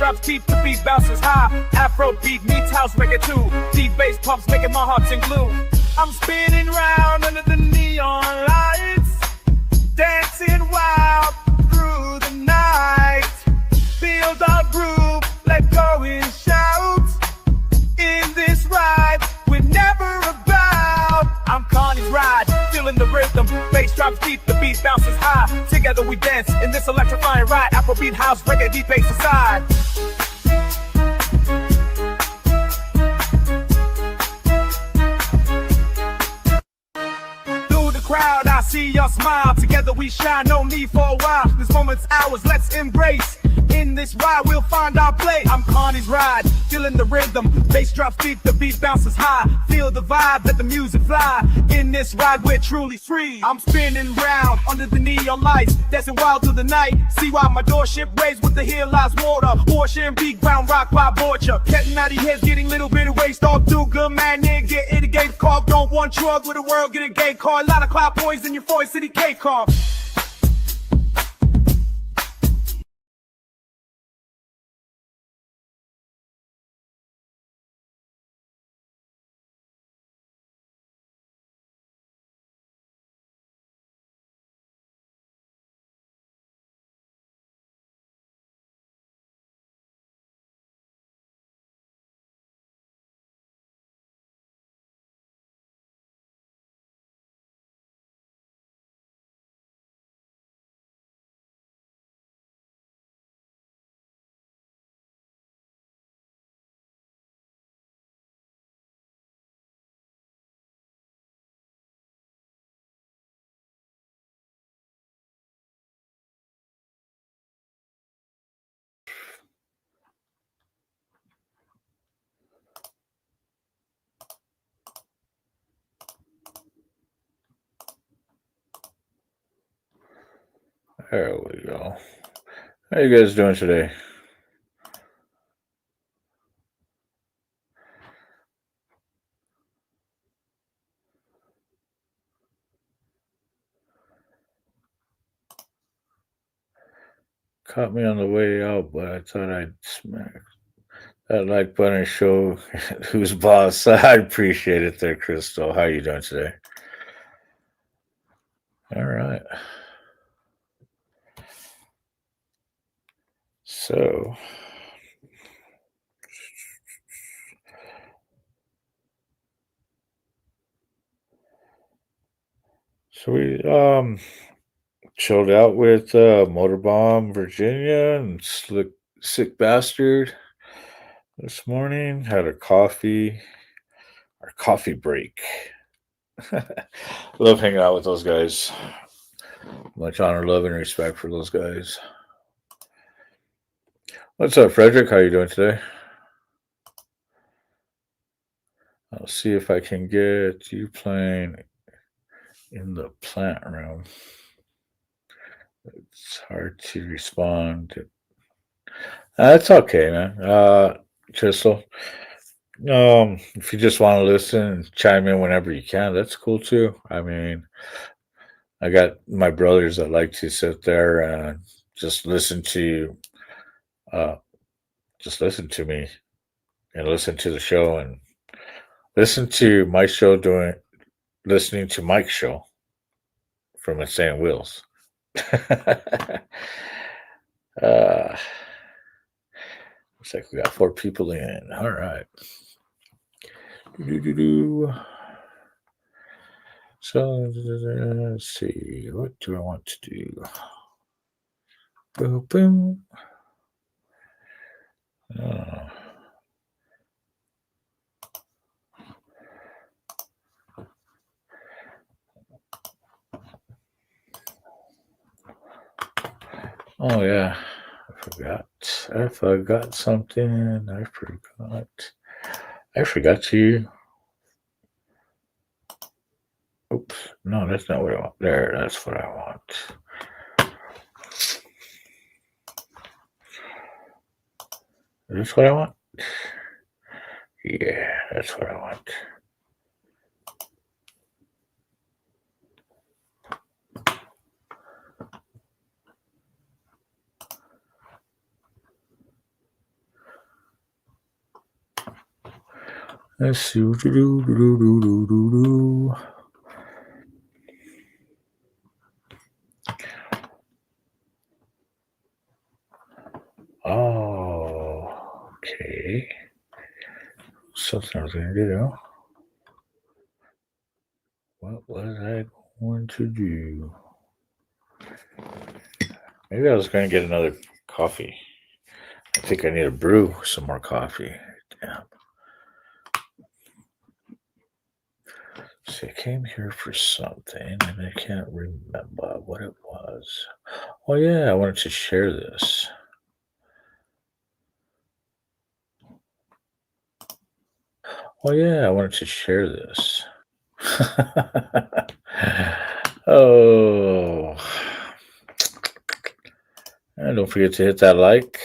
drops deep, the beat bounces high. Afro beat meets house reggae too. Deep bass pumps making my heart sing blue. I'm spinning round under the neon lights, dancing wild through the night. Feel the groove, let go and shout. In this ride, we're never about. I'm Carney's ride, feeling the rhythm. Bass drops deep, the beat bounces high. Together we dance in this electrifying ride. Afrobeat, house, reggae, deep bass aside. Through the crowd, I see your smile. Together we shine, no need for a while. This moment's ours, let's embrace. In this ride, we'll find our place. I'm Carney's ride, feeling the rhythm. Bass drops deep, the beat bounces high. Feel the vibe, let the music fly. In this ride, we're truly free. I'm spinning round under the neon lights, dancing wild through the night. See why my doorship raised with the hill lies water. Ocean beat, ground rock by Borgia. Getting out of heads, getting little bit of waste off. Do good, man, nigga, get it a gate call. Don't want drug with the world, get a gay car. A lot of cloud boys in your 4 city K car. There we go. How you guys doing today? Caught me on the way out, but I thought I'd smack that like button and show who's boss. I appreciate it there, Crystal. How you doing today? All right. So we chilled out with Motorbomb Virginia and Slick Sick Bastard this morning. Had a coffee, our coffee break. Love hanging out with those guys. Much honor, love, and respect for those guys. What's up, Frederick? How you doing today? I'll see if I can get you playing in the plant room. It's hard to respond. That's okay, man. Crystal. If you just want to listen and chime in whenever you can, that's cool too. I mean, I got my brothers that like to sit there and just listen to, uh, just listen to me and listen to the show and listen to my show doing, listening to Mike's show from Insane Wheels. uh, Looks like we got 4 people in. All right. Do-do-do-do. So let's see. What do I want to do? Boom, boom. Oh yeah, I forgot something. I forgot to. Oops. No, that's not what I want. There, that's what I want. Is this what I want? Yeah, that's what I want. Let's see. Do. Oh, okay. Something I was going to do. What was I going to do? Maybe I was going to get another coffee. I think I need to brew some more coffee. Damn. See, I came here for something and I can't remember what it was. Oh, yeah, I wanted to share this. Oh, yeah, I wanted to share this. Oh. And don't forget to hit that like.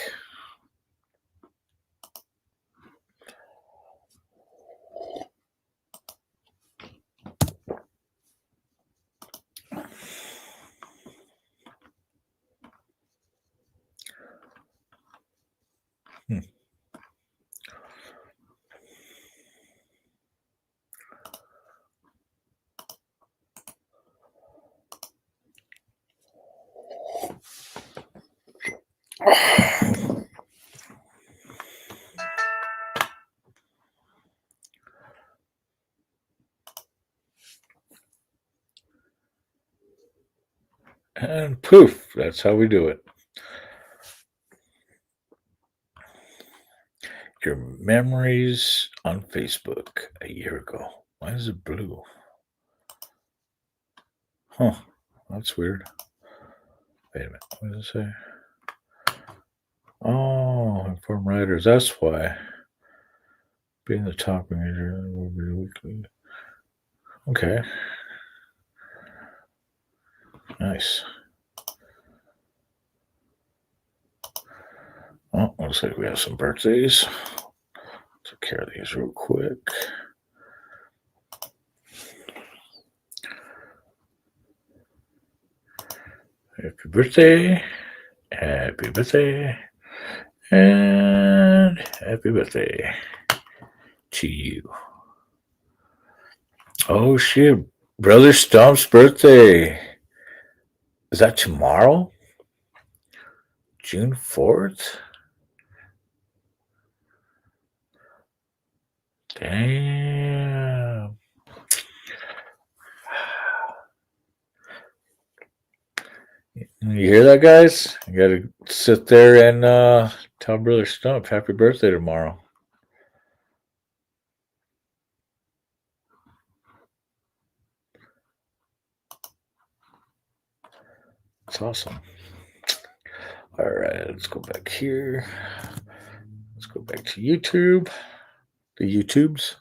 And poof, that's how we do it. Your memories on Facebook a year ago. Why is it blue? Huh, that's weird. Wait a minute, what does it say? Oh, inform writers, that's why. Being the top manager will be weekly. Okay. Nice. Oh, looks like we have some birthdays. Take care of these real quick. Happy birthday. Happy birthday. And happy birthday to you. Oh, shit. Brother Stump's birthday. Is that tomorrow? June 4th? Damn. You hear that, guys? You gotta sit there and tell Brother Stump happy birthday tomorrow. It's awesome. All right, let's go back here. Let's go back to YouTube. The YouTubes.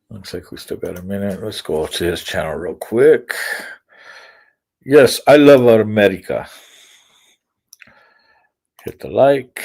Looks like we still got a minute. Let's go to his channel real quick. Yes, I love America. Hit the like.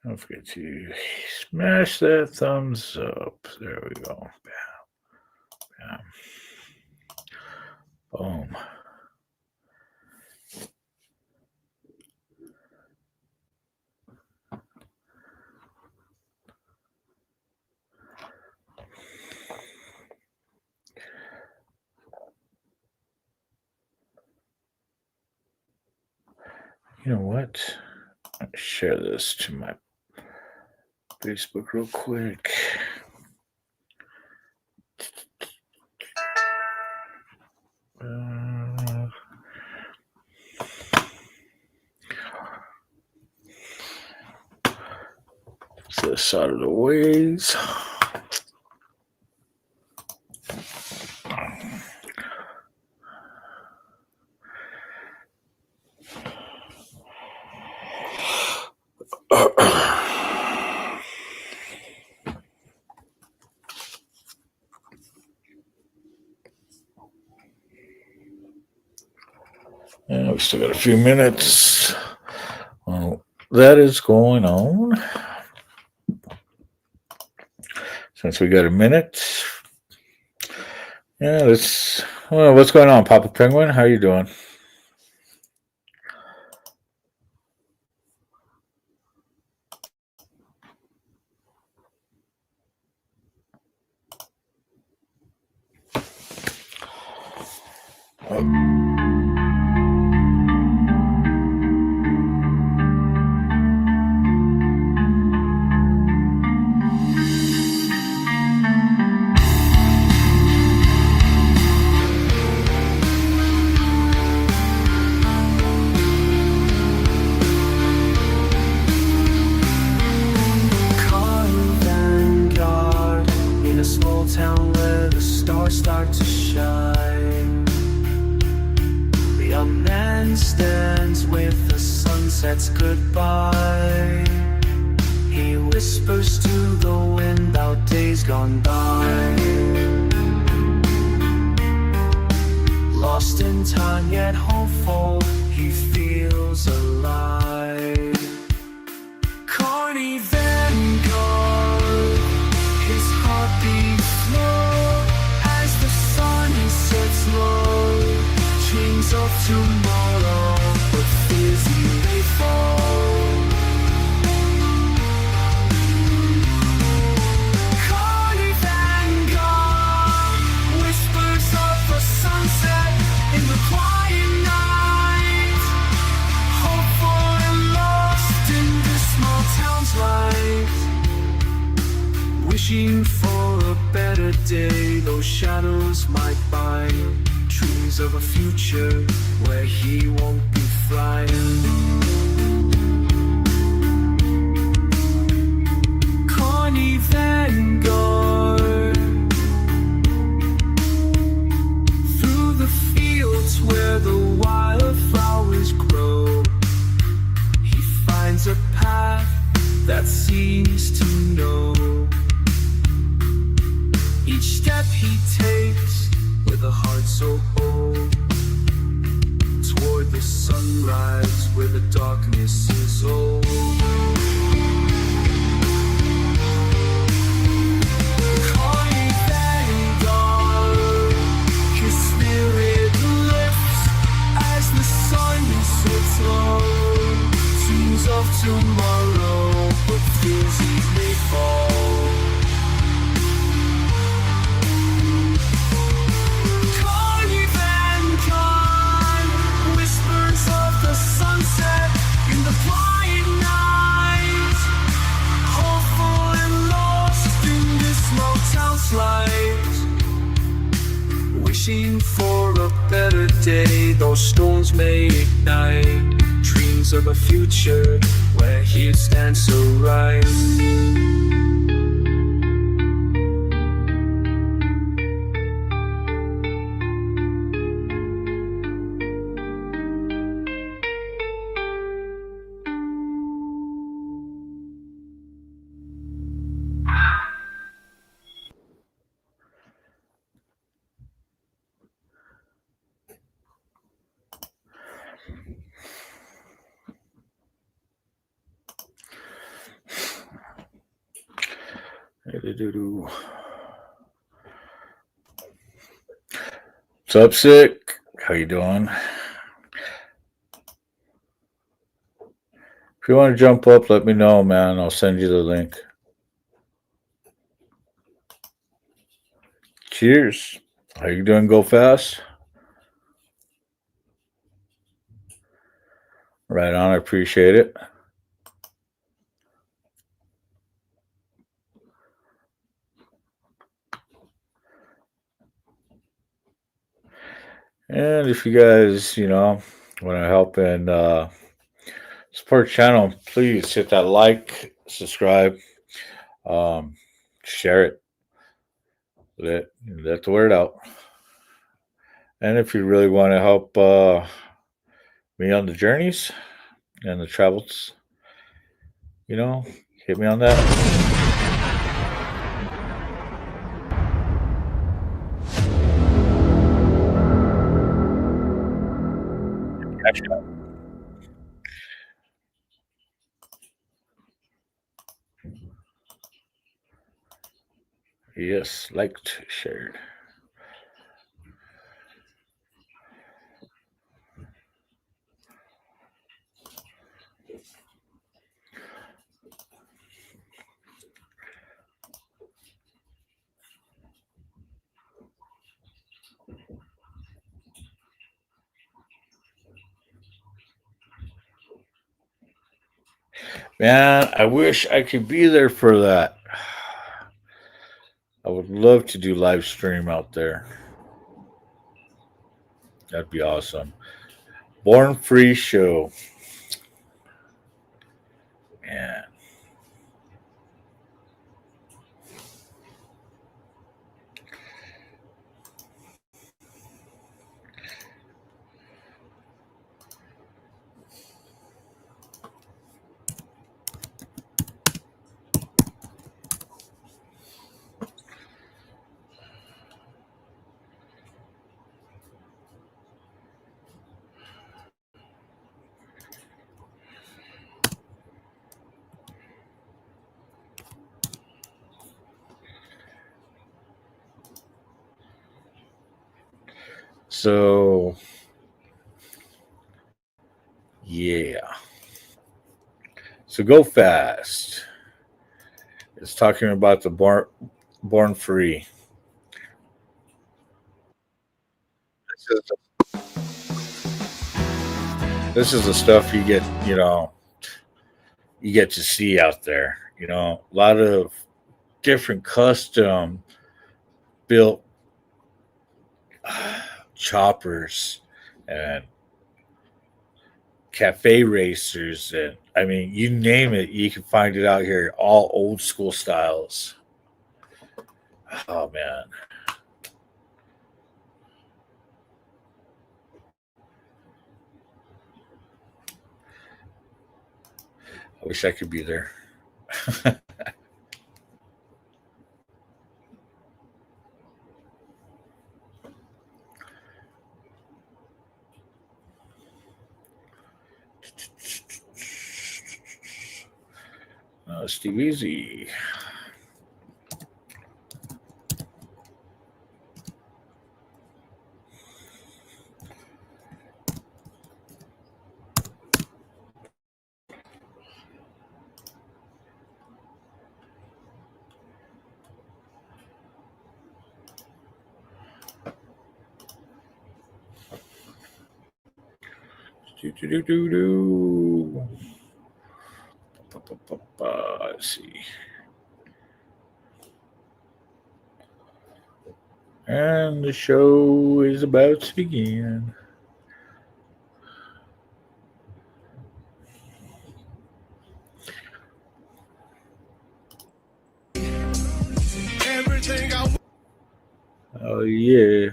Don't forget to smash that thumbs up. There we go. Bam. Bam. Boom. You know what? I'll share this to my Facebook real quick. This out of the ways. Yeah, we still got a few minutes. Well, that is going on. Since we got a minute. Yeah, what's going on, Papa Penguin? How you doing? Town where the stars start to shine. The young man stands with the sunset's goodbye. He whispers to the wind about days gone by. Lost in time yet hopeful, he feels alive. Carny Vanguard, his heartbeat slow as the sun sets low. Dreams of tomorrow, but fears he may fall. Carny Vanguard, whispers of the sunset in the quiet night. Hopeful and lost in this small town's light. Wishing for a better day, those shadows might bind. Dreams of a future where he won't be frightened. Carny Vanguard, through the fields where the wildflowers grow, he finds a path that seems to know. Each step he takes with a heart so bold, toward the sunrise where the darkness is old. Carny Vanguard, his spirit lifts as the sun sets low. Dreams of tomorrow, but fears he may fall. Wishing for a better day, those storms may ignite. Dreams of a future where he stands so right. What's up, sick? How you doing? If you want to jump up, let me know, man. I'll send you the link. Cheers. How you doing? Go fast. Right on. I appreciate it. And if you guys, want to help and support the channel, please hit that like, subscribe, um, share it. Let the word out. And if you really want to help me on the journeys and the travels, hit me on that. Actually, yes, liked, shared. Man, I wish I could be there for that. I would love to do live stream out there. That'd be awesome. Born Free Show. Man. So, yeah. So go fast. It's talking about the born free. This is, this is the stuff you get to see out there. A lot of different custom built choppers and cafe racers, and I mean, you name it, you can find it out here. All old school styles. Oh man, I wish I could be there. Steve Easy. Do, do, do, do, do. Let's see. And the show is about to begin. Oh yeah.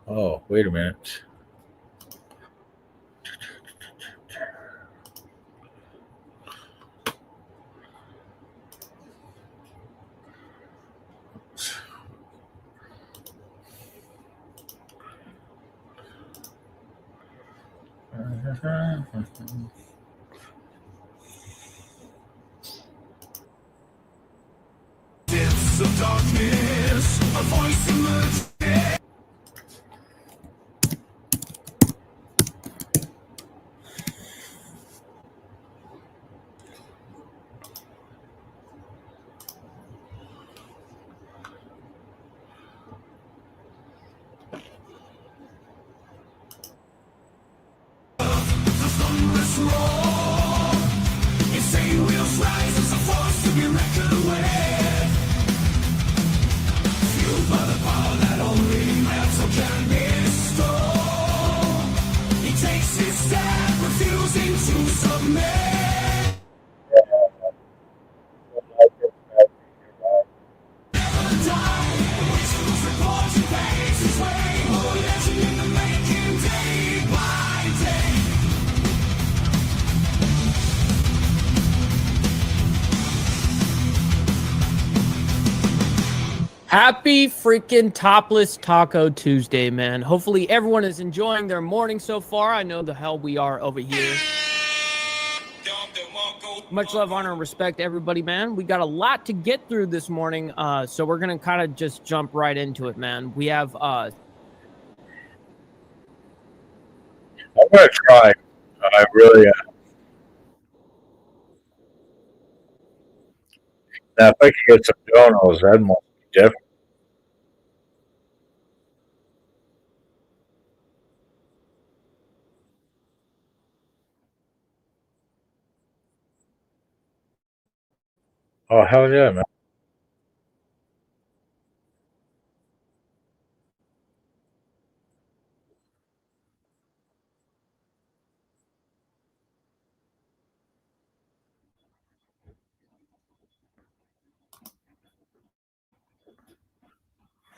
Oh, wait a minute. darkness, a voice emerges. Insane wheels rise as a force to be reckoned with. Fueled by the power that only metal can restore. He takes his stand, refusing to submit. Never die. Whistles reporting pace his way. More legend in the making, day by day. Happy freaking Topless Taco Tuesday, man. Hopefully everyone is enjoying their morning so far. I know the hell we are over here. Much love, honor, and respect, everybody, man. We got a lot to get through this morning, so we're going to kind of just jump right into it, man. We have... I'm gonna try. I really am. Now, if I could get some donuts, that must be different. Oh, hell yeah, man.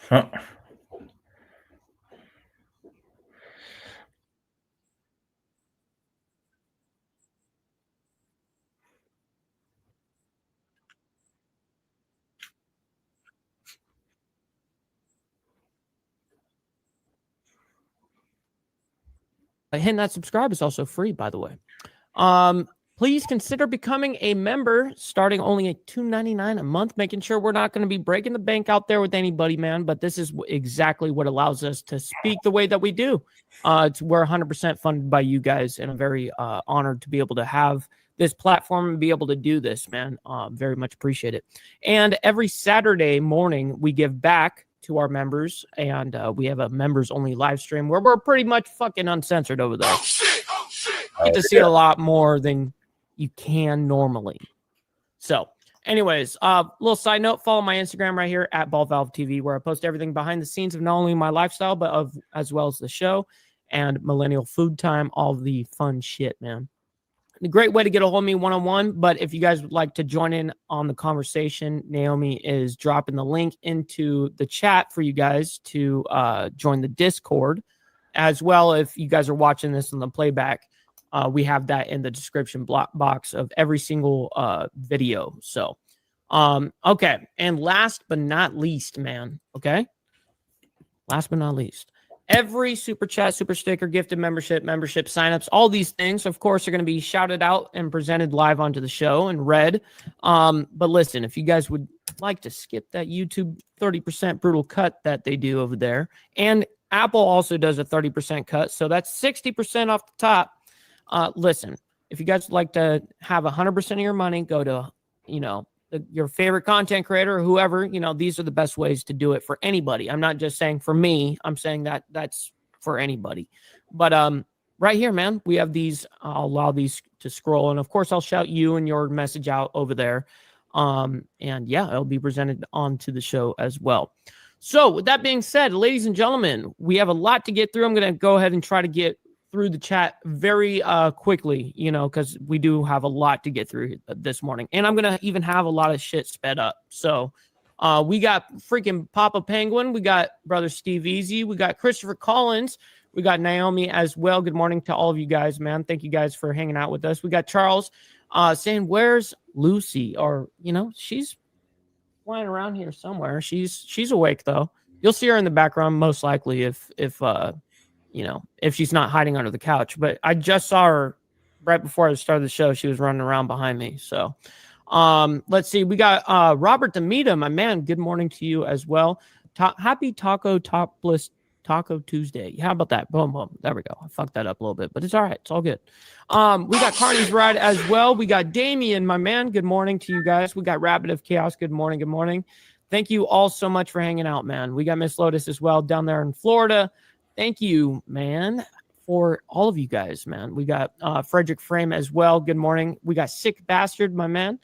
Huh. hitting that subscribe is also free, by the way. Please consider becoming a member, starting only at $2.99 a month, making sure we're not going to be breaking the bank out there with anybody, man. But this is exactly what allows us to speak the way that we do. We're 100% funded by you guys, and I'm very honored to be able to have this platform and be able to do this, man. Very much appreciate it. And every Saturday morning, we give back to our members, and we have a members only live stream where we're pretty much fucking uncensored over there. You get to see a lot more than you can normally. So anyways, little side note, follow my Instagram right here at Ball Valve TV, where I post everything behind the scenes of not only my lifestyle, but as well as the show and Millennial Food Time, all the fun shit, man. A great way to get a hold of me one-on-one, but if you guys would like to join in on the conversation, Naomi is dropping the link into the chat for you guys to join the Discord. As well, if you guys are watching this on the playback, we have that in the description box of every single video. So, okay. And last but not least, man, okay? Last but not least, every super chat, super sticker, gifted membership signups, all these things, of course, are going to be shouted out and presented live onto the show and read. But listen, if you guys would like to skip that YouTube 30% brutal cut that they do over there, and Apple also does a 30% cut, so that's 60% off the top. Listen, if you guys would like to have 100% of your money go to, your favorite content creator or whoever, these are the best ways to do it for anybody. I'm not just saying for me. I'm saying that that's for anybody. But right here, man, we have these. I'll allow these to scroll. And, of course, I'll shout you and your message out over there. And, yeah, it'll be presented onto the show as well. So with that being said, ladies and gentlemen, we have a lot to get through. I'm going to go ahead and try to get through the chat very quickly, because we do have a lot to get through this morning. And I'm going to even have a lot of shit sped up. So we got freaking Papa Penguin. We got Brother Steve Easy. We got Christopher Collins. We got Naomi as well. Good morning to all of you guys, man. Thank you guys for hanging out with us. We got Charles saying, where's Lucy? Or, she's flying around here somewhere. She's awake, though. You'll see her in the background, most likely, if she's not hiding under the couch. But I just saw her right before I started the show. She was running around behind me. So, Let's see. We got Robert Demita, my man. Good morning to you as well. Happy Topless Taco Tuesday. How about that? Boom, boom. There we go. I fucked that up a little bit, but it's all right. It's all good. We got Carney's Ride as well. We got Damien, my man. Good morning to you guys. We got Rabbit of Chaos. Good morning. Good morning. Thank you all so much for hanging out, man. We got Miss Lotus as well down there in Florida. Thank you, man, for all of you guys, man. We got Frederick Frame as well. Good morning. We got Sick Bastard, my man.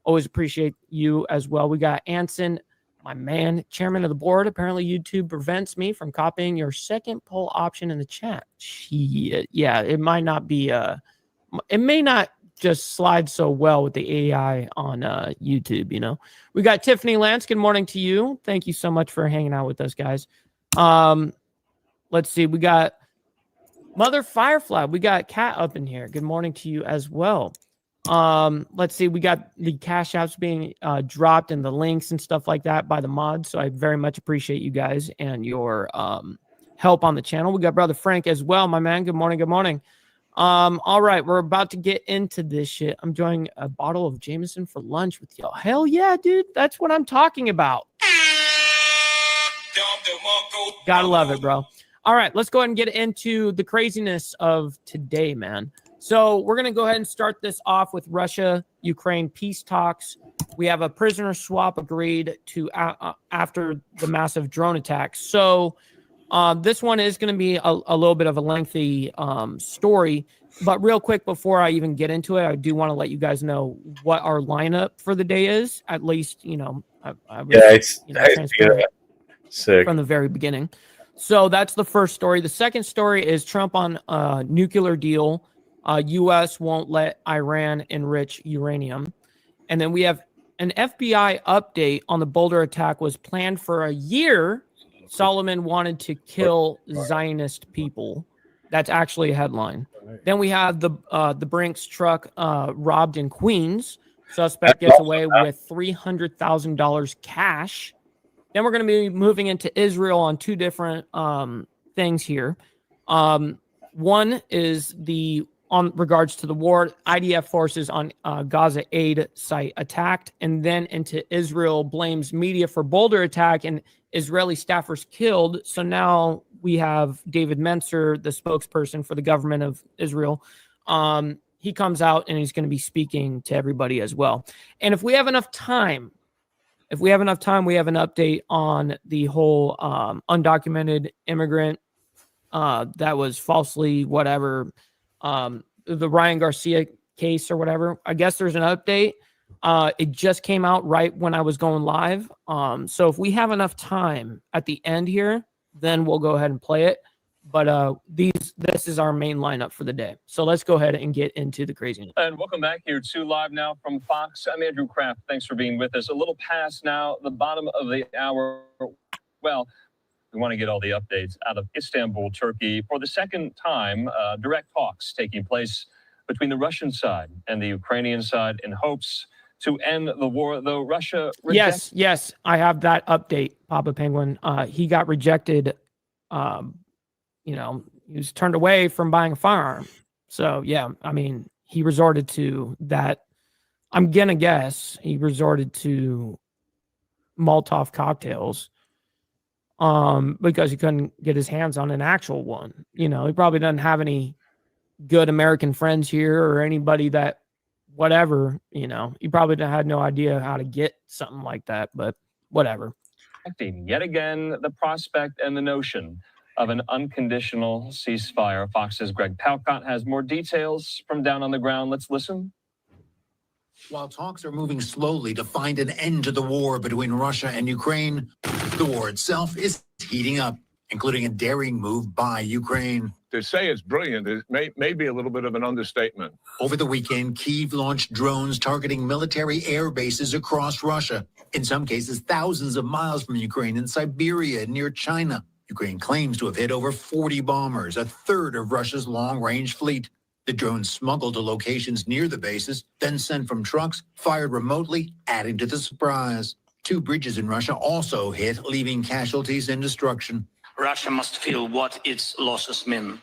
Always appreciate you as well. We got Anson, my man, chairman of the board. Apparently, YouTube prevents me from copying your second poll option in the chat. Yeah, it might not be. It may not just slide so well with the AI on YouTube. You know, we got Tiffany Lance. Good morning to you. Thank you so much for hanging out with us, guys. Let's see. We got Mother Firefly. We got Kat up in here. Good morning to you as well. Let's see. We got the cash apps being dropped and the links and stuff like that by the mods. So I very much appreciate you guys and your help on the channel. We got Brother Frank as well, my man. Good morning. Good morning. All right. We're about to get into this shit. I'm enjoying a bottle of Jameson for lunch with y'all. Hell yeah, dude. That's what I'm talking about. Gotta love it, bro. All right, let's go ahead and get into the craziness of today, man. So we're going to go ahead and start this off with Russia-Ukraine peace talks. We have a prisoner swap agreed to after the massive drone attacks. So this one is going to be a little bit of a lengthy story. But real quick, before I even get into it, I do want to let you guys know what our lineup for the day is. At least, you know, I was transparent from the very beginning. So that's the first story. The second story is Trump on a nuclear deal. U.S. won't let Iran enrich uranium. And then we have an FBI update on the Boulder attack was planned for a year. Solomon wanted to kill Zionist people. That's actually a headline. Then we have the Brinks truck robbed in Queens. Suspect gets away with $300,000 cash. Then we're going to be moving into Israel on two different things here. One is on regards to the war, IDF forces on Gaza aid site attacked, and then into Israel blames media for Boulder attack and Israeli staffers killed. So now we have David Mencer, the spokesperson for the government of Israel. He comes out and he's going to be speaking to everybody as well. And if we have enough time, we have an update on the whole undocumented immigrant that was falsely whatever, the Ryan Garcia case or whatever. I guess there's an update. It just came out right when I was going live. So if we have enough time at the end here, then we'll go ahead and play it. But this is our main lineup for the day. So let's go ahead and get into the craziness. And welcome back here to Live Now from Fox. I'm Andrew Kraft. Thanks for being with us. A little past now, the bottom of the hour. Well, we want to get all the updates out of Istanbul, Turkey. For the second time, direct talks taking place between the Russian side and the Ukrainian side in hopes to end the war, though Russia rejects. Yes, I have that update, Papa Penguin. He got rejected. You know, he was turned away from buying a firearm. So, yeah, I mean, he resorted to that. I'm going to guess he resorted to Molotov cocktails because he couldn't get his hands on an actual one. You know, he probably doesn't have any good American friends here or anybody that whatever, you know, he probably had no idea how to get something like that, but whatever. Yet again, the prospect and the notion of an unconditional ceasefire. Fox's Greg Palcott has more details from down on the ground. Let's listen. While talks are moving slowly to find an end to the war between Russia and Ukraine, the war itself is heating up, including a daring move by Ukraine. To say it's brilliant is may be a little bit of an understatement. Over the weekend, Kyiv launched drones targeting military air bases across Russia, in some cases thousands of miles from Ukraine in Siberia near China. Ukraine claims to have hit over 40 bombers, a third of Russia's long-range fleet. The drones smuggled to locations near the bases, then sent from trucks, fired remotely, adding to the surprise. 2 bridges in Russia also hit, leaving casualties and destruction. Russia must feel what its losses mean.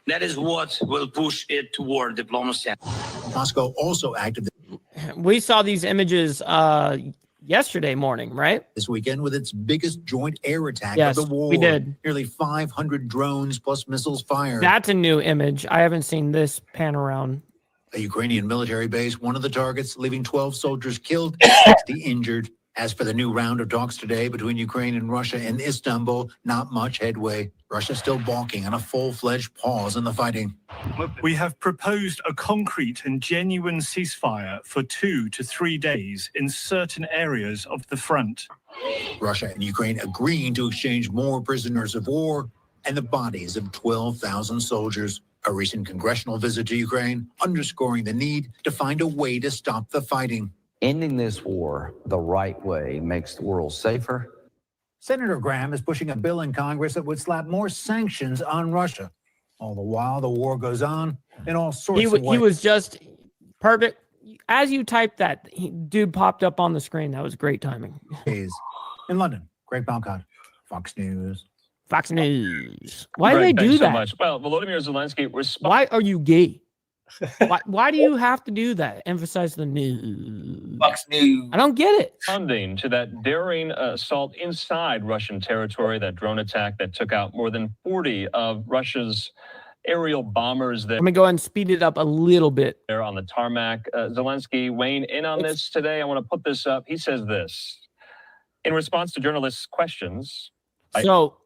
That is what will push it toward diplomacy. Moscow also acted. we saw these images yesterday morning, right? This weekend with its biggest joint air attack Yes, of the war. we did. Nearly 500 drones plus missiles fired. That's a new image. I haven't seen this pan around. A Ukrainian military base, one of the targets, leaving 12 soldiers killed, 60 injured. As for the new round of talks today between Ukraine and Russia in Istanbul, not much headway. Russia still balking on a full-fledged pause in the fighting. We have proposed a concrete and genuine ceasefire for 2 to 3 days in certain areas of the front. Russia and Ukraine agreeing to exchange more prisoners of war and the bodies of 12,000 soldiers. A recent congressional visit to Ukraine underscoring the need to find a way to stop the fighting. Ending this war the right way makes the world safer. Senator Graham is pushing a bill in Congress that would slap more sanctions on Russia. All the while, the war goes on in all sorts of ways. He was just perfect. As you typed that, dude popped up on the screen. That was great timing. In London, Greg Balcott, Fox News. Fox News. Why do Greg, they do thanks that? so much. Well, Volodymyr Zelensky Why are you gay? why do you have to do that? Emphasize the news. Fox News. I don't get it. responding to that daring assault inside Russian territory, that drone attack that took out more than 40 of Russia's aerial bombers Let me go ahead and speed it up a little bit. there on the tarmac. Zelensky weighing in on this today. I want to put this up. He says this in response to journalists' questions. So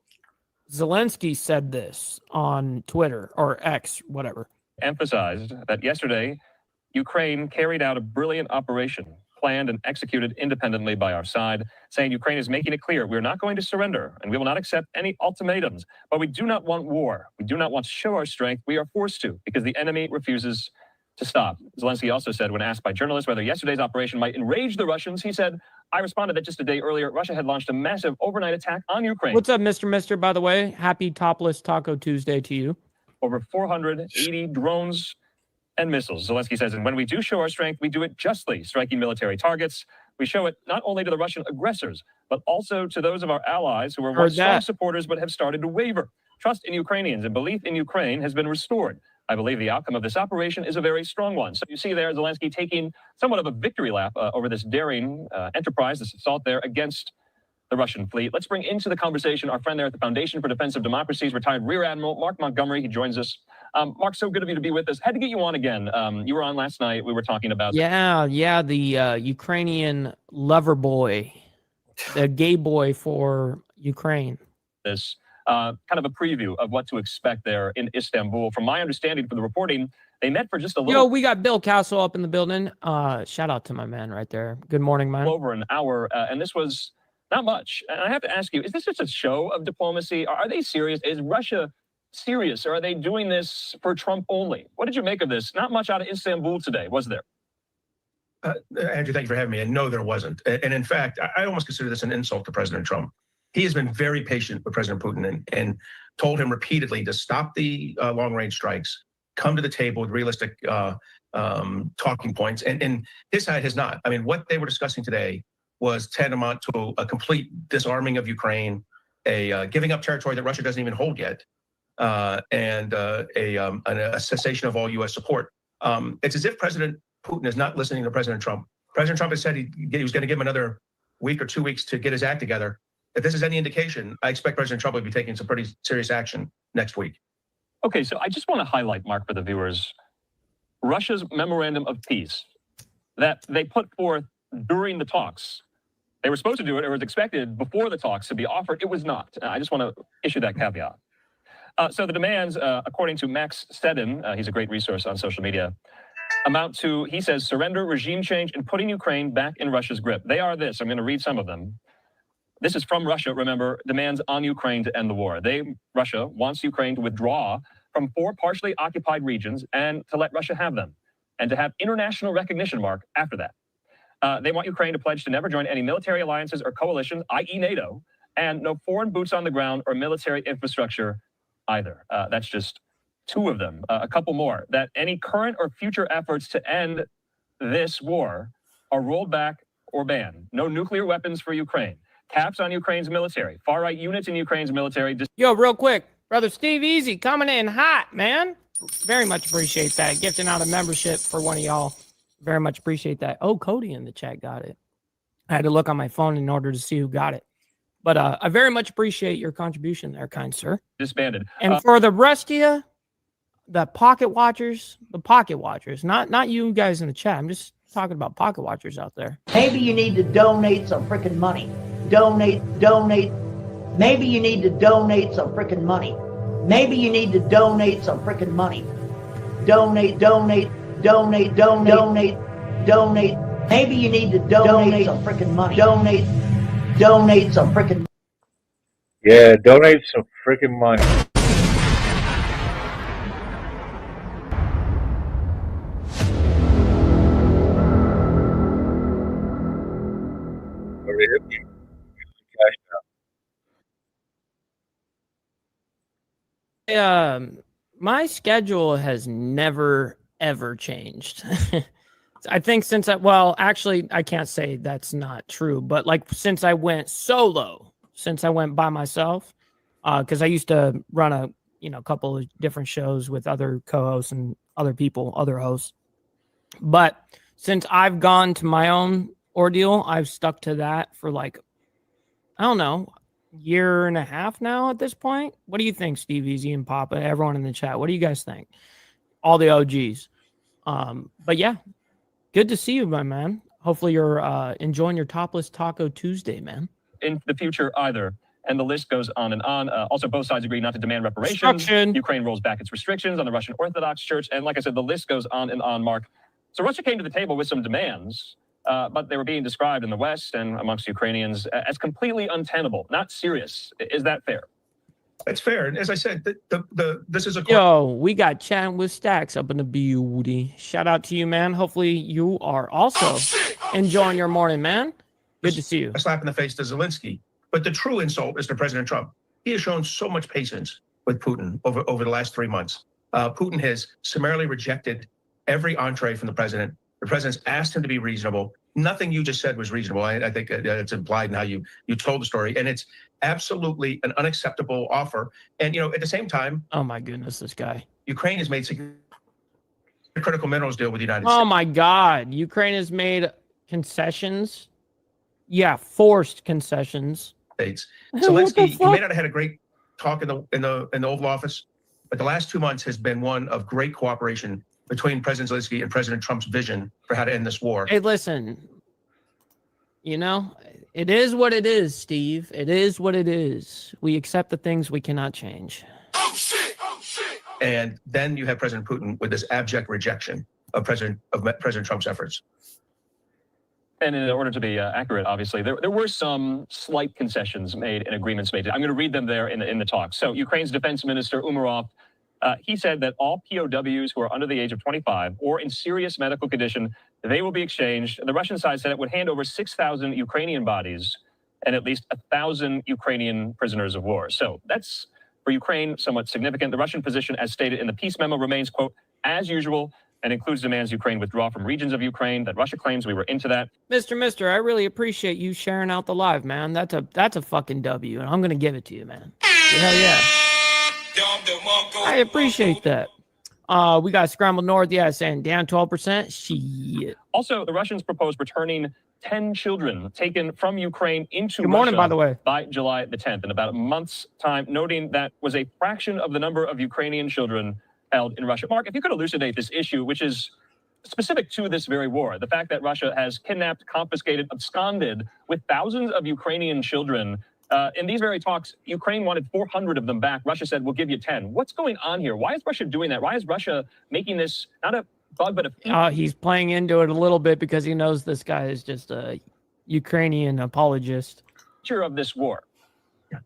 Zelensky said this on Twitter or X, whatever. Emphasized that yesterday, Ukraine carried out a brilliant operation planned and executed independently by our side, saying Ukraine is making it clear we're not going to surrender and we will not accept any ultimatums, but we do not want war. We do not want to show our strength. We are forced to because the enemy refuses to stop. Zelensky also said when asked by journalists whether yesterday's operation might enrage the Russians, he said, I responded that just a day earlier, Russia had launched a massive overnight attack on Ukraine. What's up, Mr. Mister, by the way? Happy Topless Taco Tuesday to you. Over 480 drones and missiles. Zelensky says, and when we do show our strength, we do it justly, striking military targets. We show it not only to the Russian aggressors, but also to those of our allies who were once strong supporters but have started to waver. Trust in Ukrainians and belief in Ukraine has been restored. I believe the outcome of this operation is a very strong one. So you see there, Zelensky taking somewhat of a victory lap over this daring enterprise, this assault there against the Russian fleet. Let's bring into the conversation our friend there at the Foundation for Defense of Democracies, retired Rear Admiral Mark Montgomery. He joins us. Mark, so good of you to be with us. Had to get you on again. You were on last night. We were talking about the Ukrainian lover boy, the gay boy for Ukraine. This kind of a preview of what to expect there in Istanbul. From my understanding from the reporting, they met for just a little. Yo, we got Bill Castle up in the building. Shout out to my man right there. Good morning, man. Over an hour, and this was not much. And I have to ask you, is this just a show of diplomacy? Are they serious? Is Russia serious? Or are they doing this for Trump only? What did you make of this? Not much out of Istanbul today, was there? Andrew, thank you for having me. And no, there wasn't. And in fact, I almost consider this an insult to President Trump. He has been very patient with President Putin and told him repeatedly to stop the long-range strikes, come to the table with realistic talking points. And his side has not. I mean, what they were discussing today was tantamount to a complete disarming of Ukraine, a giving up territory that Russia doesn't even hold yet, and a cessation of all U.S. support. It's as if President Putin is not listening to President Trump. President Trump has said he was going to give him another week or 2 weeks to get his act together. If this is any indication, I expect President Trump will be taking some pretty serious action next week. Okay, so I just want to highlight, Mark, for the viewers, Russia's memorandum of peace that they put forth during the talks. They were supposed to do it, or was expected before the talks to be offered. It was not. I just want to issue that caveat. So the demands, according to Max Stedin, he's a great resource on social media, amount to, he says, surrender, regime change, and putting Ukraine back in Russia's grip. They are this. I'm going to read some of them. This is from Russia, remember, demands on Ukraine to end the war. Russia wants Ukraine to withdraw from 4 partially occupied regions and to let Russia have them, and to have international recognition, Mark, after that. They want Ukraine to pledge to never join any military alliances or coalitions, i.e. NATO, and no foreign boots on the ground or military infrastructure either. That's just 2 of them. A couple more. That any current or future efforts to end this war are rolled back or banned. No nuclear weapons for Ukraine. Caps on Ukraine's military. Far-right units in Ukraine's military. Yo, real quick. Brother Steve Easy coming in hot, man. Very much appreciate that. Gifting out a membership for one of y'all. Very much appreciate that. Oh, Cody in the chat got it. I had to look on my phone in order to see who got it. But I very much appreciate your contribution there, kind sir. Disbanded. And for the rest of you, the pocket watchers, not you guys in the chat. I'm just talking about pocket watchers out there. Maybe you need to donate some freaking money. Donate. Maybe you need to donate some freaking money. Maybe you need to donate some freaking money. Donate. Maybe you need to donate some freaking money. Donate some freaking. Yeah, donate some freaking money. My schedule has never ever changed. I think actually I can't say that's not true, but like since I went solo, since I went by myself, because I used to run a couple of different shows with other co-hosts and other people, other hosts. But since I've gone to my own ordeal, I've stuck to that for like, I don't know, year and a half now at this point. What do you think, Steve Easy and Papa, everyone in the chat? What do you guys think? All the OGs. But yeah, good to see you, my man. Hopefully you're enjoying your Topless Taco Tuesday, man. In the future either. And the list goes on and on. Also, both sides agree not to demand reparations. Ukraine rolls back its restrictions on the Russian Orthodox Church. And like I said, the list goes on and on, Mark. So Russia came to the table with some demands, but they were being described in the West and amongst Ukrainians as completely untenable, not serious. Is that fair? It's fair. And as I said, this is a... Yo, we got chatting with Stacks up in the beauty. Shout out to you, man. Hopefully you are also enjoying your morning, man. Good to see you. A slap in the face to Zelensky. But the true insult is to President Trump. He has shown so much patience with Putin over the last 3 months. Putin has summarily rejected every entree from the president. The president's asked him to be reasonable. Nothing you just said was reasonable. I think it's implied in how you told the story. And it's absolutely an unacceptable offer. And, at the same time... Oh, my goodness, this guy. Ukraine has made a critical minerals deal with the United States. Oh, my God. Ukraine has made concessions. Yeah, forced concessions. Zelensky, he may not have had a great talk in the Oval Office, but the last 2 months has been one of great cooperation between President Zelensky and President Trump's vision for how to end this war. Hey, listen, it is what it is, Steve. It is what it is. We accept the things we cannot change. Oh, shit. And then you have President Putin with this abject rejection of President Trump's efforts. And in order to be accurate, obviously, there were some slight concessions made and agreements made. I'm going to read them there in the talk. So Ukraine's Defense Minister Umarov, he said that all POWs who are under the age of 25 or in serious medical condition, they will be exchanged. The Russian side said it would hand over 6,000 Ukrainian bodies and at least 1,000 Ukrainian prisoners of war. So that's, for Ukraine, somewhat significant. The Russian position, as stated in the peace memo, remains, quote, as usual, and includes demands Ukraine withdraw from regions of Ukraine that Russia claims we were into that. Mister, I really appreciate you sharing out the live, man. That's a fucking W, and I'm gonna give it to you, man. Hell yeah. I appreciate that. We got Scrambled North, yeah, saying down 12%. Shit. Also, the Russians proposed returning 10 children taken from Ukraine into Good morning, Russia by the way. by July the 10th, in about a month's time, noting that was a fraction of the number of Ukrainian children held in Russia. Mark, if you could elucidate this issue, which is specific to this very war, the fact that Russia has kidnapped, confiscated, absconded with thousands of Ukrainian children. In these very talks, Ukraine wanted 400 of them back. Russia said, we'll give you 10. What's going on here? Why is Russia doing that? Why is Russia making this not a bug, but a... He's playing into it a little bit because he knows this guy is just a Ukrainian apologist. Feature of this war. Yeah.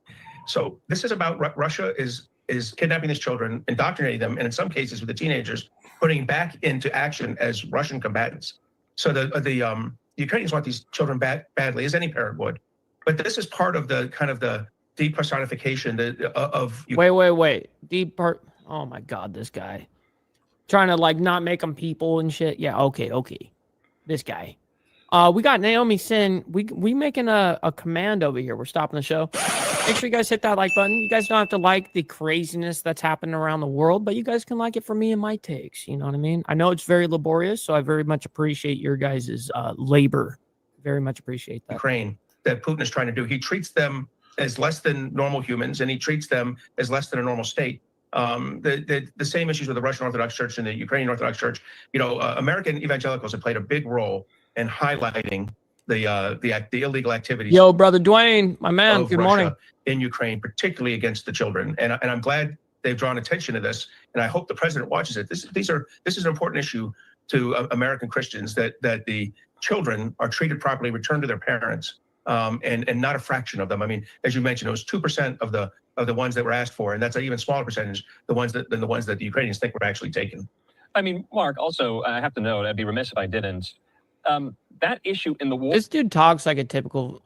So this is about Russia is kidnapping these children, indoctrinating them, and in some cases with the teenagers, putting back into action as Russian combatants. So the Ukrainians want these children back badly, as any parent would. But this is part of the kind of the depersonification of... Wait. Oh my God, this guy. Trying to like not make them people and shit. Yeah, okay. This guy. We got Naomi Sin. We making a command over here. We're stopping the show. Make sure you guys hit that like button. You guys don't have to like the craziness that's happening around the world, but you guys can like it for me and my takes. You know what I mean? I know it's very laborious, so I very much appreciate your guys' labor. Very much appreciate that. Ukraine that Putin is trying to do. He treats them as less than normal humans, and he treats them as less than a normal state. The same issues with the Russian Orthodox Church and the Ukrainian Orthodox Church. American evangelicals have played a big role in highlighting the illegal activities. Yo, brother Dwayne, my man. Good morning. In Ukraine, particularly against the children, and I'm glad they've drawn attention to this, and I hope the president watches it. This is an important issue to American Christians that the children are treated properly, returned to their parents, and not a fraction of them. I mean, as you mentioned, it was 2% of the ones that were asked for, and that's an even smaller percentage than the ones that the Ukrainians think were actually taken. I mean, Mark, also, I have to note, I'd be remiss if I didn't. That issue in the war. This dude talks like a typical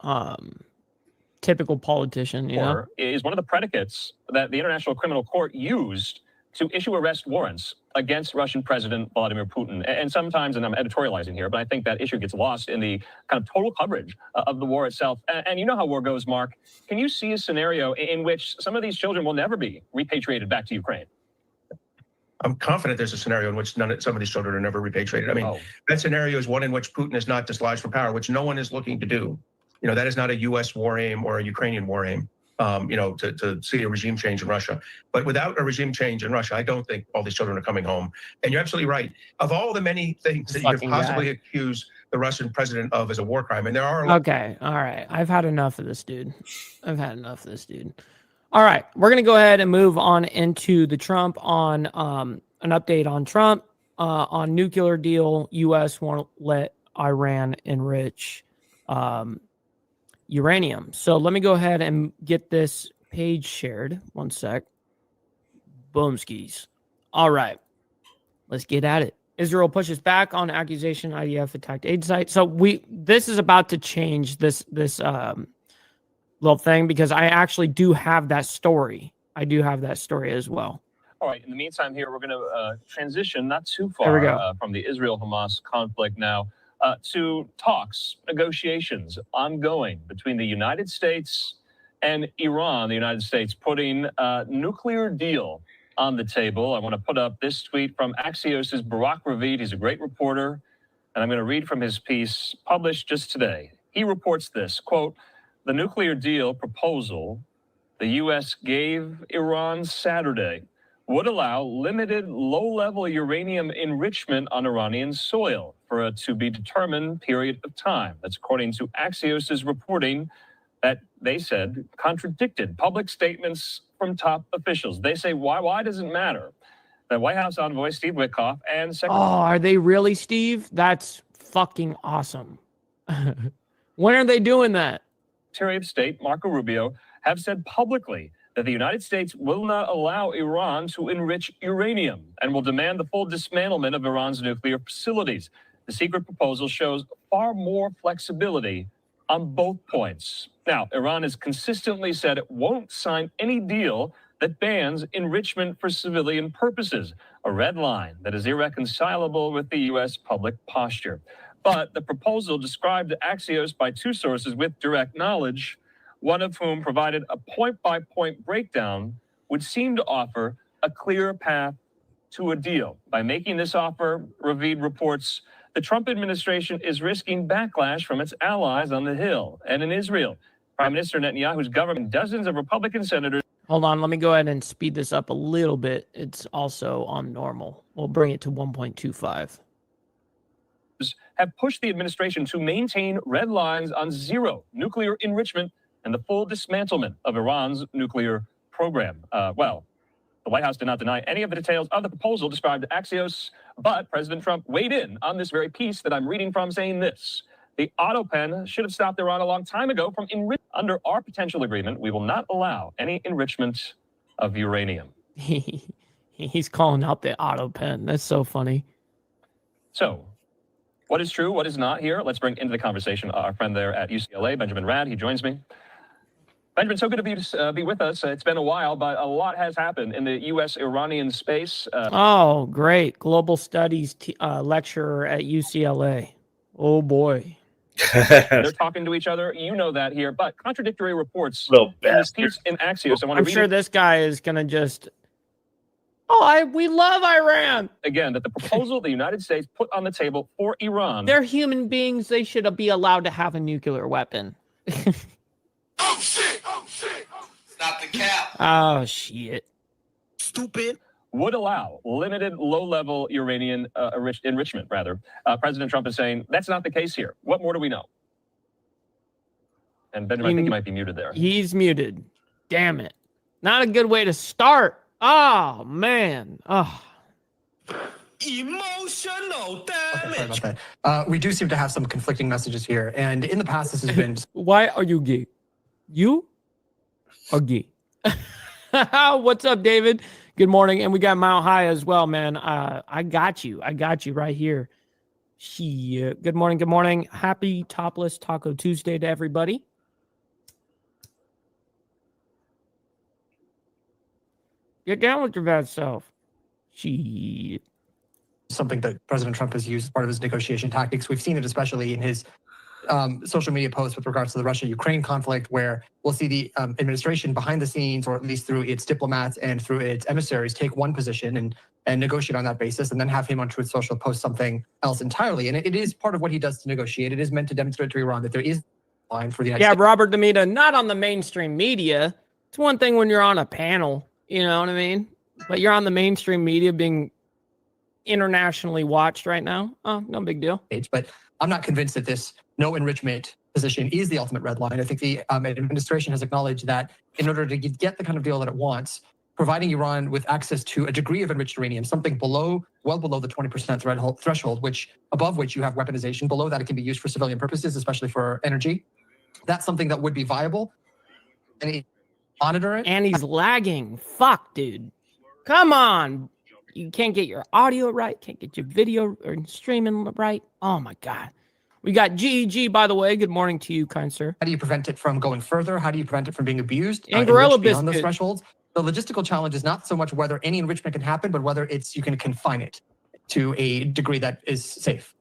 politician, you know, is one of the predicates that the International Criminal Court used to issue arrest warrants against Russian President Vladimir Putin. And sometimes, and I'm editorializing here, but I think that issue gets lost in the kind of total coverage of the war itself. And you know how war goes, Mark. Can you see a scenario in which some of these children will never be repatriated back to Ukraine? I'm confident there's a scenario in which some of these children are never repatriated. I mean, that scenario is one in which Putin is not dislodged from power, which no one is looking to do. That is not a U.S. war aim or a Ukrainian war aim, to see a regime change in Russia. But without a regime change in Russia, I don't think all these children are coming home. And you're absolutely right. Of all the many things that you could possibly accuse the Russian president of as a war crime, and there are... Okay, all right. I've had enough of this dude. All right, we're going to go ahead and move on into the Trump on an update on Trump on nuclear deal. U.S. won't let Iran enrich uranium. So let me go ahead and get this page shared. One sec. Boomskis. All right, let's get at it. Israel pushes back on accusation IDF attacked aid site. So this is about to change this little thing because I actually do have that story. I do have that story as well. All right. In the meantime, here we're going to transition not too far from the Israel-Hamas conflict now to talks, negotiations ongoing between the United States and Iran. The United States putting a nuclear deal on the table. I want to put up this tweet from Axios' Barak Ravid. He's a great reporter, and I'm going to read from his piece published just today. He reports this, quote, "The nuclear deal proposal the U.S. gave Iran Saturday would allow limited low-level uranium enrichment on Iranian soil for a to-be-determined period of time." That's according to Axios' reporting that they said contradicted public statements from top officials. They say, why does it matter? The White House envoy, Steve Witkoff, and Secretary... Oh, are they really, Steve? That's fucking awesome. When are they doing that? Secretary of State Marco Rubio have said publicly that the United States will not allow Iran to enrich uranium and will demand the full dismantlement of Iran's nuclear facilities. The secret proposal shows far more flexibility on both points. Now, Iran has consistently said it won't sign any deal that bans enrichment for civilian purposes, a red line that is irreconcilable with the U.S. public posture. But the proposal described to Axios by two sources with direct knowledge, one of whom provided a point-by-point breakdown, would seem to offer a clear path to a deal. By making this offer, Ravid reports, the Trump administration is risking backlash from its allies on the Hill and in Israel. Prime Minister Netanyahu's government, dozens of Republican senators... Hold on, let me go ahead and speed this up a little bit. It's also on normal. We'll bring it to 1.25. have pushed the administration to maintain red lines on zero nuclear enrichment and the full dismantlement of Iran's nuclear program. The White House did not deny any of the details of the proposal described to Axios, but President Trump weighed in on this very piece that I'm reading from, saying this: the auto pen should have stopped Iran a long time ago from enriching. Under our potential agreement, we will not allow any enrichment of uranium. He's calling out the auto pen. That's so funny. So, what is true, what is not here? Let's bring into the conversation our friend there at UCLA, Benjamin Rad. He joins me. Benjamin, so good to be with us. It's been a while, but a lot has happened in the U.S.-Iranian space. Oh, great. Global Studies lecturer at UCLA. Oh, boy. They're talking to each other. You know that here, but contradictory reports Little in this bastard. piece in Axios. I want to I'm read sure it this guy is gonna just. We love Iran. again, that the proposal the United States put on the table for Iran. They're human beings. They should be allowed to have a nuclear weapon. Oh shit! Oh shit! Stop the cap. Oh shit. Stupid. Would allow limited low-level uranium enrichment, rather. President Trump is saying that's not the case here. What more do we know? And Benjamin, I think you might be muted there. He's muted. Damn it. Not a good way to start. Oh, man. Oh. Emotional Okay, sorry damage. about that. We do seem to have some conflicting messages here. And in the past, this has been Why are you gay? You are gay. What's up, David? Good morning. And we got Mount High as well, man. I got you. I got you right here. Good morning. Good morning. Happy Topless Taco Tuesday to everybody. Get down with your bad self. Shit. something that President Trump has used as part of his negotiation tactics. We've seen it especially in his social media posts with regards to the Russia-Ukraine conflict, where we'll see the administration behind the scenes, or at least through its diplomats and through its emissaries, take one position and negotiate on that basis, and then have him on Truth Social post something else entirely. And it is part of what he does to negotiate. It is meant to demonstrate to Iran that there is a line for the United States. Robert Demita, not on the mainstream media. It's one thing when you're on a panel, you know what I mean? But you're on the mainstream media being internationally watched right now. Oh, no big deal. But I'm not convinced that this no enrichment position is the ultimate red line. I think the administration has acknowledged that in order to get the kind of deal that it wants, providing Iran with access to a degree of enriched uranium, something well below the 20% threshold, above which you have weaponization, below that it can be used for civilian purposes, especially for energy. That's something that would be viable. And monitor it. And he's lagging. Fuck, dude. Come on. You can't get your audio right, can't get your video or streaming right. Oh my God. We got GEG, by the way. Good morning to you, kind sir. How do you prevent it from going further? How do you prevent it from being abused? And Gorilla beyond those Biscuit. thresholds? The logistical challenge is not so much whether any enrichment can happen, but whether you can confine it to a degree that is safe.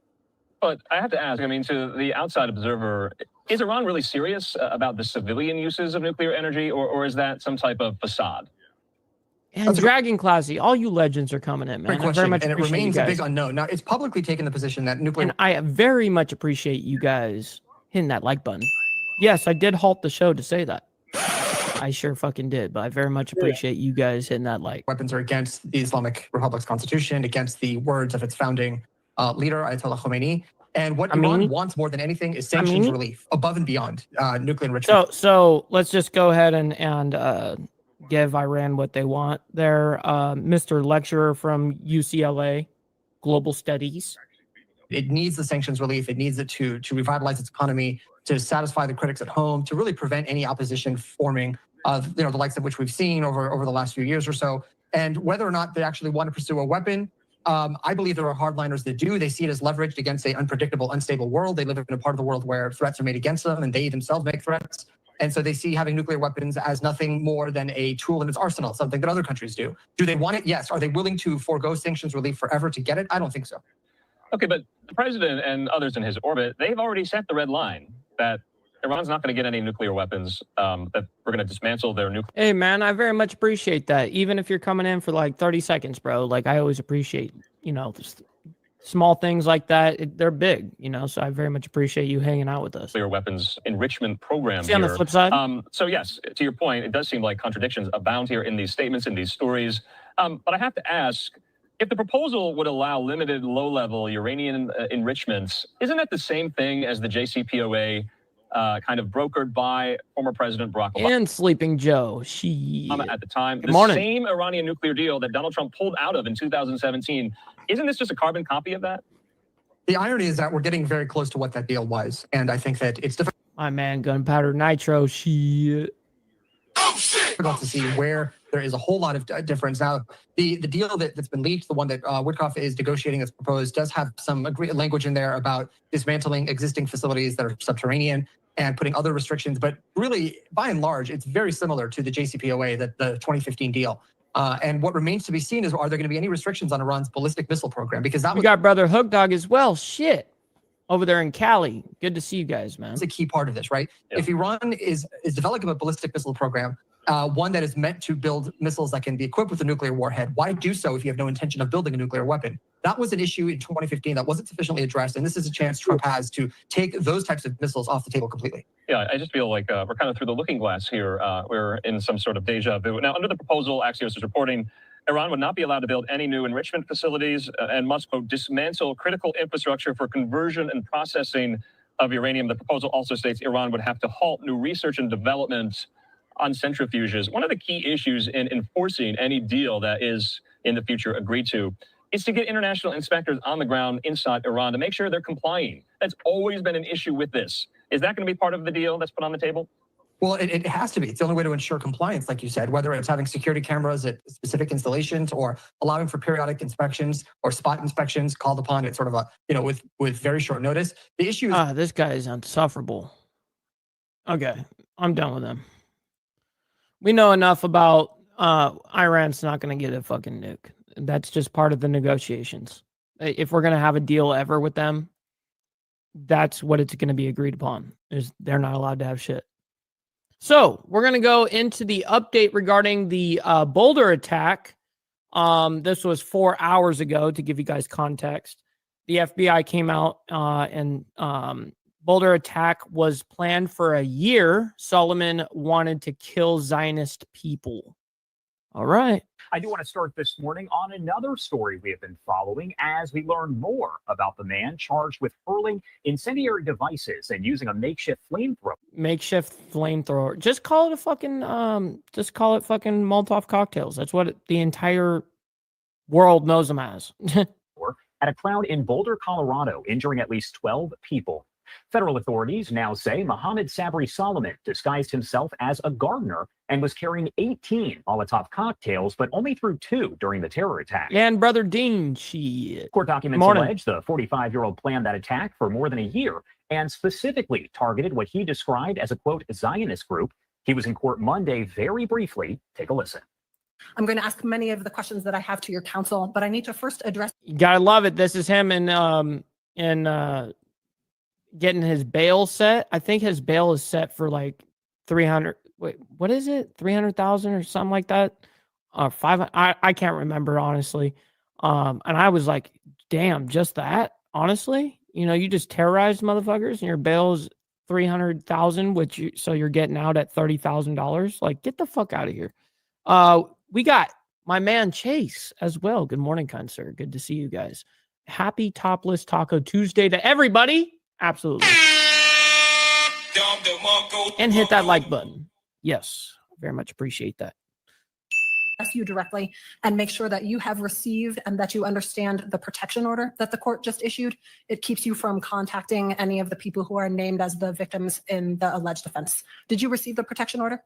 But I have to ask, I mean, to the outside observer, is Iran really serious about the civilian uses of nuclear energy, or is that some type of facade? And Dragon Classy, all you legends are coming in, man. Great I question, very much and it appreciate remains you a guys. big unknown. Now, it's publicly taken the position that nuclear... And I very much appreciate you guys hitting that like button. Yes, I did halt the show to say that. I sure fucking did, but I very much appreciate you guys hitting that like. Weapons are against the Islamic Republic's constitution, against the words of its founding leader, Ayatollah Khomeini. And what Iran wants more than anything is sanctions relief, above and beyond nuclear enrichment. So let's just go ahead and give Iran what they want. They're Mr. Lecturer from UCLA, Global Studies. It needs the sanctions relief. It needs it to revitalize its economy, to satisfy the critics at home, to really prevent any opposition forming of the likes of which we've seen over the last few years or so. And whether or not they actually want to pursue a weapon, I believe there are hardliners that do. They see it as leveraged against an unpredictable, unstable world. They live in a part of the world where threats are made against them, and they themselves make threats. And so they see having nuclear weapons as nothing more than a tool in its arsenal, something that other countries do. Do they want it? Yes. Are they willing to forego sanctions relief forever to get it? I don't think so. Okay, but the president and others in his orbit, they've already set the red line that Iran's not going to get any nuclear weapons, that we're going to dismantle their nuclear. Hey, man, I very much appreciate that. Even if you're coming in for like 30 seconds, bro, like I always appreciate, small things like that. They're big, so I very much appreciate you hanging out with us. Nuclear weapons enrichment program. See, on the flip side? So yes, to your point, it does seem like contradictions abound here in these statements, in these stories. But I have to ask, if the proposal would allow limited low-level uranium enrichments, isn't that the same thing as the JCPOA kind of brokered by former President Barack Obama And Sleeping Joe. at the time? Good The morning. same Iranian nuclear deal that Donald Trump pulled out of in 2017. Isn't this just a carbon copy of that? The irony is that we're getting very close to what that deal was. And I think that it's difficult My man, Gunpowder Nitro. Shit. to see where there is a whole lot of difference. Now, the deal that's been leaked, the one that Witkoff is negotiating as proposed, does have some language in there about dismantling existing facilities that are subterranean and putting other restrictions. But really, by and large, it's very similar to the JCPOA, the 2015 deal. And what remains to be seen is, are there going to be any restrictions on Iran's ballistic missile program? Because that We got Brother Hook Dog as well. Shit. over there in Cali. Good to see you guys, man. It's a key part of this, right? Yeah. If Iran is developing a ballistic missile program, one that is meant to build missiles that can be equipped with a nuclear warhead, why do so if you have no intention of building a nuclear weapon? That was an issue in 2015 that wasn't sufficiently addressed, and this is a chance Trump has to take those types of missiles off the table completely. Yeah, I just feel like we're kind of through the looking glass here. We're in some sort of deja vu. Now, under the proposal, Axios is reporting Iran would not be allowed to build any new enrichment facilities and must, quote, dismantle critical infrastructure for conversion and processing of uranium. The proposal also states Iran would have to halt new research and development on centrifuges. One of the key issues in enforcing any deal that is in the future agreed to is to get international inspectors on the ground inside Iran to make sure they're complying. That's always been an issue with this. Is that going to be part of the deal that's put on the table? Well, it has to be. It's the only way to ensure compliance, like you said, whether it's having security cameras at specific installations or allowing for periodic inspections or spot inspections called upon at sort of a, with very short notice. The issue is this guy is insufferable. Okay, I'm done with him. We know enough about Iran's not going to get a fucking nuke. That's just part of the negotiations. If we're going to have a deal ever with them, that's what it's going to be agreed upon. Is they're not allowed to have shit. So we're going to go into the update regarding the Boulder attack. This was 4 hours ago to give you guys context. The FBI came out and Boulder attack was planned for a year. Solomon wanted to kill Zionist people. All right. I do want to start this morning on another story we have been following as we learn more about the man charged with hurling incendiary devices and using a makeshift flamethrower. Makeshift flamethrower. Just call it fucking Molotov cocktails. That's what the entire world knows them as. At a crowd in Boulder, Colorado, injuring at least 12 people. Federal authorities now say Mohammed Sabri Solomon disguised himself as a gardener and was carrying 18 Molotov cocktails, but only threw 2 during the terror attack. And Brother Dean, shit. Court documents allege the 45-year-old planned that attack for more than a year and specifically targeted what he described as a, quote, Zionist group. He was in court Monday very briefly. Take a listen. I'm going to ask many of the questions that I have to your counsel, but I need to first address. You gotta love it. This is him getting his bail set. I think his bail is set for like 300. Wait, what is it? 300,000 or something like that? 500. I can't remember honestly. And I was like, damn, just that. Honestly, you just terrorized motherfuckers, and your bail is 300,000, so you're getting out at $30,000. Like, get the fuck out of here. We got my man Chase as well. Good morning, kind sir. Good to see you guys. Happy Topless Taco Tuesday to everybody. Absolutely. And hit that like button. Yes, very much appreciate that. Ask you directly and make sure that you have received and that you understand the protection order that the court just issued. It keeps you from contacting any of the people who are named as the victims in the alleged offense. Did you receive the protection order?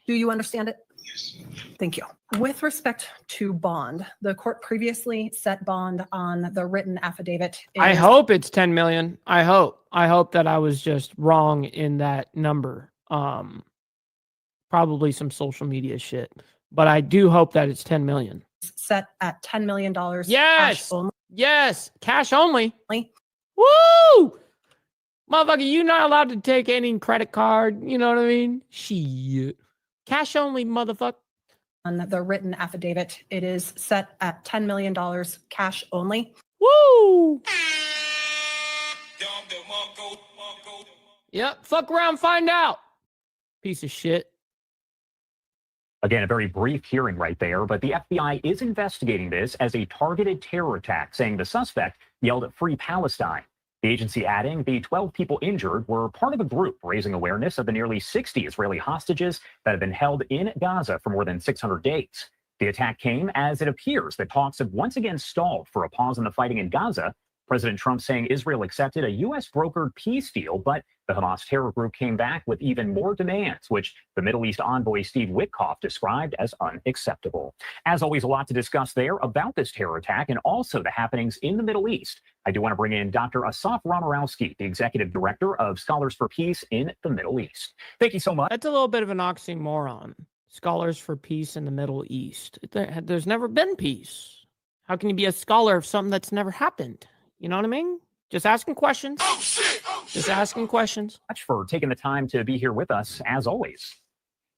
Do you understand it? Yes. Thank you. With respect to bond, the court previously set bond on the written affidavit. I hope it's 10 million. I hope that I was just wrong in that number. Probably some social media shit, but I do hope that it's 10 million. Set at $10 million. Yes. Cash only. Yes. Cash only. Woo! Motherfucker, you're not allowed to take any credit card. You know what I mean? Shit. Cash only, motherfucker. On the written affidavit, it is set at $10 million cash only. Woo! Yep, fuck around, find out. Piece of shit. Again, a very brief hearing right there, but the FBI is investigating this as a targeted terror attack, saying the suspect yelled at Free Palestine. The agency adding the 12 people injured were part of a group raising awareness of the nearly 60 Israeli hostages that have been held in Gaza for more than 600 days. The attack came as it appears that talks have once again stalled for a pause in the fighting in Gaza. President Trump saying Israel accepted a U.S. brokered peace deal, but the Hamas terror group came back with even more demands, which the Middle East envoy Steve Witkoff described as unacceptable. As always, a lot to discuss there about this terror attack and also the happenings in the Middle East. I do want to bring in Dr. Asaf Romarowski, the executive director of Scholars for Peace in the Middle East. Thank you so much. That's a little bit of an oxymoron. Scholars for Peace in the Middle East. There's never been peace. How can you be a scholar of something that's never happened? You know what I mean? Just asking questions. Just asking questions. Much for taking the time to be here with us, as always.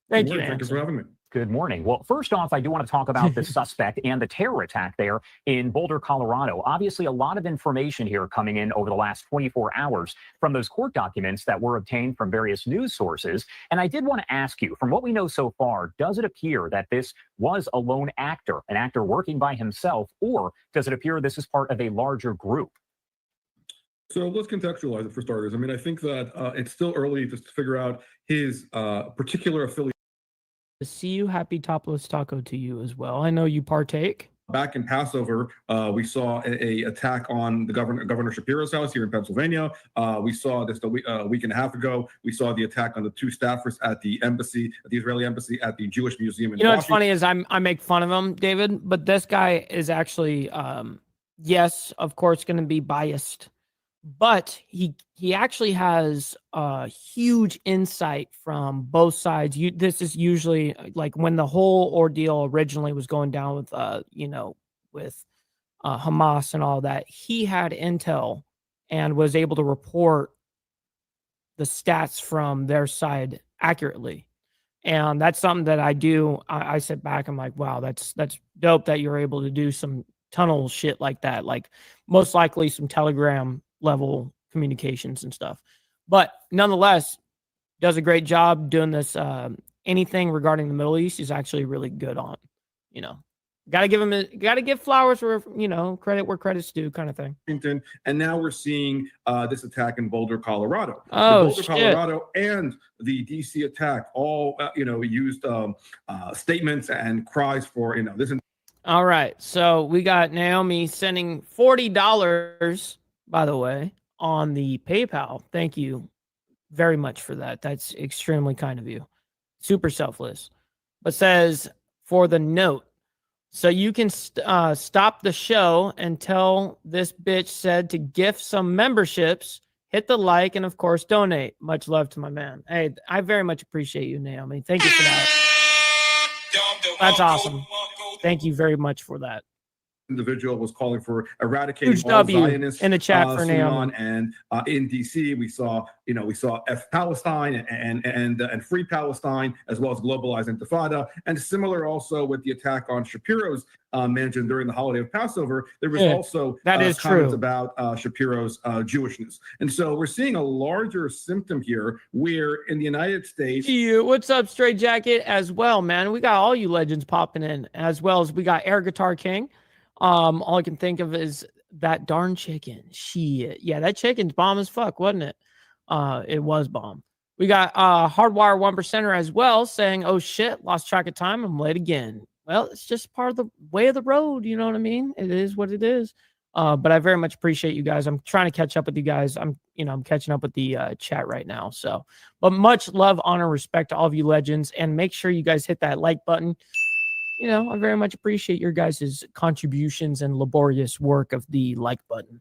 Thank you, Thank you for having me. Good morning. Well, first off, I do want to talk about the suspect and the terror attack there in Boulder, Colorado. Obviously, a lot of information here coming in over the last 24 hours from those court documents that were obtained from various news sources. And I did want to ask you, from what we know so far, does it appear that this was a lone actor, an actor working by himself, or does it appear this is part of a larger group? So let's contextualize it for starters. I mean, I think that it's still early just to figure out his particular affiliation. See you. Happy topless taco to you as well. I know you partake. Back in Passover, we saw a attack on the Governor Shapiro's house here in Pennsylvania. We saw this a week and a half ago. We saw the attack on the 2 staffers at the embassy, at the Israeli embassy, at the Jewish Museum in You know what's Washington. funny is I make fun of him, David, but this guy is actually, yes, of course, going to be biased, but he actually has a huge insight from both sides. This is usually like when the whole ordeal originally was going down with with Hamas and all that. He had intel and was able to report the stats from their side accurately, and that's something that I do. I sit back, I'm like, wow, that's dope that you're able to do some tunnel shit like that, like most likely some Telegram level communications and stuff, but nonetheless does a great job doing this. Anything regarding the Middle East is actually really good on. Gotta give flowers where credit where credit's due, kind of thing. And now we're seeing this attack in Boulder, Colorado. Oh, Boulder, shit. Colorado, and the DC attack all used statements and cries for this. All right, so we got Naomi sending $40, by the way, on the PayPal. Thank you very much for that. That's extremely kind of you. Super selfless. But says, for the note, so you can stop the show and tell this bitch said to gift some memberships, hit the like, and of course, donate. Much love to my man. Hey, I very much appreciate you, Naomi. Thank you for that. That's awesome. Thank you very much for that. Individual was calling for eradicating Huge all W Zionists in the chat for Sudan. Naomi. And in DC, we saw F Palestine and Free Palestine, as well as globalized Intifada, and similar also with the attack on Shapiro's mansion during the holiday of Passover. There was also that is comments true about Shapiro's Jewishness, and so we're seeing a larger symptom here, where in the United States. What's up, Straight Jacket? As well, man. We got all you legends popping in, as well as we got Air Guitar King. All I can think of is that darn chicken. Shit. Yeah, that chicken's bomb as fuck, wasn't it? It was bomb. We got Hardwire 1%er as well saying, oh shit, lost track of time. I'm late again. Well, it's just part of the way of the road. You know what I mean? It is what it is. But I very much appreciate you guys. I'm trying to catch up with you guys. I'm catching up with the chat right now. So, but much love, honor, respect to all of you legends, and make sure you guys hit that like button. I very much appreciate your guys' contributions and laborious work of the like button.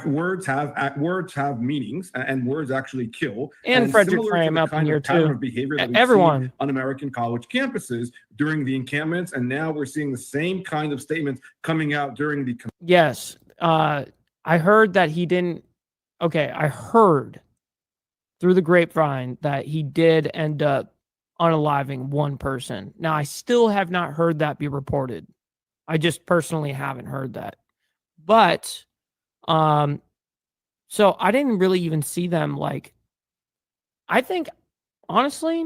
Words have meanings, and words actually kill. And Frederick similar Frame to the up in kind here of pattern too. of behavior that we've Everyone seen on American college campuses during the encampments, and now we're seeing the same kind of statements coming out during the. Yes, I heard that he didn't. Okay, I heard through the grapevine that he did end up unaliving one person. Now, I still have not heard that be reported. I just personally haven't heard that. But, so I didn't really even see them I think, honestly,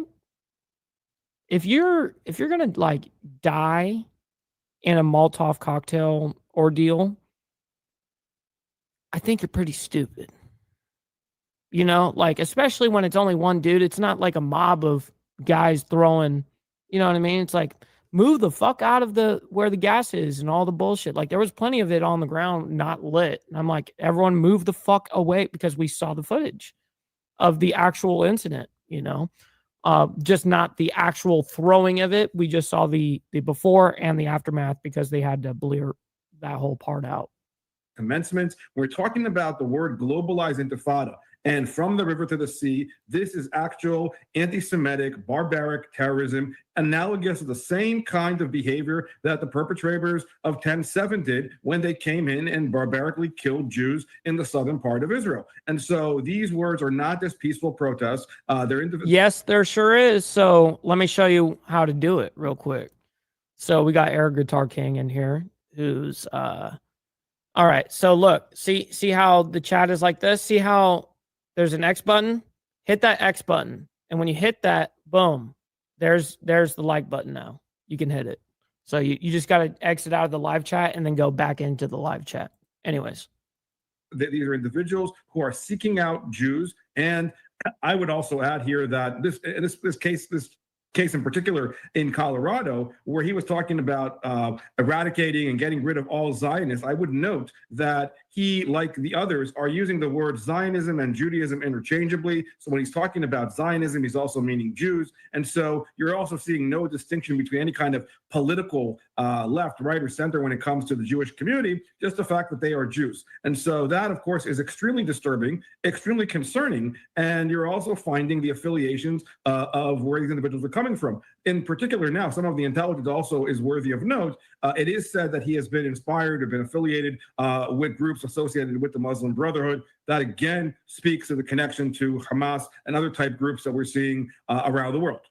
if you're going to die in a Molotov cocktail ordeal, I think you're pretty stupid. Especially when it's only one dude. It's not like a mob of guys throwing, you know what I mean? It's like, move the fuck out of where the gas is and all the bullshit. There was plenty of it on the ground, not lit. And I'm like, everyone move the fuck away, because we saw the footage of the actual incident, just not the actual throwing of it. We just saw the before and the aftermath, because they had to blur that whole part out. Commencements. We're talking about the word globalized intifada. And from the river to the sea, this is actual anti-Semitic, barbaric terrorism, analogous to the same kind of behavior that the perpetrators of 10/7 did when they came in and barbarically killed Jews in the southern part of Israel. And so these words are not just peaceful protests. They're individual. Yes, there sure is. So let me show you how to do it real quick. So we got Air Guitar King in here, who's all right. So look, see how the chat is like this? See how there's an X button? Hit that X button. And when you hit that, boom, there's the like button now. You can hit it. So you just got to exit out of the live chat and then go back into the live chat. Anyways. These are individuals who are seeking out Jews. And I would also add here that this case in particular in Colorado, where he was talking about eradicating and getting rid of all Zionists, I would note that he, like the others, are using the word Zionism and Judaism interchangeably. So when he's talking about Zionism, he's also meaning Jews. And so you're also seeing no distinction between any kind of political left, right, or center when it comes to the Jewish community, just the fact that they are Jews. And so that, of course, is extremely disturbing, extremely concerning. And you're also finding the affiliations of where these individuals are coming from. In particular, now, some of the intelligence also is worthy of note. It is said that he has been inspired or been affiliated with groups associated with the Muslim Brotherhood. That, again, speaks to the connection to Hamas and other type groups that we're seeing around the world.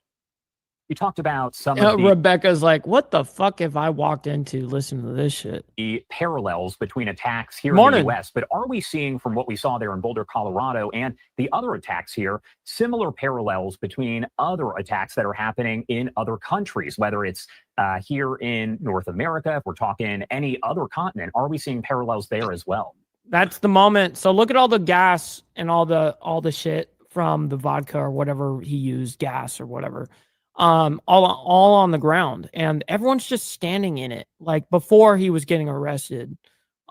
You talked about some of the Rebecca's like, what the fuck have I walked into listening to this shit? The parallels between attacks here in the U.S., but are we seeing from what we saw there in Boulder, Colorado, and the other attacks here, similar parallels between other attacks that are happening in other countries, whether it's here in North America, if we're talking any other continent, are we seeing parallels there as well? That's the moment. So look at all the gas and all the shit from the vodka or whatever he used, gas or whatever. All on the ground, and everyone's just standing in it. Like before he was getting arrested,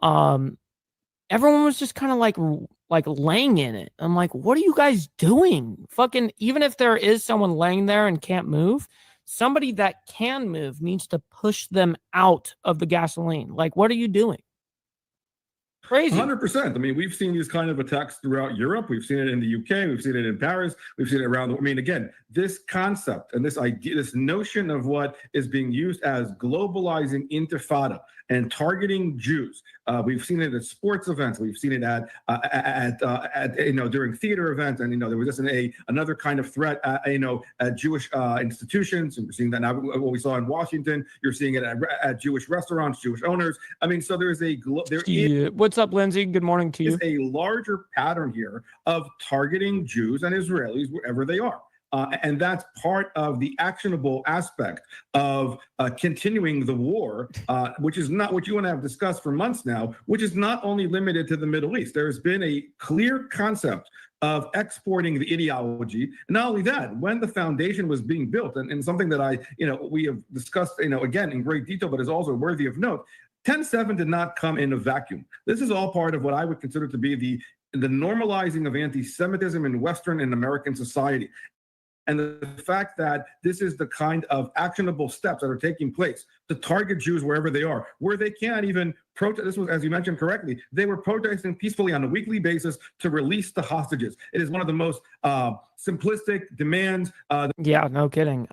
everyone was just kind of like laying in it. I'm like, what are you guys doing? Fucking, even if there is someone laying there and can't move, somebody that can move needs to push them out of the gasoline. Like, what are you doing? Crazy. 100%. I mean, we've seen these kind of attacks throughout Europe. We've seen it in the UK. We've seen it in Paris. We've seen it around I mean, again, this concept and this idea, this notion of what is being used as globalizing intifada and targeting Jews. We've seen it at sports events. We've seen it at during theater events. And, there was just another kind of threat, at Jewish institutions. And we're seeing that now, what we saw in Washington. You're seeing it at Jewish restaurants, Jewish owners. I mean, so there's What's up, Lindsay? Good morning to you. Is a larger pattern here of targeting Jews and Israelis wherever they are. And that's part of the actionable aspect of continuing the war, which is not what you and I have discussed for months now, which is not only limited to the Middle East. There's been a clear concept of exporting the ideology. And not only that, when the foundation was being built, and something that we have discussed, again, in great detail, but is also worthy of note, 10/7 did not come in a vacuum. This is all part of what I would consider to be the normalizing of anti-Semitism in Western and American society. And the fact that this is the kind of actionable steps that are taking place to target Jews wherever they are, where they can't even protest. This was, as you mentioned correctly, they were protesting peacefully on a weekly basis to release the hostages. It is one of the most simplistic demands. Yeah, no kidding.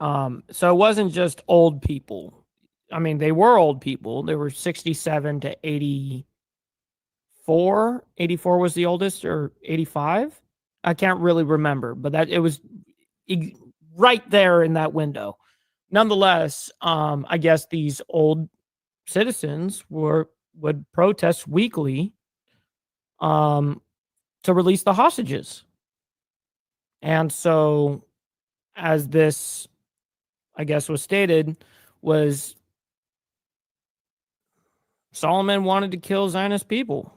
So it wasn't just old people. I mean, they were old people. They were 67 to 84. 84 was the oldest, or 85? I can't really remember, but it was right there in that window. Nonetheless, I guess these old citizens would protest weekly to release the hostages. And so, as this, I guess, was stated, was Solomon wanted to kill Zionist people.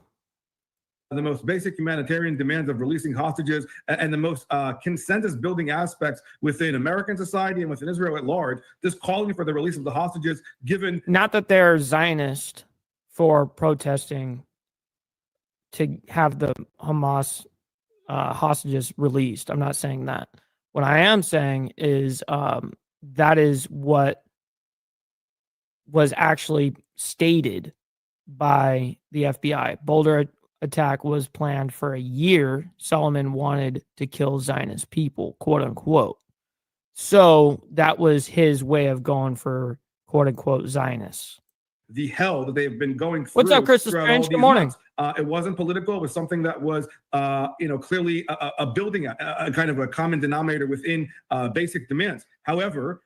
The most basic humanitarian demands of releasing hostages and the most consensus-building aspects within American society and within Israel at large, just calling for the release of the hostages, given... Not that they're Zionist for protesting to have the Hamas hostages released. I'm not saying that. What I am saying is that is what was actually stated by the FBI. Boulder attack was planned for a year. Solomon wanted to kill Zionist people, quote unquote. So that was his way of going for quote unquote Zionists. The hell that they've been going through. What's up, Crystal throughout Strange? all Good these morning. months. It wasn't political. It was something that was, clearly a building, a kind of a common denominator within basic demands. However,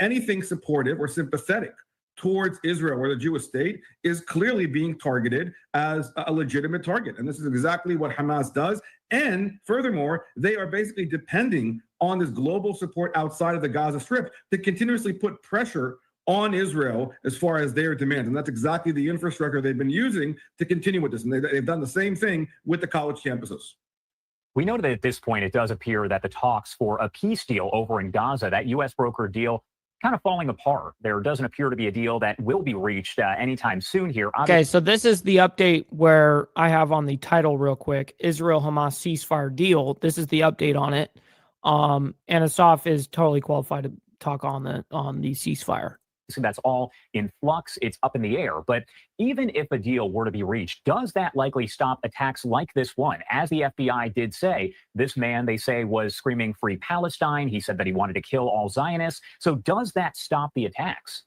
anything supportive or sympathetic towards Israel or the Jewish state is clearly being targeted as a legitimate target. And this is exactly what Hamas does. And furthermore, they are basically depending on this global support outside of the Gaza Strip to continuously put pressure on Israel as far as their demands. And that's exactly the infrastructure they've been using to continue with this. And they've done the same thing with the college campuses. We know that at this point, it does appear that the talks for a peace deal over in Gaza, that U.S. brokered deal, kind of falling apart. There doesn't appear to be a deal that will be reached anytime soon here. Okay, so this is the update where I have on the title real quick, Israel-Hamas ceasefire deal. This is the update on it. And Asaf is totally qualified to talk on the ceasefire. So that's all in flux. It's up in the air. But even if a deal were to be reached, does that likely stop attacks like this one? As the FBI did say, this man, they say, was screaming free Palestine. He said that he wanted to kill all Zionists. So does that stop the attacks?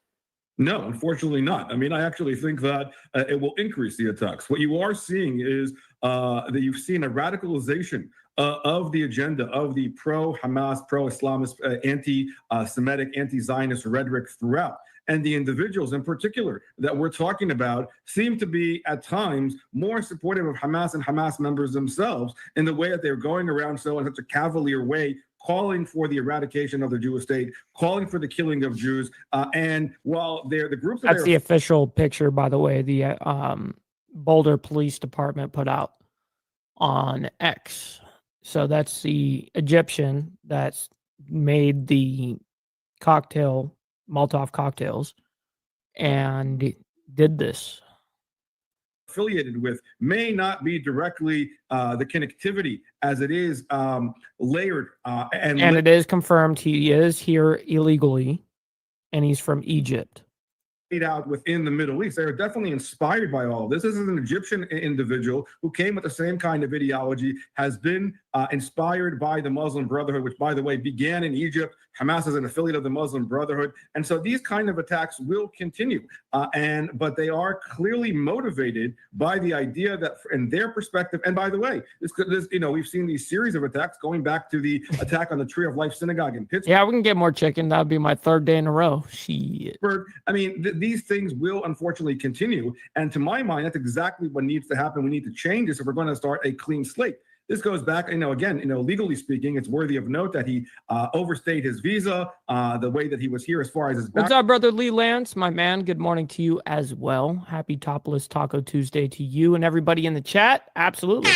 No, unfortunately not. I mean, I actually think that it will increase the attacks. What you are seeing is that you've seen a radicalization of the agenda of the pro-Hamas, pro-Islamist, anti-Semitic, anti-Zionist rhetoric throughout. And the individuals in particular that we're talking about seem to be at times more supportive of Hamas and Hamas members themselves in the way that they're going around so in such a cavalier way, calling for the eradication of the Jewish state, calling for the killing of Jews. And while they're the groups that That's the official picture, by the way, the Boulder Police Department put out on X. So that's the Egyptian that's made the cocktail, Molotov cocktails, and did this. Affiliated with may not be directly the connectivity as it is layered. And it is confirmed he is here illegally, and he's from Egypt. Out within the Middle East. They are definitely inspired by all of this. This is an Egyptian individual who came with the same kind of ideology, has been inspired by the Muslim Brotherhood, which, by the way, began in Egypt. Hamas is an affiliate of the Muslim Brotherhood. And so these kind of attacks will continue. But they are clearly motivated by the idea that, in their perspective, and by the way, we've seen these series of attacks going back to the attack on the Tree of Life Synagogue in Pittsburgh. Yeah, we can get more chicken. That'd be my third day in a row. Shit. I mean, these things will unfortunately continue. And to my mind, that's exactly what needs to happen. We need to change this if we're going to start a clean slate. This goes back, again, legally speaking, it's worthy of note that he overstayed his visa, the way that he was here as far as his What's up, brother Lee Lance? My man, good morning to you as well. Happy Topless Taco Tuesday to you and everybody in the chat. Absolutely.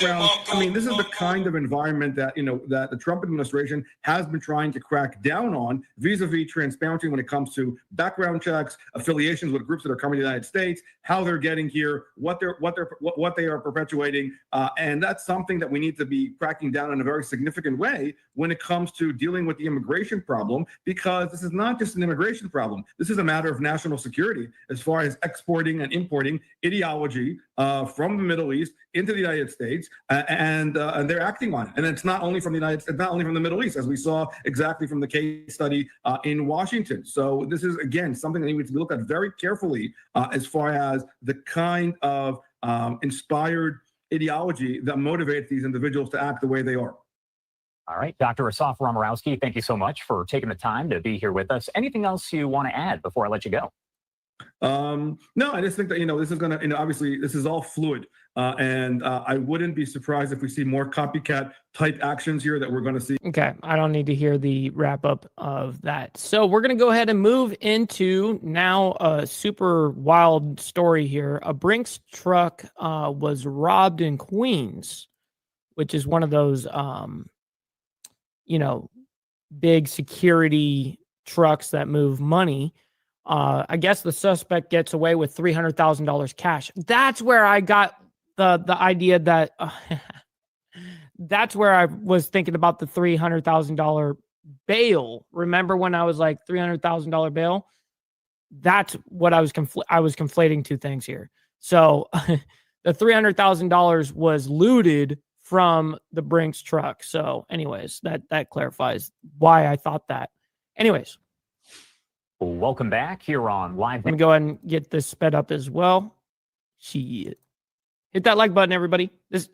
I mean, this is the kind of environment that, that the Trump administration has been trying to crack down on vis-a-vis transparency when it comes to background checks, affiliations with groups that are coming to the United States, how they're getting here, what they are perpetuating. And that's something that we need to be cracking down in a very significant way when it comes to dealing with the immigration problem, because this is not just an immigration problem. This is a matter of national security as far as exporting and importing ideology from the Middle East into the United States, and they're acting on it. And it's not only from the Middle East, as we saw exactly from the case study in Washington. So this is, again, something that needs to be looked at very carefully as far as the kind of inspired ideology that motivates these individuals to act the way they are. All right, Dr. Asaf Romorowski, thank you so much for taking the time to be here with us. Anything else you want to add before I let you go? No, I just think that, this is going to, obviously this is all fluid. And I wouldn't be surprised if we see more copycat type actions here that we're going to see. Okay. I don't need to hear the wrap up of that. So we're going to go ahead and move into now a super wild story here. A Brinks truck was robbed in Queens, which is one of those, big security trucks that move money. I guess the suspect gets away with $300,000 cash. That's where I got the idea that that's where I was thinking about the $300,000 bail. Remember when I was like $300,000 bail? That's what I was conflating two things here. So the $300,000 was looted from the Brinks truck. So anyways, that clarifies why I thought that. Anyways, welcome back here on Live. Let me go ahead and get this sped up as well. Shit. Hit that like button, everybody. This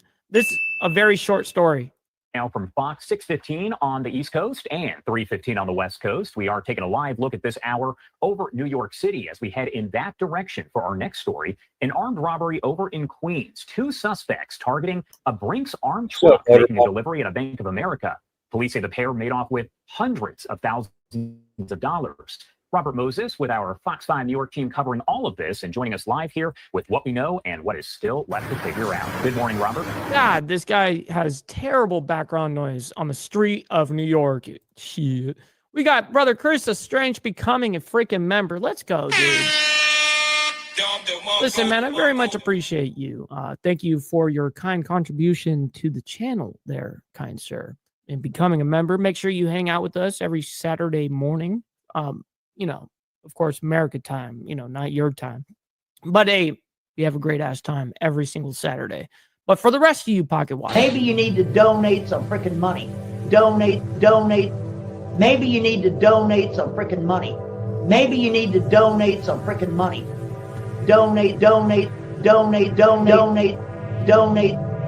a very short story. Now from Fox 6:15 on the East Coast and 3:15 on the West Coast, we are taking a live look at this hour over New York City as we head in that direction for our next story. An armed robbery over in Queens. 2 suspects targeting a Brinks armed truck making a delivery at a Bank of America. Police say the pair made off with hundreds of thousands of dollars. Robert Moses with our Fox 5 New York team covering all of this and joining us live here with what we know and what is still left to figure out. Good morning, Robert. God, this guy has terrible background noise on the street of New York. Shit. We got brother Chris Strange becoming a freaking member. Let's go, dude. Listen, man, I very much appreciate you. Thank you for your kind contribution to the channel there, kind sir. And becoming a member, make sure you hang out with us every Saturday morning. You know, of course, America time, you know, not your time. But hey, we have a great ass time every single Saturday. But for the rest of you pocket watchers, maybe you need to donate some freaking money. Donate. Maybe you need to donate some freaking money. Maybe you need to donate some freaking money. Donate.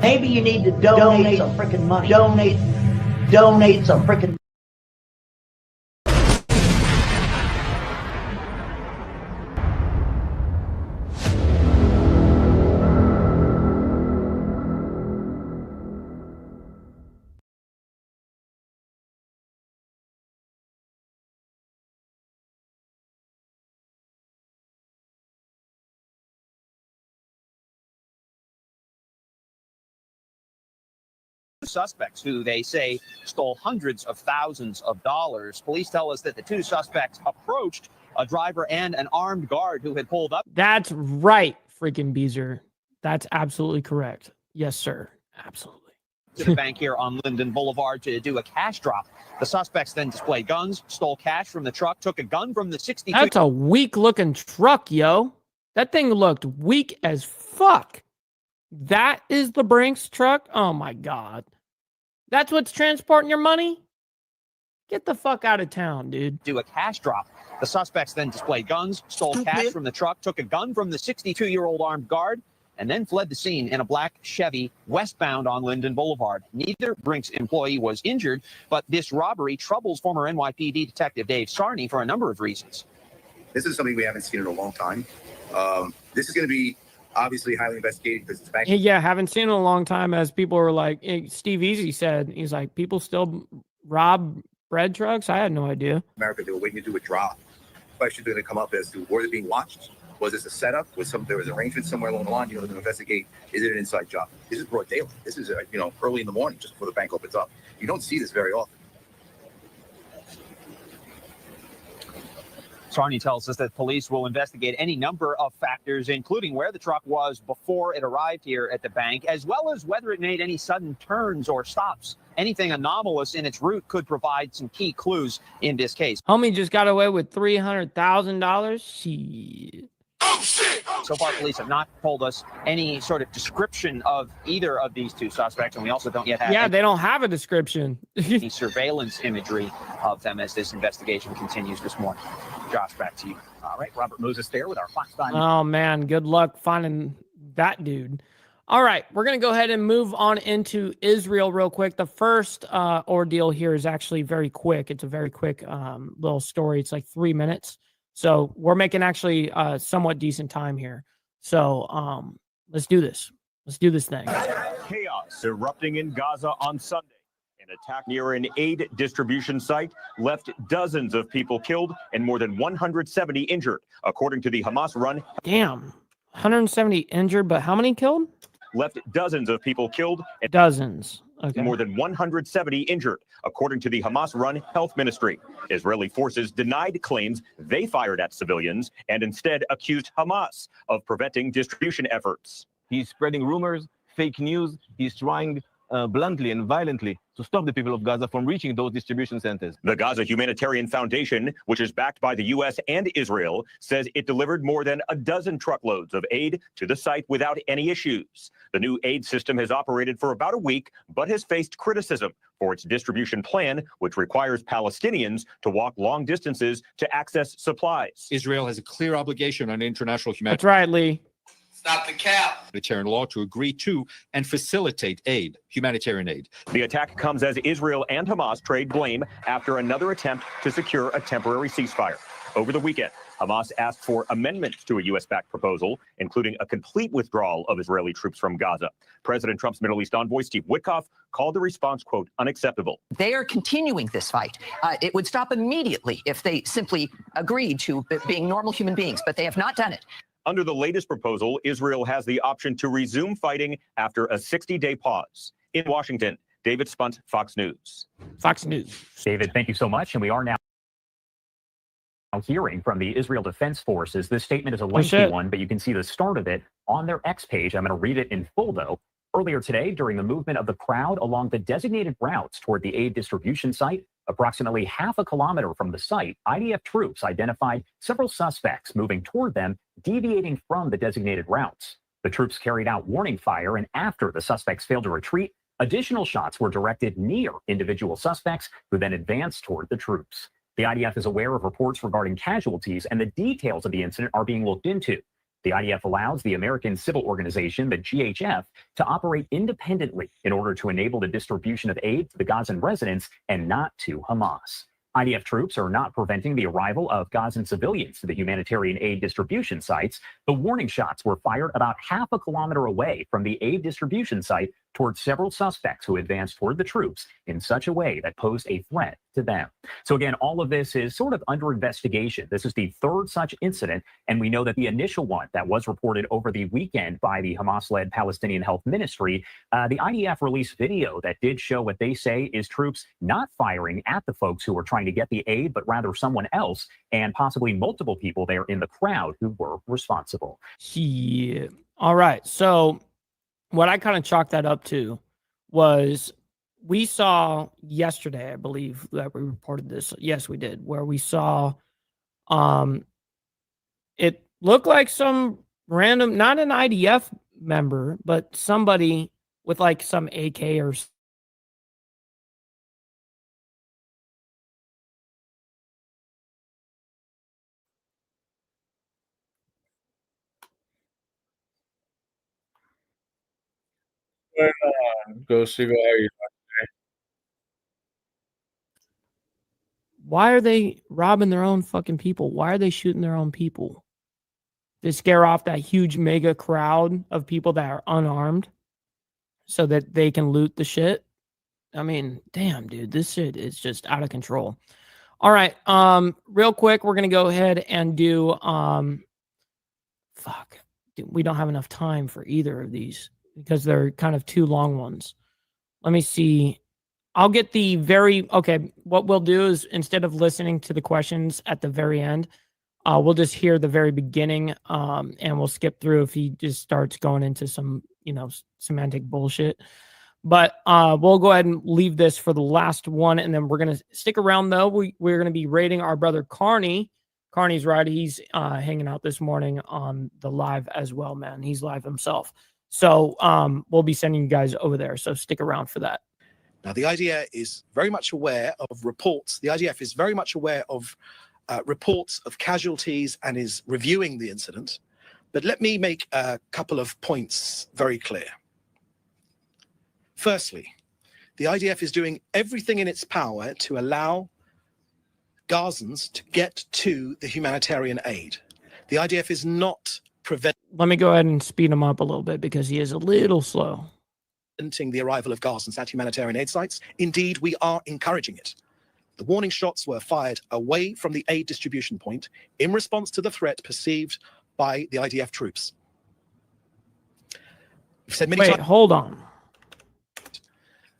Maybe you need to donate some freaking money. Donate some freaking. Suspects who they say stole hundreds of thousands of dollars. Police tell us that the 2 suspects approached a driver and an armed guard who had pulled up. That's right, freaking Beezer. That's absolutely correct. Yes, sir. Absolutely. To the bank here on Linden Boulevard to do a cash drop. The suspects then displayed guns, stole cash from the truck, took a gun from the 62. That's a weak-looking truck, yo. That thing looked weak as fuck. That is the Brinks truck? Oh, my God. That's what's transporting your money? Get the fuck out of town, dude. Do a cash drop. The suspects then displayed guns, stole cash from the truck, took a gun from the 62-year-old armed guard, and then fled the scene in a black Chevy westbound on Linden Boulevard. Neither Brinks employee was injured, but this robbery troubles former NYPD Detective Dave Sarney for a number of reasons. This is something we haven't seen in a long time. This is going to be obviously highly investigated because it's bank. Yeah, haven't seen it in a long time, as people were like, Steve Easy said, he's like, people still rob bread trucks? I had no idea. America, they were waiting to do a drop. Questions are going to come up as to were they being watched? Was this a setup? There was arrangement somewhere along the line? They're going to investigate. Is it an inside job? This is broad daylight. This is early in the morning, just before the bank opens up. You don't see this very often. Sarney tells us that police will investigate any number of factors, including where the truck was before it arrived here at the bank, as well as whether it made any sudden turns or stops. Anything anomalous in its route could provide some key clues in this case. Homie just got away with $300,000. Shit. So far, police have not told us any sort of description of either of these 2 suspects, and we also don't yet have they don't have a description. any surveillance imagery of them as this investigation continues this morning. Josh, back to you. All right, Robert Moses there with our Fox 5. Oh, man, good luck finding that dude. All right, we're going to go ahead and move on into Israel real quick. The first ordeal here is actually very quick. It's a very quick little story. It's like 3 minutes. So we're making actually somewhat decent time here. So let's do this. Let's do this thing. Chaos erupting in Gaza on Sunday. An attack near an aid distribution site left dozens of people killed and more than 170 injured, according to the Hamas-run. Damn, 170 injured, but how many killed? Left dozens of people killed and dozens. Okay. More than 170 injured, according to the Hamas-run health ministry. Israeli forces denied claims they fired at civilians and instead accused Hamas of preventing distribution efforts. He's spreading rumors, fake news. He's trying bluntly and violently to stop the people of Gaza from reaching those distribution centers. The Gaza Humanitarian Foundation, which is backed by the U.S. and Israel, says it delivered more than a dozen truckloads of aid to the site without any issues. The new aid system has operated for about a week, but has faced criticism for its distribution plan, which requires Palestinians to walk long distances to access supplies. Israel has a clear obligation on international That's right, Lee. Stop the cap. Humanitarian law to agree to and facilitate aid, humanitarian aid. The attack comes as Israel and Hamas trade blame after another attempt to secure a temporary ceasefire. Over the weekend, Hamas asked for amendments to a U.S.-backed proposal, including a complete withdrawal of Israeli troops from Gaza. President Trump's Middle East envoy, Steve Witkoff, called the response, quote, unacceptable. They are continuing this fight. It would stop immediately if they simply agreed to being normal human beings, but they have not done it. Under the latest proposal, Israel has the option to resume fighting after a 60-day pause. In Washington, David Spunt, Fox News. Fox News. David, thank you so much. And we are now hearing from the Israel Defense Forces. This statement is a lengthy one, but you can see the start of it on their X page. I'm going to read it in full, though. Earlier today, during the movement of the crowd along the designated routes toward the aid distribution site, approximately half a kilometer from the site, IDF troops identified several suspects moving toward them, deviating from the designated routes. The troops carried out warning fire, and after the suspects failed to retreat, additional shots were directed near individual suspects who then advanced toward the troops. The IDF is aware of reports regarding casualties, and the details of the incident are being looked into. The IDF allows the American civil organization, the GHF, to operate independently in order to enable the distribution of aid to the Gazan residents and not to Hamas. IDF troops are not preventing the arrival of Gazan civilians to the humanitarian aid distribution sites. The warning shots were fired about half a kilometer away from the aid distribution site towards several suspects who advanced toward the troops in such a way that posed a threat to them. So again, all of this is sort of under investigation. This is the third such incident, and we know that the initial one that was reported over the weekend by the Hamas-led Palestinian Health Ministry, the IDF released video that did show what they say is troops not firing at the folks who were trying to get the aid, but rather someone else, and possibly multiple people there in the crowd who were responsible. Yeah. All right. So what I kind of chalked that up to was we saw yesterday, I believe that we reported this. Yes, we did, where we saw it looked like some random, not an IDF member, but somebody with like some AK or Go see how you why are they robbing their own fucking people? Why are they shooting their own people? To scare off that huge mega crowd of people that are unarmed so that they can loot the shit. I mean, damn, dude, this shit is just out of control. All right. Real quick, we're going to go ahead and do, fuck, dude, we don't have enough time for either of these because they're kind of two long ones. Let me see. I'll get the okay, what we'll do is instead of listening to the questions at the very end, we'll just hear the very beginning, and we'll skip through if he just starts going into some, semantic bullshit. But we'll go ahead and leave this for the last one, and then we're going to stick around, though. We're going to be rating our brother Carney. Carney's right. He's hanging out this morning on the live as well, man. He's live himself. So we'll be sending you guys over there, so stick around for that. Now, the IDF is very much aware of reports. The IDF is very much aware of reports of casualties and is reviewing the incident. But let me make a couple of points very clear. Firstly, the IDF is doing everything in its power to allow Gazans to get to the humanitarian aid. The IDF is not preventing. Let me go ahead and speed him up a little bit because he is a little slow. The arrival of Gazans at humanitarian aid sites. Indeed, we are encouraging it. The warning shots were fired away from the aid distribution point in response to the threat perceived by the IDF troops. We've said many times. Hold on.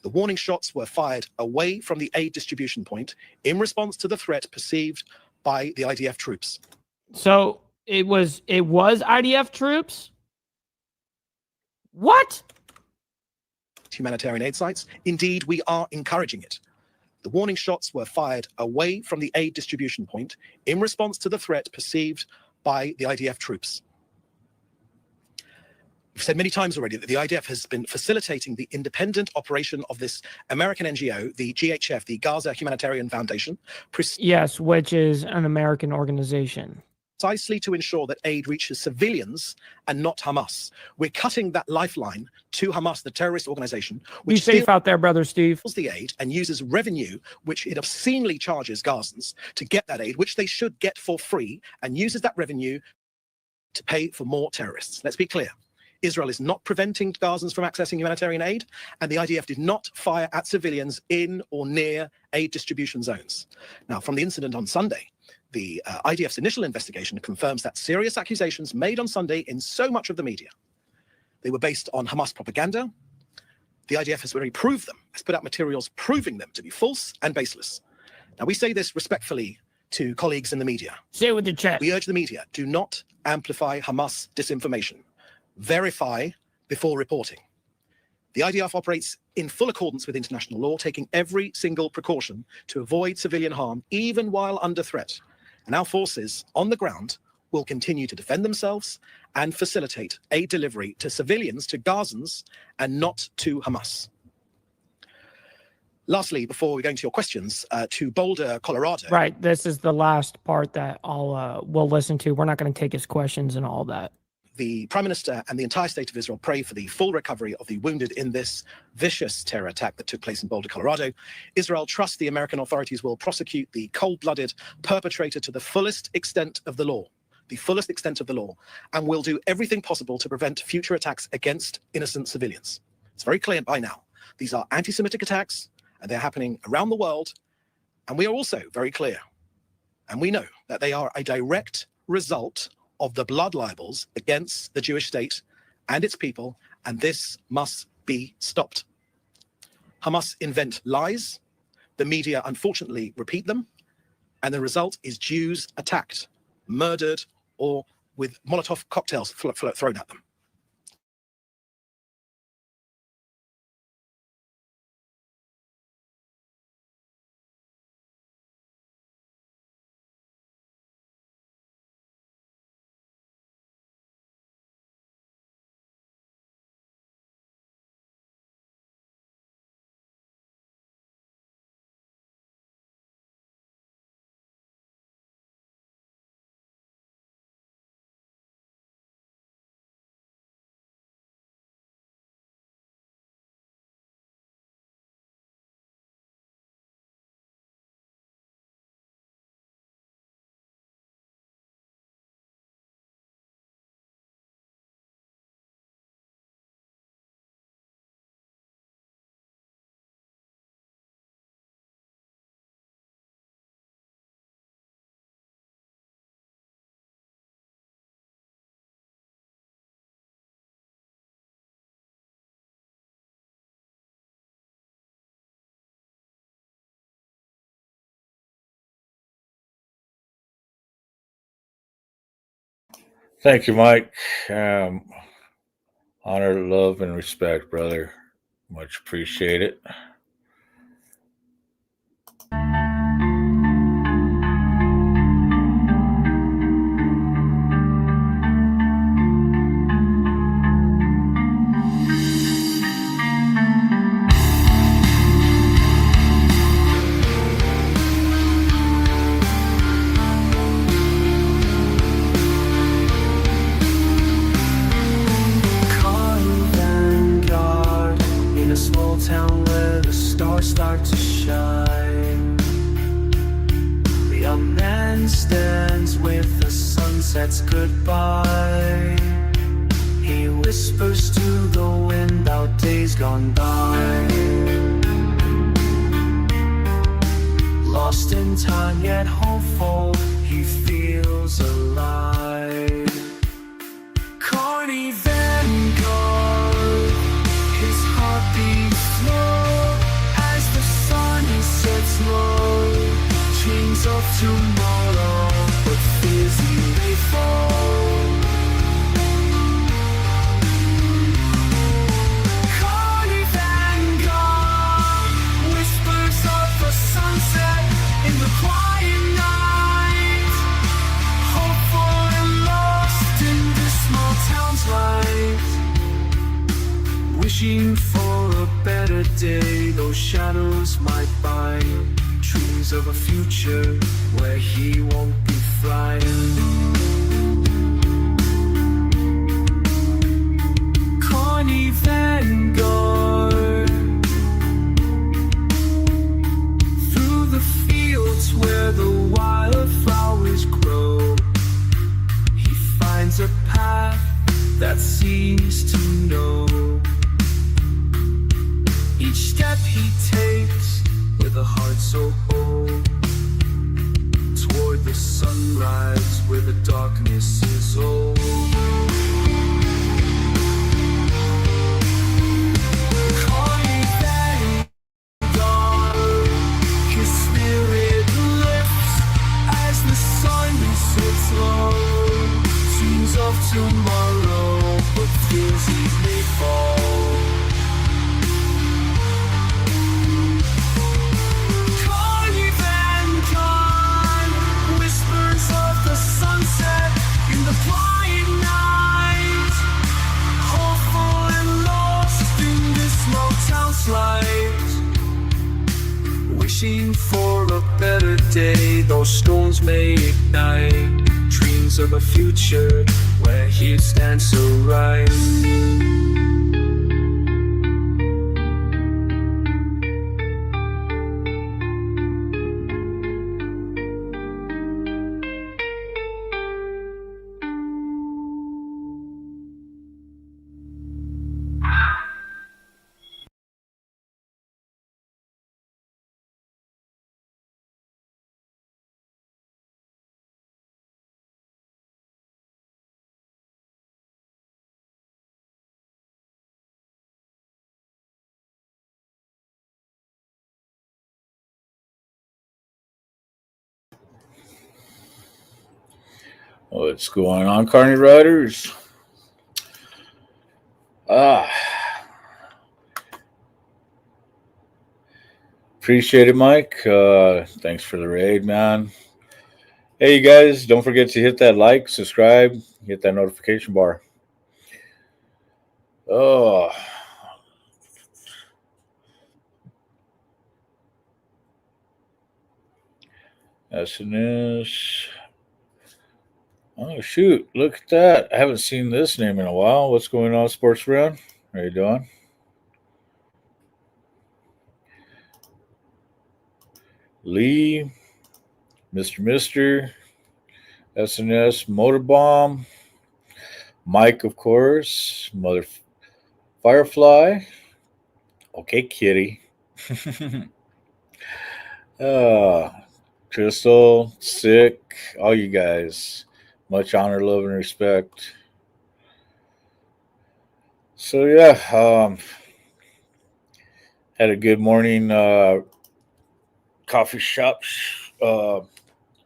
The warning shots were fired away from the aid distribution point in response to the threat perceived by the IDF troops. So it was IDF troops? What? humanitarian aid sites. Indeed, we are encouraging it. The warning shots were fired away from the aid distribution point in response to the threat perceived by the IDF troops. We've said many times already that the IDF has been facilitating the independent operation of this American NGO, the GHF, the Gaza Humanitarian Foundation. Yes, which is an American organization. Precisely to ensure that aid reaches civilians and not Hamas. We're cutting that lifeline to Hamas, the terrorist organization, Be which safe out there, brother Steve. steals the aid and uses revenue, which it obscenely charges Gazans to get that aid, which they should get for free, and uses that revenue to pay for more terrorists. Let's be clear. Israel is not preventing Gazans from accessing humanitarian aid, and the IDF did not fire at civilians in or near aid distribution zones. Now, from the incident on Sunday, the IDF's initial investigation confirms that serious accusations made on Sunday in so much of the media, they were based on Hamas propaganda. The IDF has already proved them, has put out materials proving them to be false and baseless. Now, we say this respectfully to colleagues in the media. Say it with your chest. We urge the media, do not amplify Hamas disinformation. Verify before reporting. The IDF operates in full accordance with international law, taking every single precaution to avoid civilian harm, even while under threat. And our forces on the ground will continue to defend themselves and facilitate aid delivery to civilians, to Gazans, and not to Hamas. Lastly, before we go into your questions, to Boulder, Colorado. Right. This is the last part that we'll listen to. We're not going to take his questions and all that. The Prime Minister and the entire state of Israel pray for the full recovery of the wounded in this vicious terror attack that took place in Boulder, Colorado. Israel trusts the American authorities will prosecute the cold-blooded perpetrator to the fullest extent of the law, and will do everything possible to prevent future attacks against innocent civilians. It's very clear by now. These are anti-Semitic attacks, and they're happening around the world. And we are also very clear, and we know that they are a direct result of the blood libels against the Jewish state and its people, and this must be stopped. Hamas invent lies, the media unfortunately repeat them, and the result is Jews attacked, murdered, or with Molotov cocktails thrown at them. Thank you, Mike. Honor, love, and respect, brother. Much appreciate it. Town where the stars start to shine. The young man stands with the sunset's goodbye. He whispers to the wind about days gone by. Lost in time yet hopeful, he feels alive. Carney Vanguard, his heart beats slow as the sun sets low. Dreams of tomorrow, but fears he may fall. Carney Vanguard. Wishing for a better day, those shadows might bind. Dreams of a future where he won't be flying. Carney Vanguard, through the fields where the wildflowers grow, he finds a path that seems to know. Each step he takes with a heart so bold, toward the sunrise where the darkness is old. Carney Vanguard, his spirit lifts as the sun sits low. Dreams of tomorrow, but fears easily fall. Carney Vanguard, whispers of the sunset in the quiet night, hopeful and lost in this small town's light. Wishing for a better day, those storms may ignite. Dreams of a future where he stands so right. What's going on, Carney Riders? Appreciate it, Mike. Thanks for the raid, man. Hey, you guys, don't forget to hit that like, subscribe, hit that notification bar. Oh, SNS. Oh, shoot. Look at that. I haven't seen this name in a while. What's going on, Sports Round? How you doing? Lee, Mr. SNS, Motorbomb, Mike, of course, Mother Firefly. Okay, Kitty. Crystal, Sick, all you guys. Much honor, love, and respect. So yeah, had a good morning coffee shop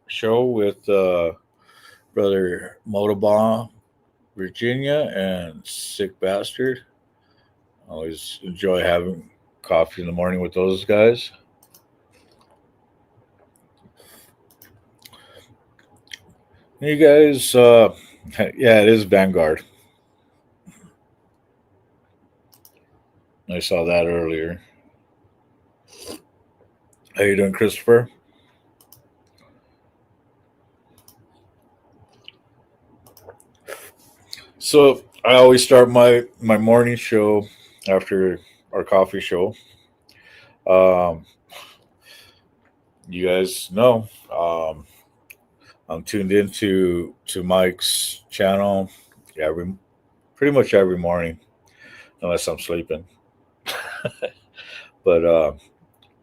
show with brother Motorbomb, Virginia, and Sick Bastard. Always enjoy having coffee in the morning with those guys. You guys, yeah, it is Vanguard. I saw that earlier. How you doing, Christopher? So I always start my morning show after our coffee show. You guys know I'm tuned into Mike's channel pretty much every morning, unless I'm sleeping. But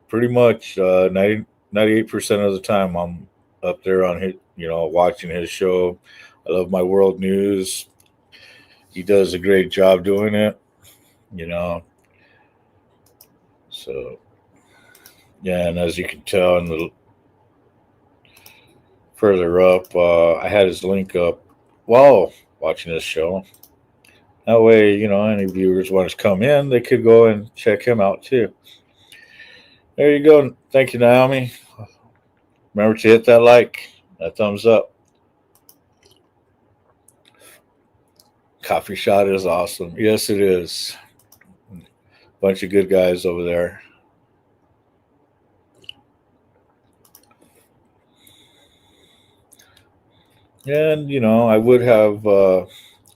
pretty much 98% of the time I'm up there on his, watching his show. I love my world news. He does a great job doing it, So, yeah, and as you can tell in the further up, I had his link up while watching this show. That way, any viewers want to come in, they could go and check him out too. There you go. Thank you, Naomi. Remember to hit that like, that thumbs up. Coffee shot is awesome. Yes, it is. Bunch of good guys over there. And I would have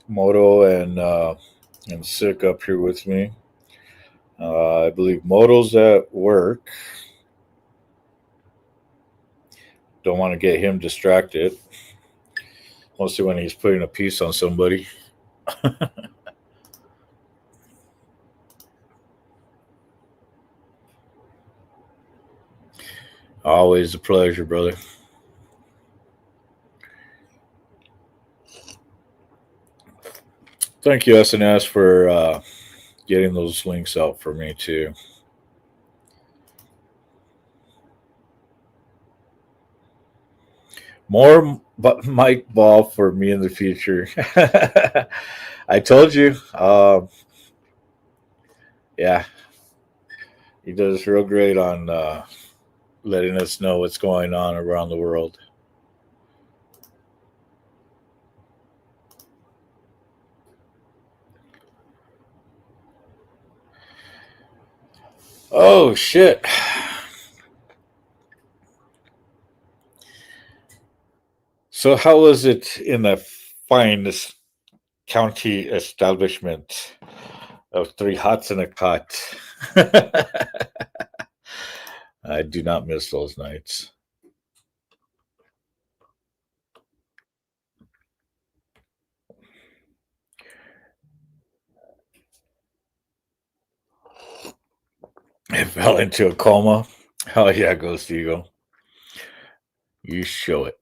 Moto and Sick up here with me. I believe Moto's at work. Don't want to get him distracted, mostly when he's putting a piece on somebody. Always a pleasure, brother. Thank you, SNS, for getting those links out for me, too. More Mike Ball for me in the future. I told you. Yeah. He does real great on letting us know what's going on around the world. Oh, shit. So how was it in the finest county establishment of 3 hots and a cot? I do not miss those nights. I fell into a coma. Oh yeah, Ghost Eagle. You show it.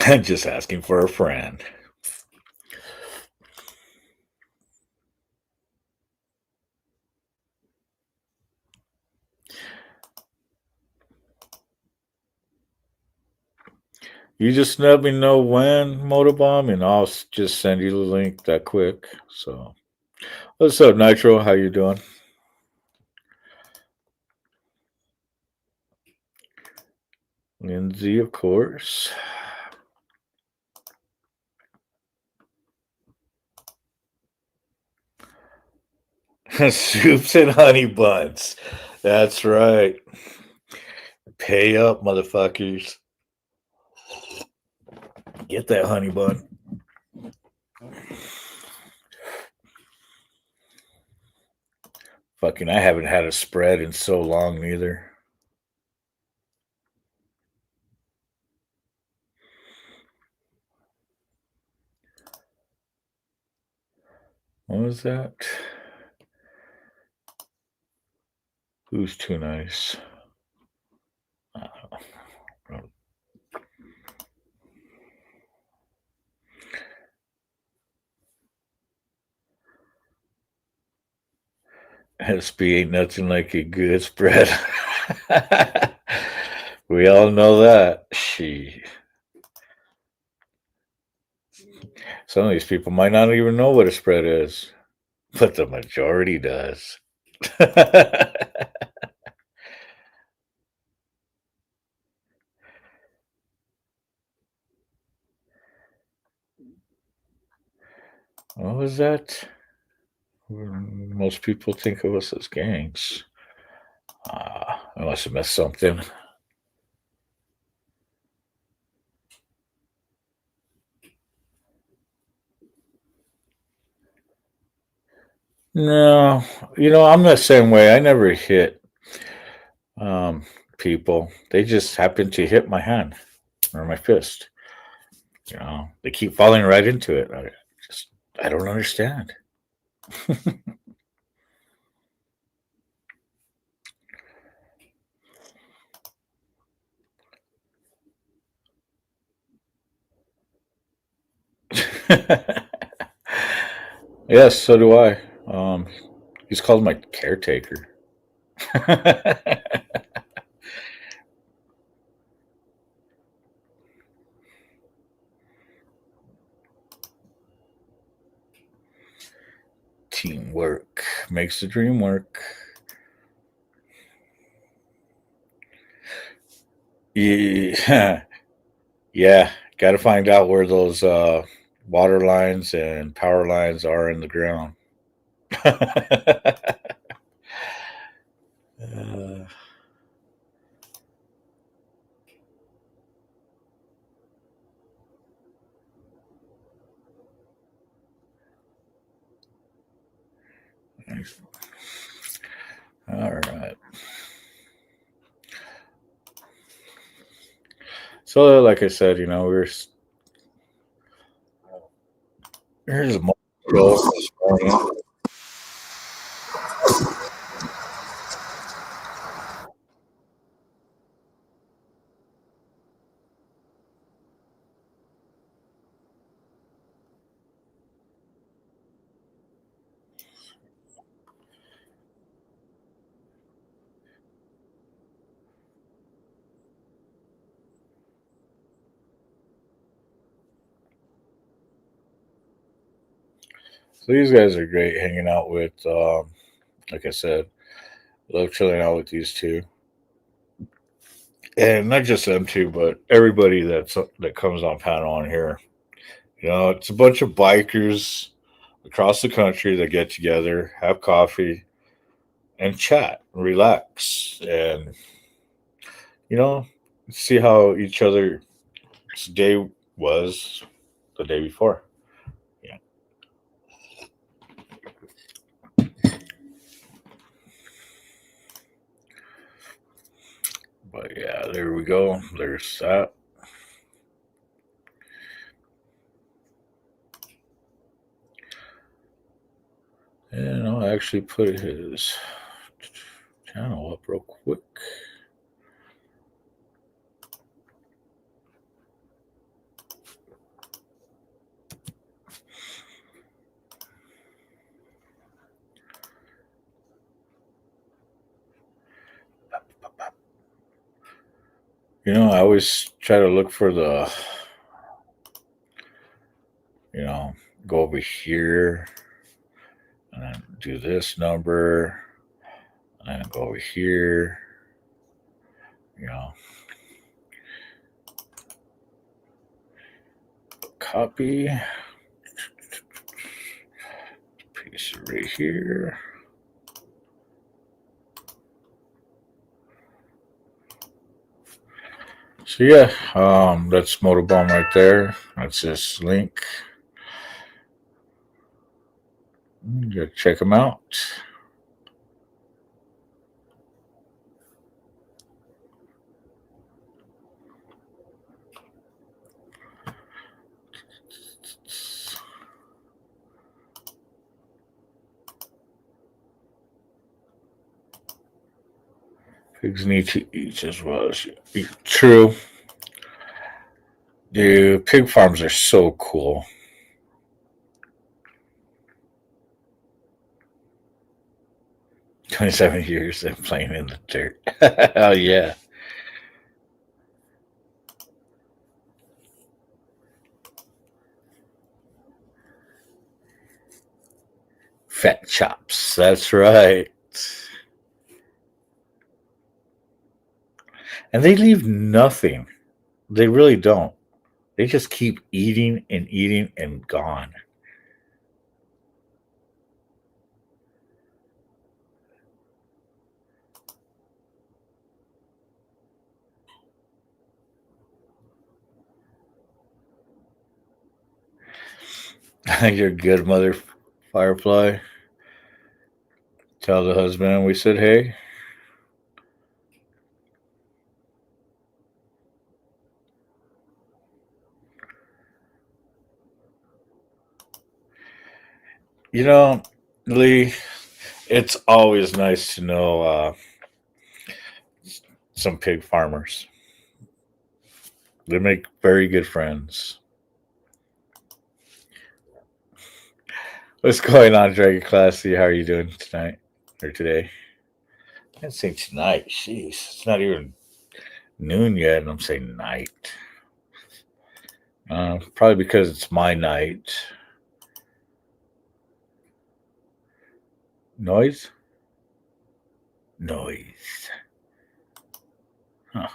I'm just asking for a friend. You just let me know when, Motorbomb, and I'll just send you the link that quick. So, what's up, Nitro? How you doing? Lindsay, of course. Soups and honey buns. That's right. Pay up, motherfuckers. Get that honey bun. Fucking, I haven't had a spread in so long, neither. What was that? Who's too nice? SB ain't nothing like a good spread. We all know that. She. Some of these people might not even know what a spread is, but the majority does. What was that? Most people think of us as gangs. I must have missed something. No, I'm the same way. I never hit people. They just happen to hit my hand or my fist. They keep falling right into it. I don't understand. Yes, so do I. He's called my caretaker. Teamwork makes the dream work. Yeah, yeah. Got to find out where those water lines and power lines are in the ground. Uh, all right. So, like I said, here's a show this morning. So these guys are great hanging out with. Like I said, love chilling out with these two, and not just them two, but everybody that comes on panel on here. It's a bunch of bikers across the country that get together, have coffee, and chat, and relax, and you know, see how each other's day was the day before. Yeah. But yeah, there we go. There's that. And I'll actually put his channel up real quick. I always try to look for go over here and then do this number and then go over here, copy, paste it right here. So yeah, that's Motorbomb right there. That's this link. Go check them out. Pigs need to eat as well as you eat. True. Dude, pig farms are so cool. "27 years of playing in the dirt." Oh yeah. Fat chops. That's right. And they leave nothing. They really don't. They just keep eating and gone. You're good, mother Firefly. Tell the husband we said hey. Lee, it's always nice to know some pig farmers. They make very good friends. What's going on, Dragon Classy? How are you doing tonight or today? I didn't say tonight. Jeez, it's not even noon yet, and I'm saying night. Probably because it's my night. Noise? Noise. Huh.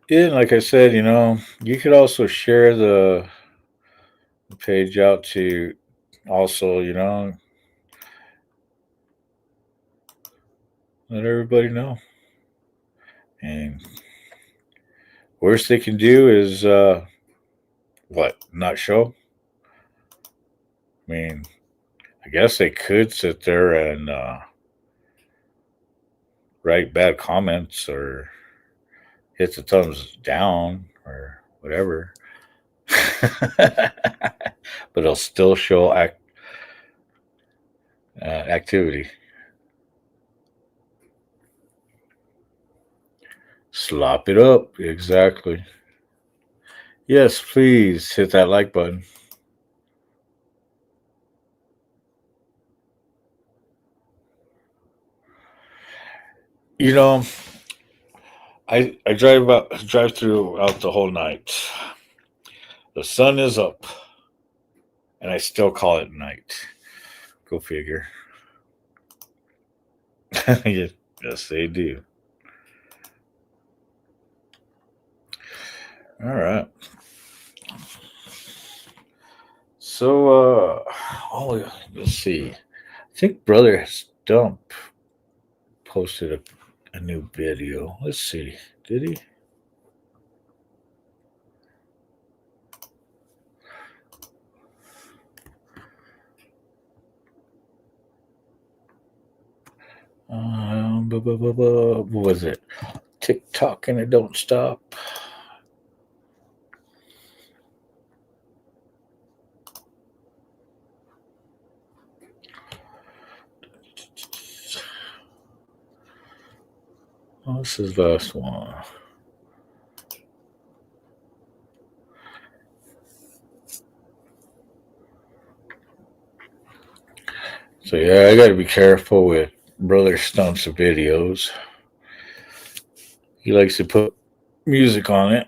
Yeah, like I said, you could also share the page out to also, let everybody know. And worst they can do is what? Not show? I mean, I guess they could sit there and write bad comments or hit the thumbs down or whatever. But it'll still show activity. Slop it up. Exactly. Yes, please hit that like button. You know, I drive throughout the whole night. The sun is up, and I still call it night. Go figure. Yes, they do. All right. So, let's see. I think Brother Stump posted a new video. Let's see. Did he? What was it? TikTok and it don't stop. Oh, this is the last one. So yeah, I got to be careful with Brother Stump's videos. He likes to put music on it.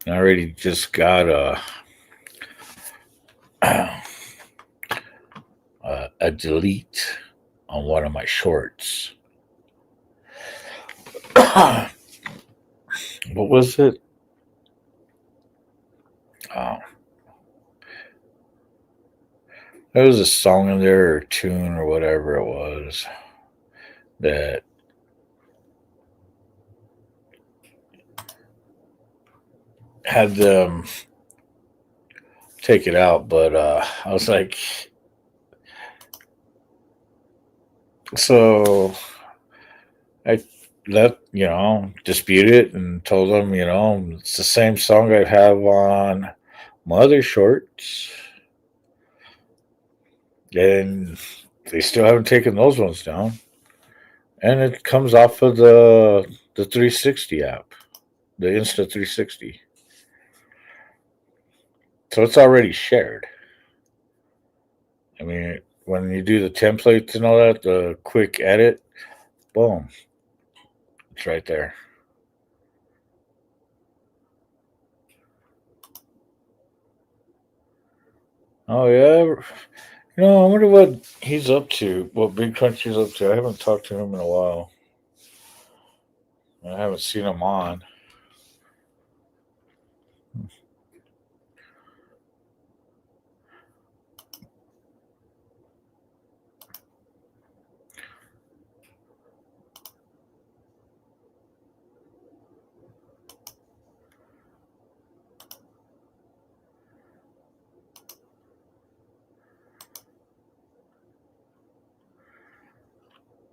I already just got a delete on one of my shorts. What was it? There was a song in there or tune or whatever it was that had them take it out, but I was like, so I dispute it and told them, it's the same song I have on my other shorts, and they still haven't taken those ones down. And it comes off of the 360 app, the Insta 360. So it's already shared. I mean, when you do the templates and all that, the quick edit, boom, it's right there. Oh yeah, I wonder what he's up to. What Big Country's up to. I haven't talked to him in a while. I haven't seen him on.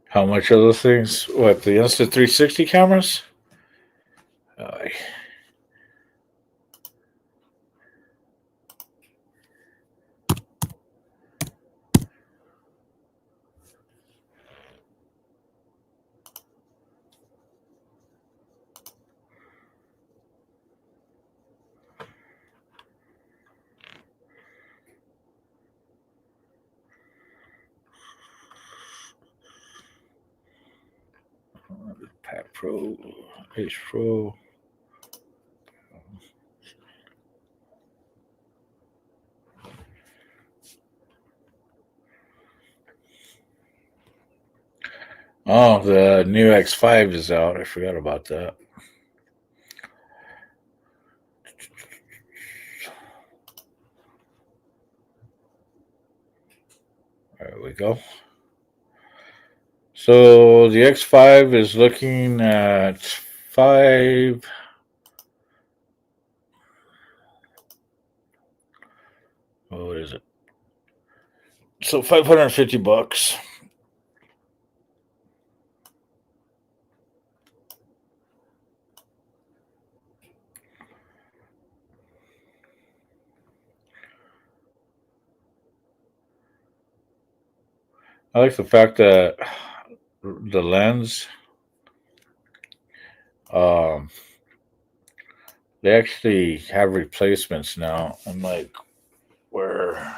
How much are those things? What, the Insta 360 cameras? Pat Pro, H Pro. Oh, the new X5 is out. I forgot about that. There we go. So the X5 is looking at what is it? So $550. I like the fact that the lens, um, they actually have replacements now, unlike where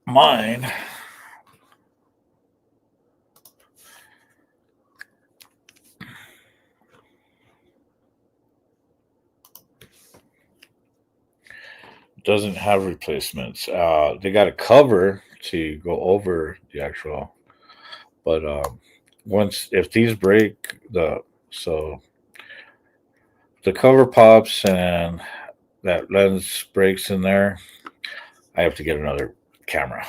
mine doesn't have replacements. They got a cover to go over the actual, but once if these break, the cover pops and that lens breaks in there, I have to get another camera.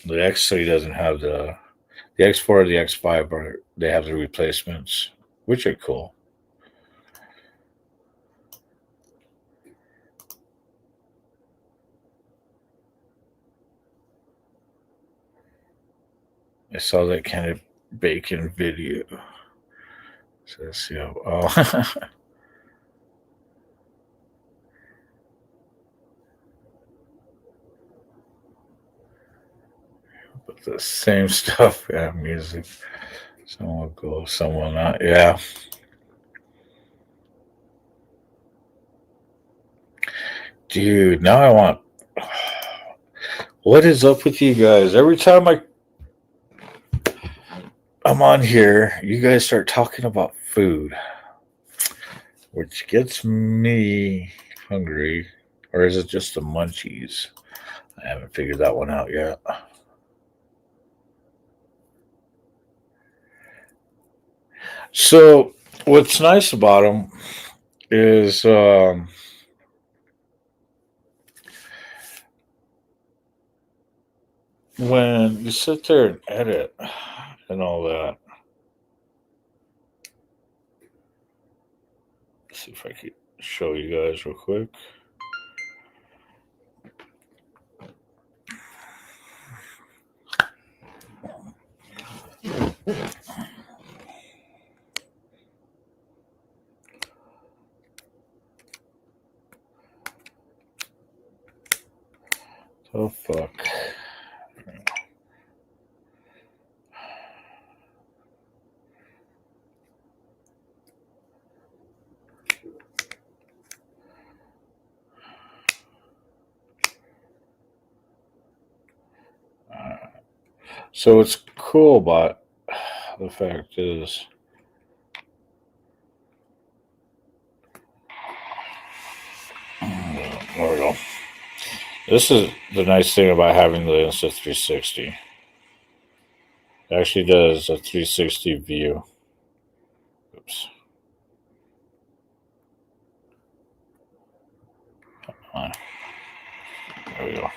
The X3 doesn't have the X4 or the X5 they have the replacements, which are cool. I saw that kind of bacon video. So let's see how, oh. But the same stuff, yeah, music. Some will go, some will not. Yeah. Dude, now I want. What is up with you guys? Every time I'm on here, you guys start talking about food, which gets me hungry. Or is it just the munchies? I haven't figured that one out yet. So, what's nice about them is when you sit there and edit and all that. Let's see if I could show you guys real quick. Oh, fuck. So what's cool about the fact is there we go. This is the nice thing about having the Insta360. It actually does a 360 view. Oops. There we go.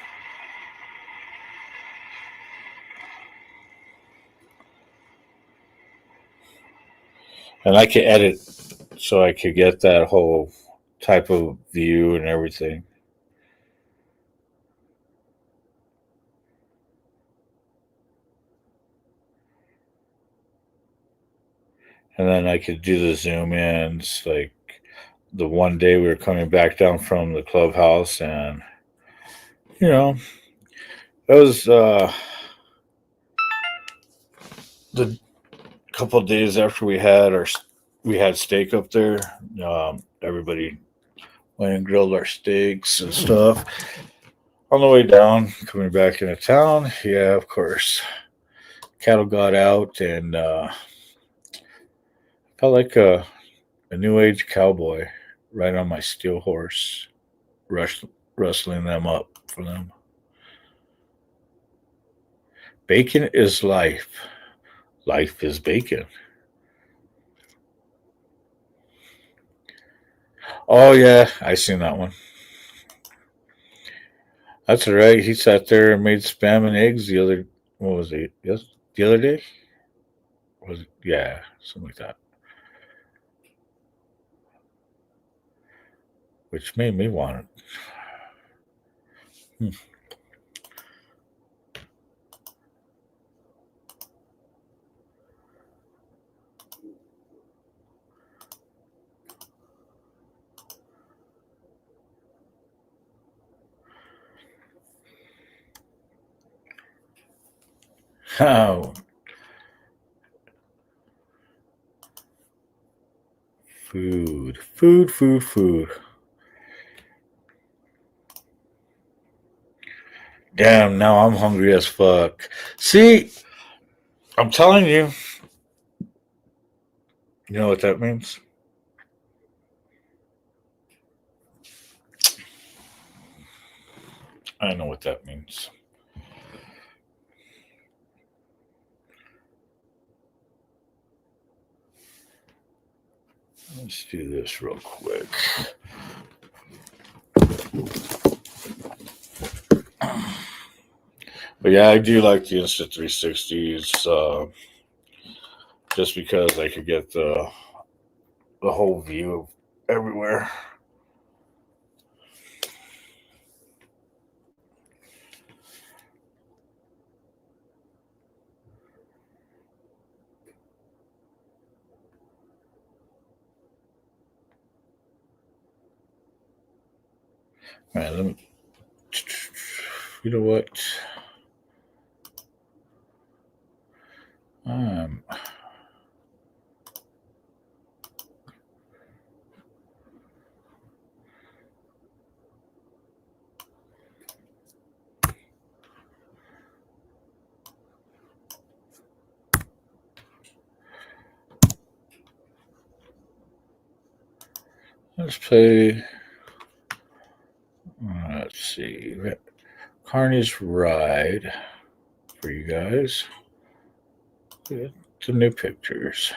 And I can edit so I could get that whole type of view and everything. And then I could do the zoom ins. Like the one day we were coming back down from the clubhouse, and that was the couple of days after we had steak up there. Everybody went and grilled our steaks and stuff. On the way down, coming back into town, yeah, of course, cattle got out, and felt like a new age cowboy right on my steel horse, rustling them up for them. Bacon is life. Life is bacon. Oh yeah, I seen that one. That's all right. He sat there and made spam and eggs the other. What was it? Yes, the other day. Was it? Yeah, something like that. Which made me want it. Oh, food. Damn, now I'm hungry as fuck. See, I'm telling you. You know what that means? I know what that means. Let's do this real quick. But yeah, I do like the Insta360s just because I could get the whole view of everywhere. All right, let me. You know what? Let's play. Let's see. Carney's Ride for you guys. Get some new pictures.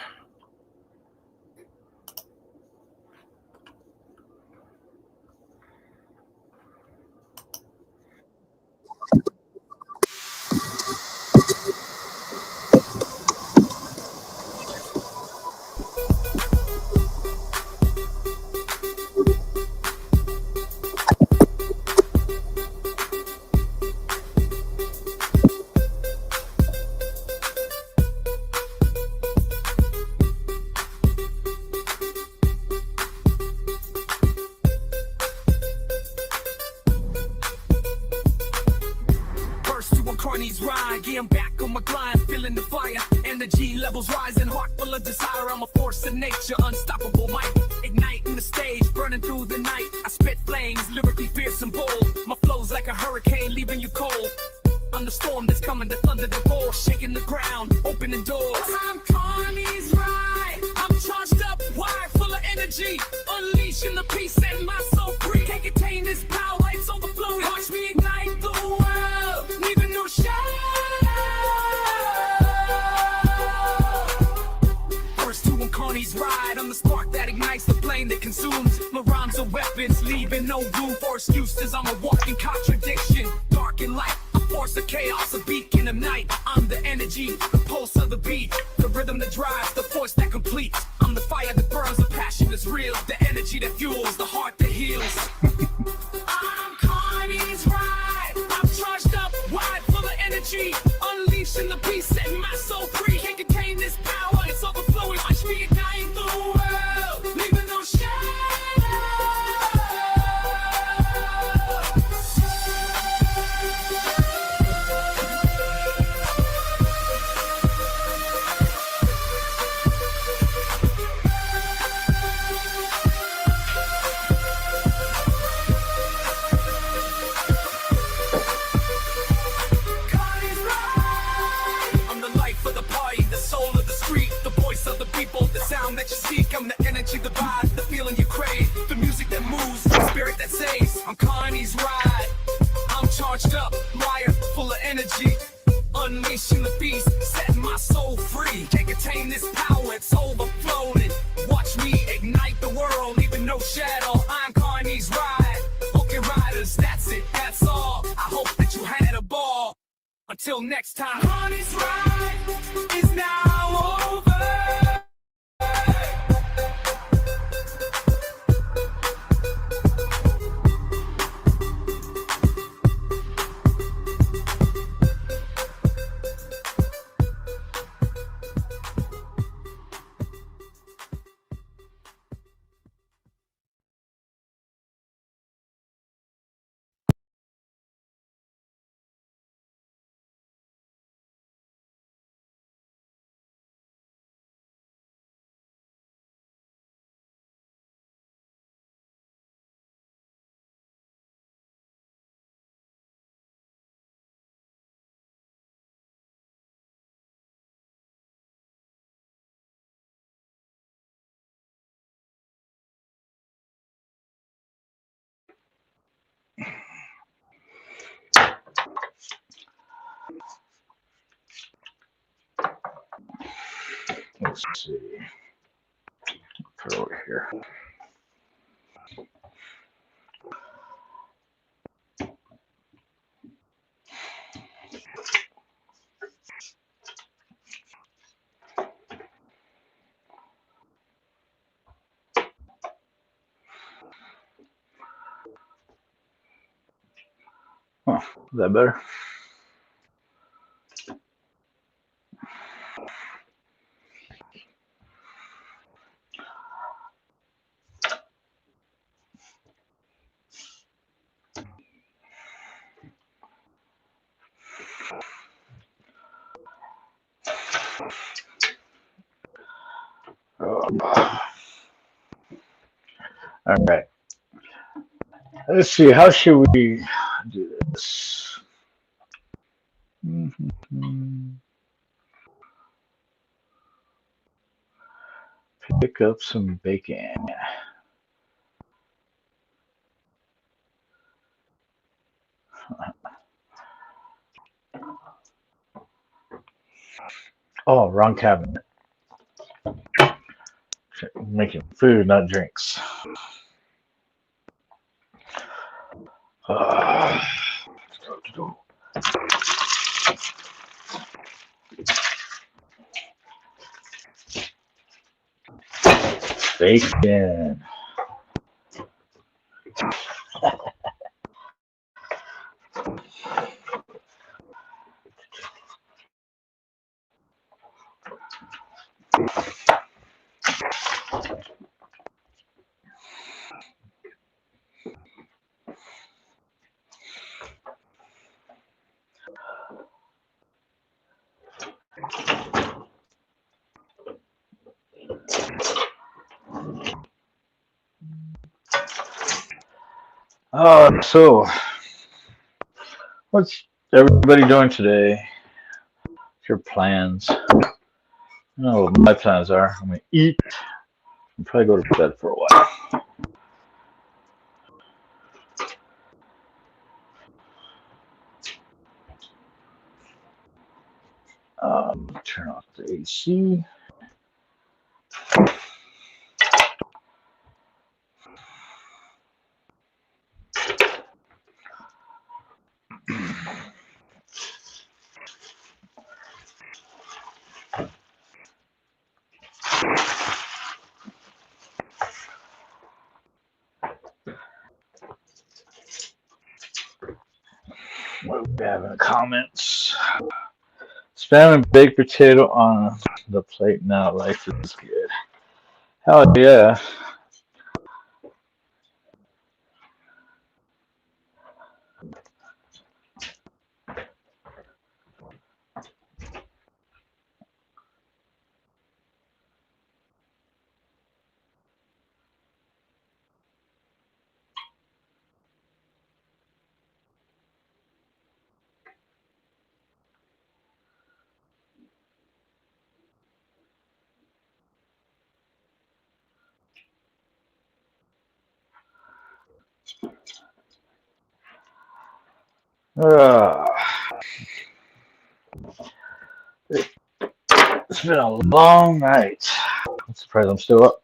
First to a Carney's ride, yeah, I'm back on my grind, feeling the fire. Energy levels rising, heart full of desire. I'm a force of nature, unstoppable might. Igniting the stage, burning through the night. I spit flames, lyrically fierce and bold. My flow's like a hurricane, leaving you cold. I'm the storm that's coming, the thunder, the roar, shaking the ground, opening doors. I'm Carney's ride. I'm charged up, wide, full of energy, unleashing the peace and my soul free. Can't contain this power, it's overflowing. Watch me ignite the world, leaving no shadow. First to Carney's ride, I'm the spark that ignites the flame that consumes. My rhymes are weapons, leaving no room for excuses. I'm a walking contradiction, dark and light. Force of chaos, a beacon of night. I'm the energy, the pulse of the beat, the rhythm that drives, the force that completes. I'm the fire that burns, the passion that's real, the energy that fuels, the heart that heals. I'm Carney's ride. I'm charged up, wide, full of energy, unleashing the beast, setting my soul free. Can't contain this power, it's overflowing. Watch me ignite the world, leaving no shadow. That you seek, I'm the energy, the vibe, the feeling you crave, the music that moves, the spirit that saves. I'm Carney's ride. I'm charged up, liar, full of energy, unleashing the beast, setting my soul free. Can't contain this power, it's overflowing. Watch me ignite the world, leaving no shadow. I'm CARNY'S ride, booking riders, that's it, that's all. I hope that you had a ball. Until next time, CARNY'S ride is now over. Let's see. Put it over here. Huh, is that better? All right. Let's see. How should we do this? Pick up some bacon. Oh, wrong cabinet. Making food, not drinks. Bacon. So what's everybody doing today? What's your plans? I know what my plans are. I'm gonna eat and probably go to bed for a while. Turn off the AC. What do we have in the comments? Spam and baked potato on the plate now. Life is good. Hell yeah. It's been a long night. I'm surprised I'm still up.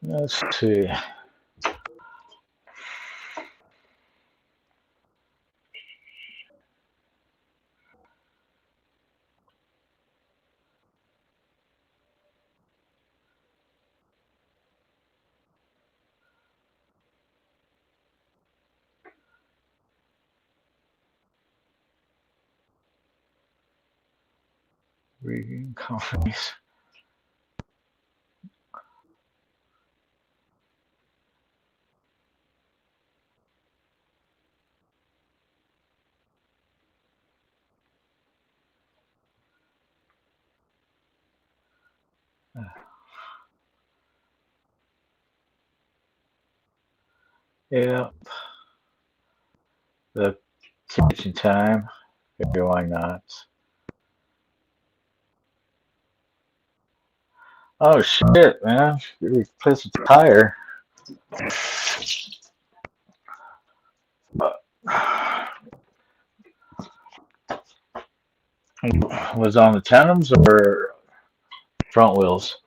Let's see. Reading companies. Yeah. The kitchen time. Maybe why not? Oh shit, man! You replaced the tire. Was on the tandems or front wheels?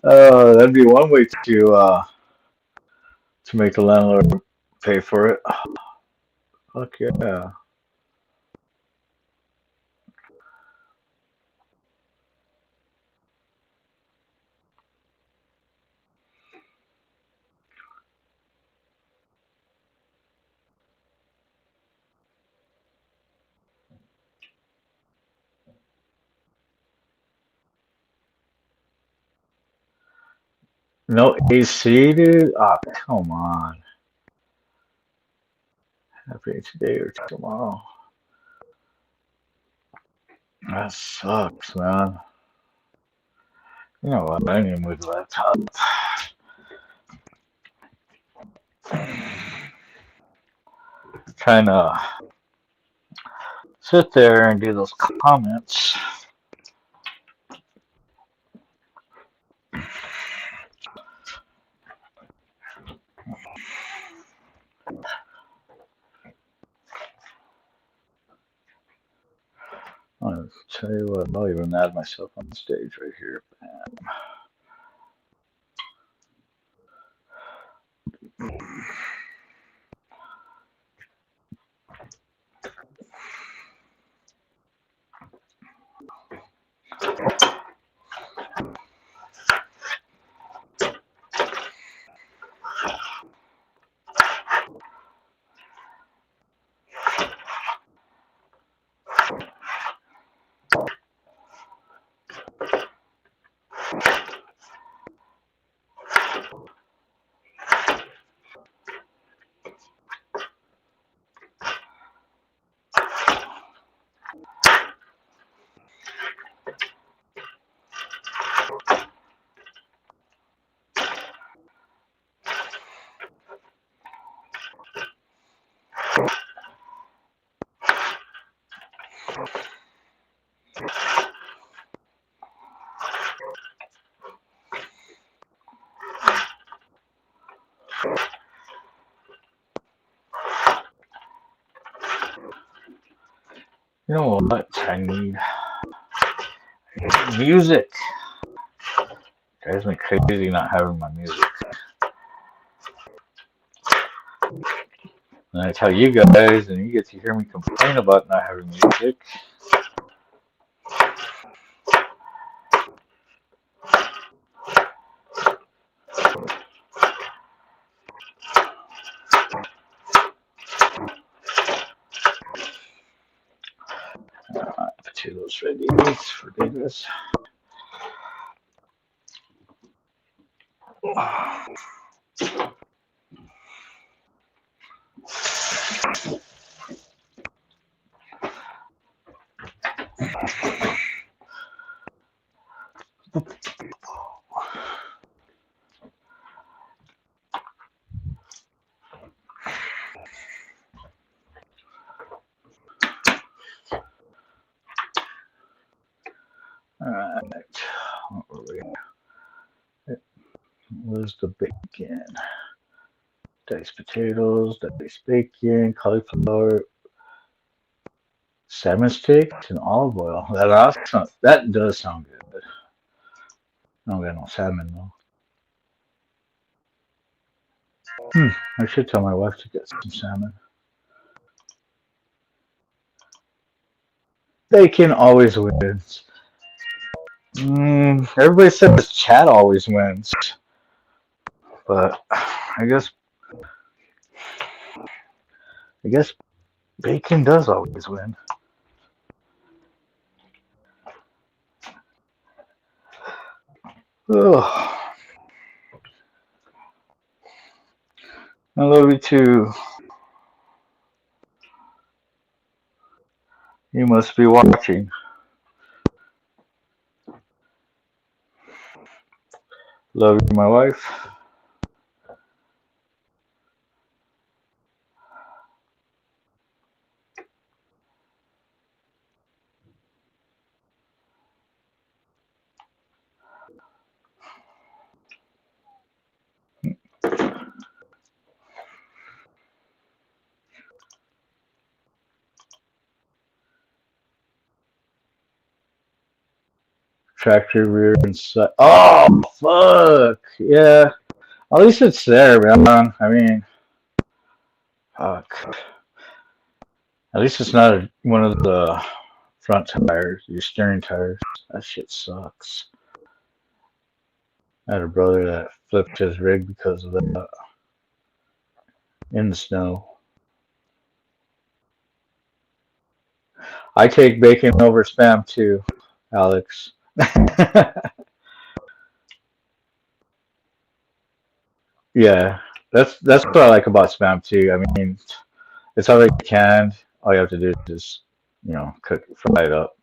Oh, that'd be one way to make the landlord pay for it. Fuck yeah. No AC, dude? Oh, come on. Happy today or tomorrow. That sucks, man. You know what? I need to move the laptop. Trying to sit there and do those comments. I'll tell you what, I'll even add myself on the stage right here. You know what I need? Music. Drives me crazy not having my music. And I tell you guys, and you get to hear me complain about not having music. Potatoes ready for Davis. Alright, what were we? Where's the bacon? Diced potatoes, diced bacon, cauliflower, salmon steaks, and olive oil. That does sound good. I don't got no salmon though. I should tell my wife to get some salmon. Bacon always wins. Everybody says Chad always wins, but I guess bacon does always win. Ugh. I love you too. You must be watching. Love you, my wife. Tractor rear and side. Oh, fuck. Yeah. At least it's there, man. I mean, fuck. At least it's not one of the front tires, your steering tires. That shit sucks. I had a brother that flipped his rig because of that in the snow. I take bacon over Spam too, Alex. Yeah, that's what I like about Spam too. I mean, it's already canned. All you have to do is just, fry it up.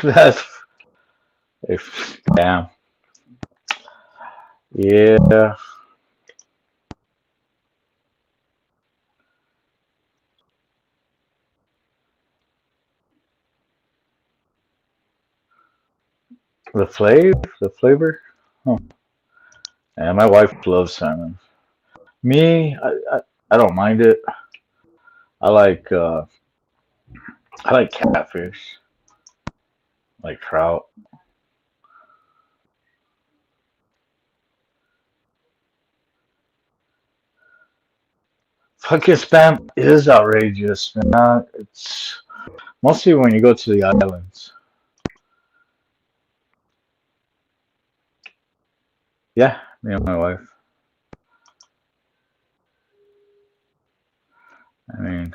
That's damn. Yeah. The flavor. Oh. Yeah, my wife loves salmon. Me, I don't mind it. I like catfish, like trout. Fucking Spam is outrageous, man. It's mostly when you go to the islands. Yeah, me and my wife. I mean,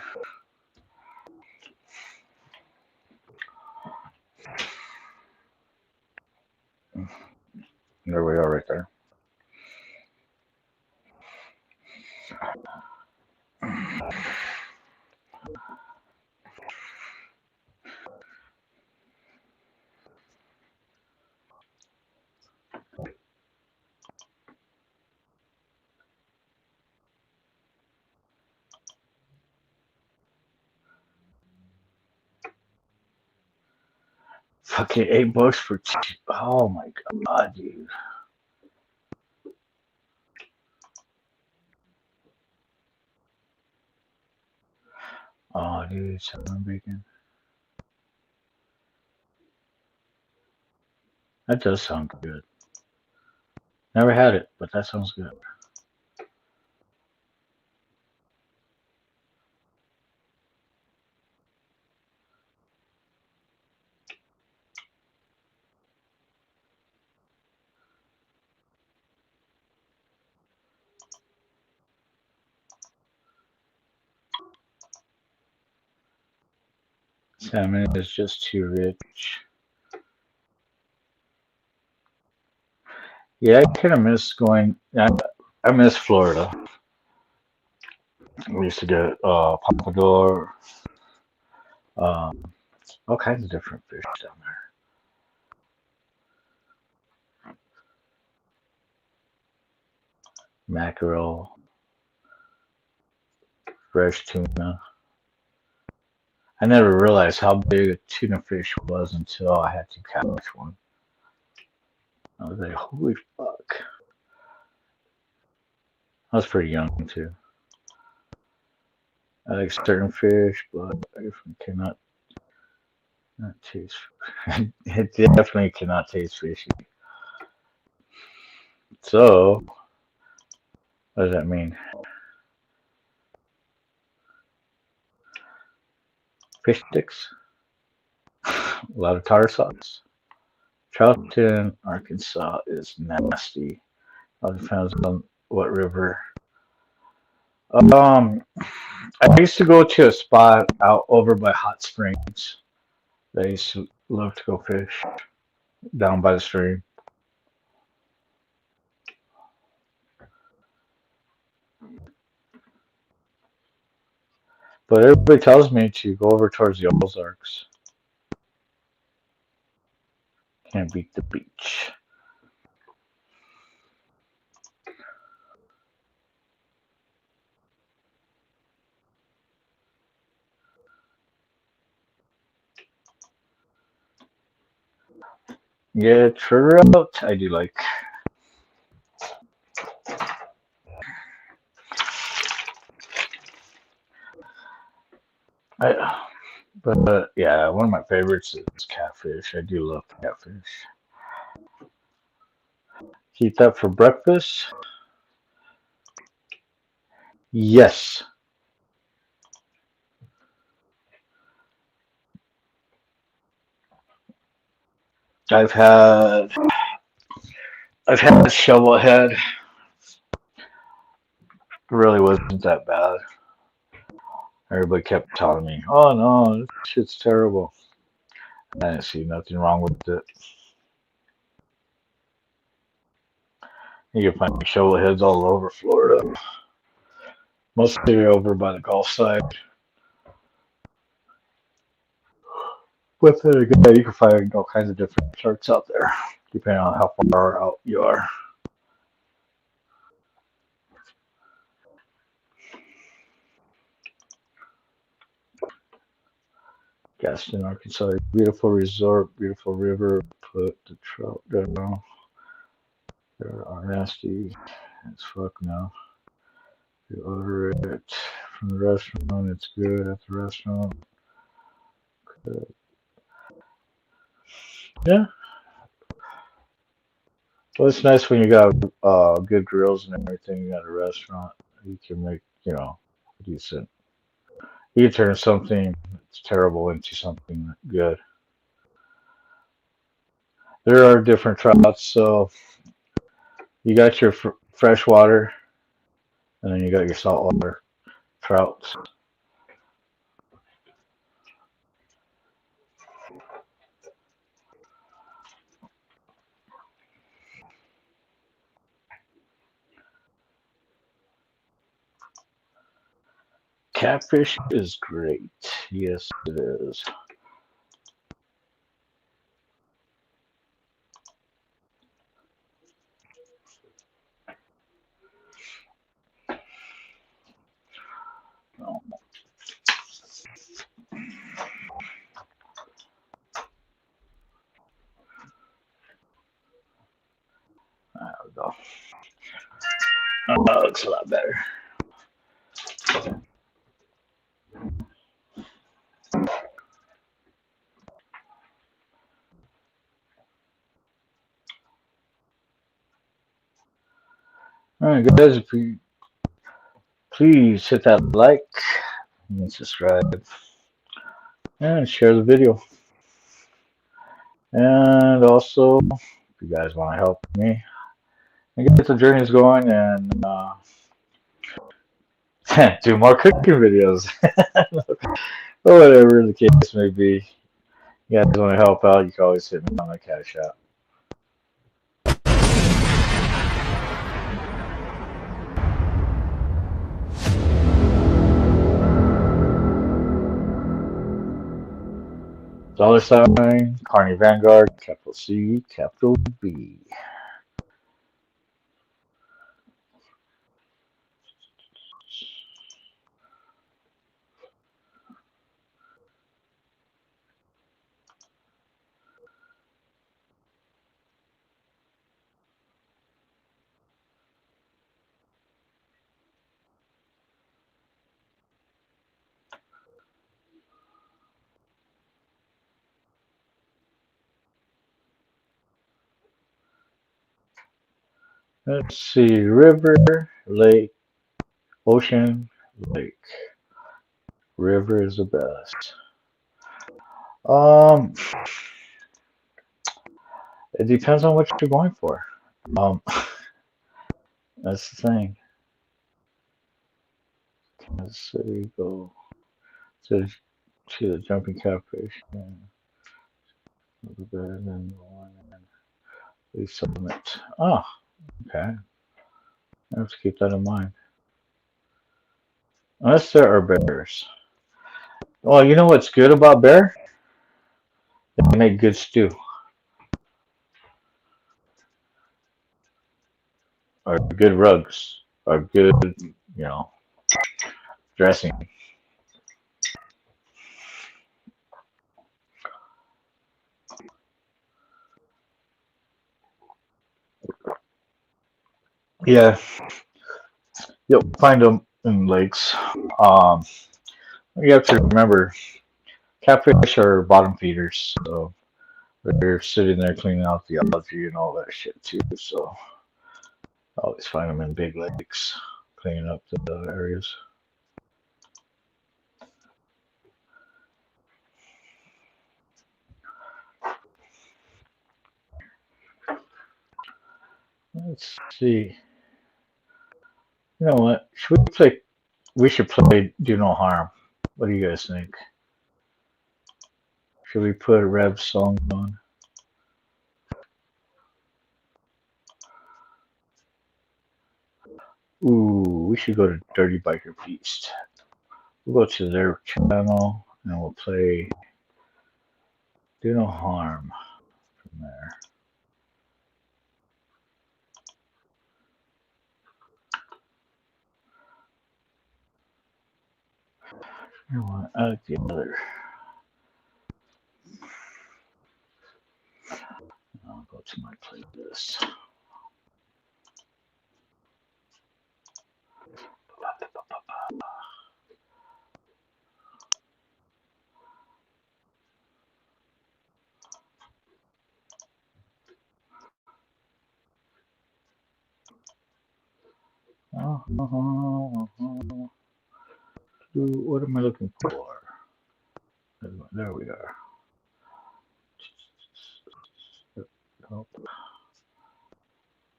there we are right there. Fucking $8 for oh my god, dude. Oh, dude, salmon bacon. That does sound good. Never had it, but that sounds good. Salmon is just too rich. Yeah, I kind of miss going. I miss Florida. We used to get pompadour, all kinds of different fish down there. Mackerel, fresh tuna. I never realized how big a tuna fish was until I had to catch one. I was like, holy fuck. I was pretty young too. I like certain fish, but I cannot not taste. It definitely cannot taste fishy. So, what does that mean? Fish sticks, a lot of tartar sauce. Charleston, Arkansas is nasty. All depends on what river. I used to go to a spot out over by Hot Springs. I used to love to go fish down by the stream. But everybody tells me to go over towards the Ozarks. Can't beat the beach. Yeah, trout I do like. But yeah, one of my favorites is catfish. I do love catfish. Eat that for breakfast? Yes. I've had shovelhead. Really wasn't that bad. Everybody kept telling me, "Oh no, this shit's terrible." I didn't see nothing wrong with it. You can find shovelheads all over Florida, mostly over by the Gulf side. But then again, you can find all kinds of different sharks out there, depending on how far out you are. Gaston, Arkansas, beautiful resort, beautiful river. Put the trout down. They are nasty as fuck now. You order it from the restaurant, it's good at the restaurant. Good. Yeah. Well, it's nice when you got good grills and everything at a restaurant. You can make, decent. You can turn something that's terrible into something good. There are different trouts, so you got your fresh water, and then you got your saltwater trouts. Catfish is great. Yes, it is. That looks a lot better. All right, guys, if you please hit that like and subscribe and share the video. And also, if you guys want to help me and get the journeys going and do more cooking videos, or whatever the case may be, you guys want to help out, you can always hit me on my Cash App. $, Carney Vanguard, capital C, capital B. Let's see, river, lake, ocean, lake. River is the best. It depends on what you're going for. That's the thing. Kansas City, go to the jumping catfish. And then the summit. Oh, okay. I have to keep that in mind. Unless there are bears. Well, you know what's good about bear? They make good stew. Or good rugs. Or good, dressing. Yeah. You'll find them in lakes. You have to remember, catfish are bottom feeders, so they're sitting there cleaning out the algae and all that shit too. So I always find them in big lakes, cleaning up the areas. Let's see. You know what? Should we play? We should play Do No Harm. What do you guys think? Should we put a Rev song on? Ooh, we should go to Dirty Biker Beast. We'll go to their channel and we'll play Do No Harm from there. You know what? I like the other. I'll go to my playlist. What am I looking for? There we are. Nope.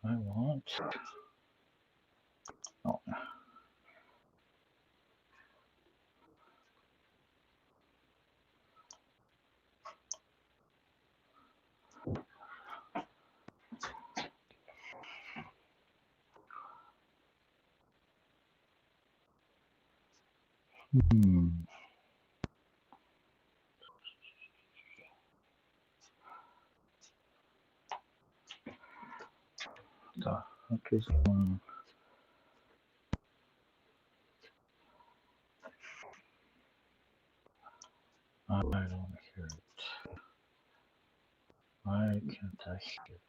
I want. Oh. Okay. I don't hear it. Why can't I hear it?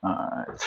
All right.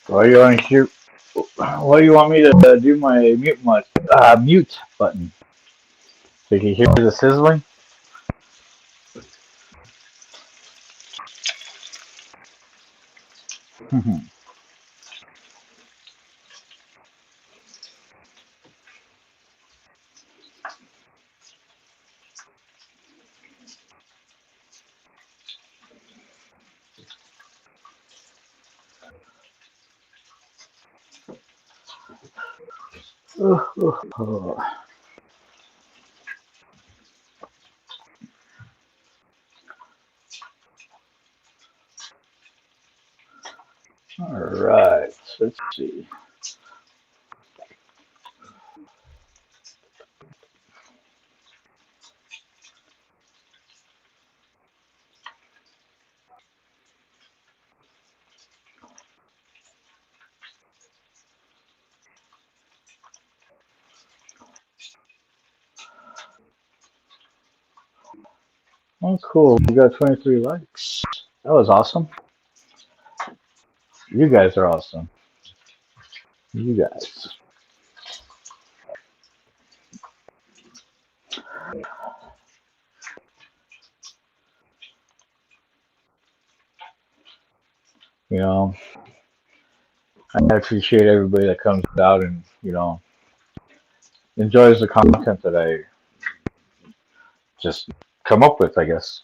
Why you want to hear? Why you want me to do my mute button? So you can hear the sizzling. All right, let's see. Oh, cool. We got 23 likes. That was awesome. You guys are awesome. You guys. You know, I appreciate everybody that comes out and, you know, enjoys the content that I just come up with, I guess.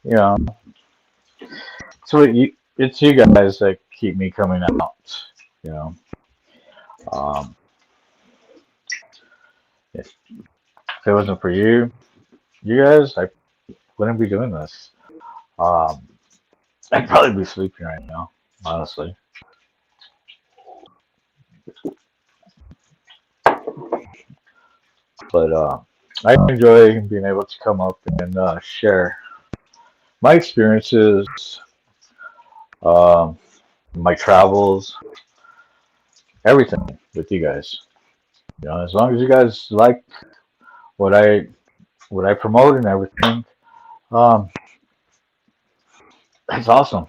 You know, so it's you guys that keep me coming out, you know. If it wasn't for you guys, I wouldn't be doing this. I'd probably be sleeping right now, honestly. But I enjoy being able to come up and share my experiences, my travels, everything with you guys. You know, as long as you guys like what I promote and everything, it's awesome.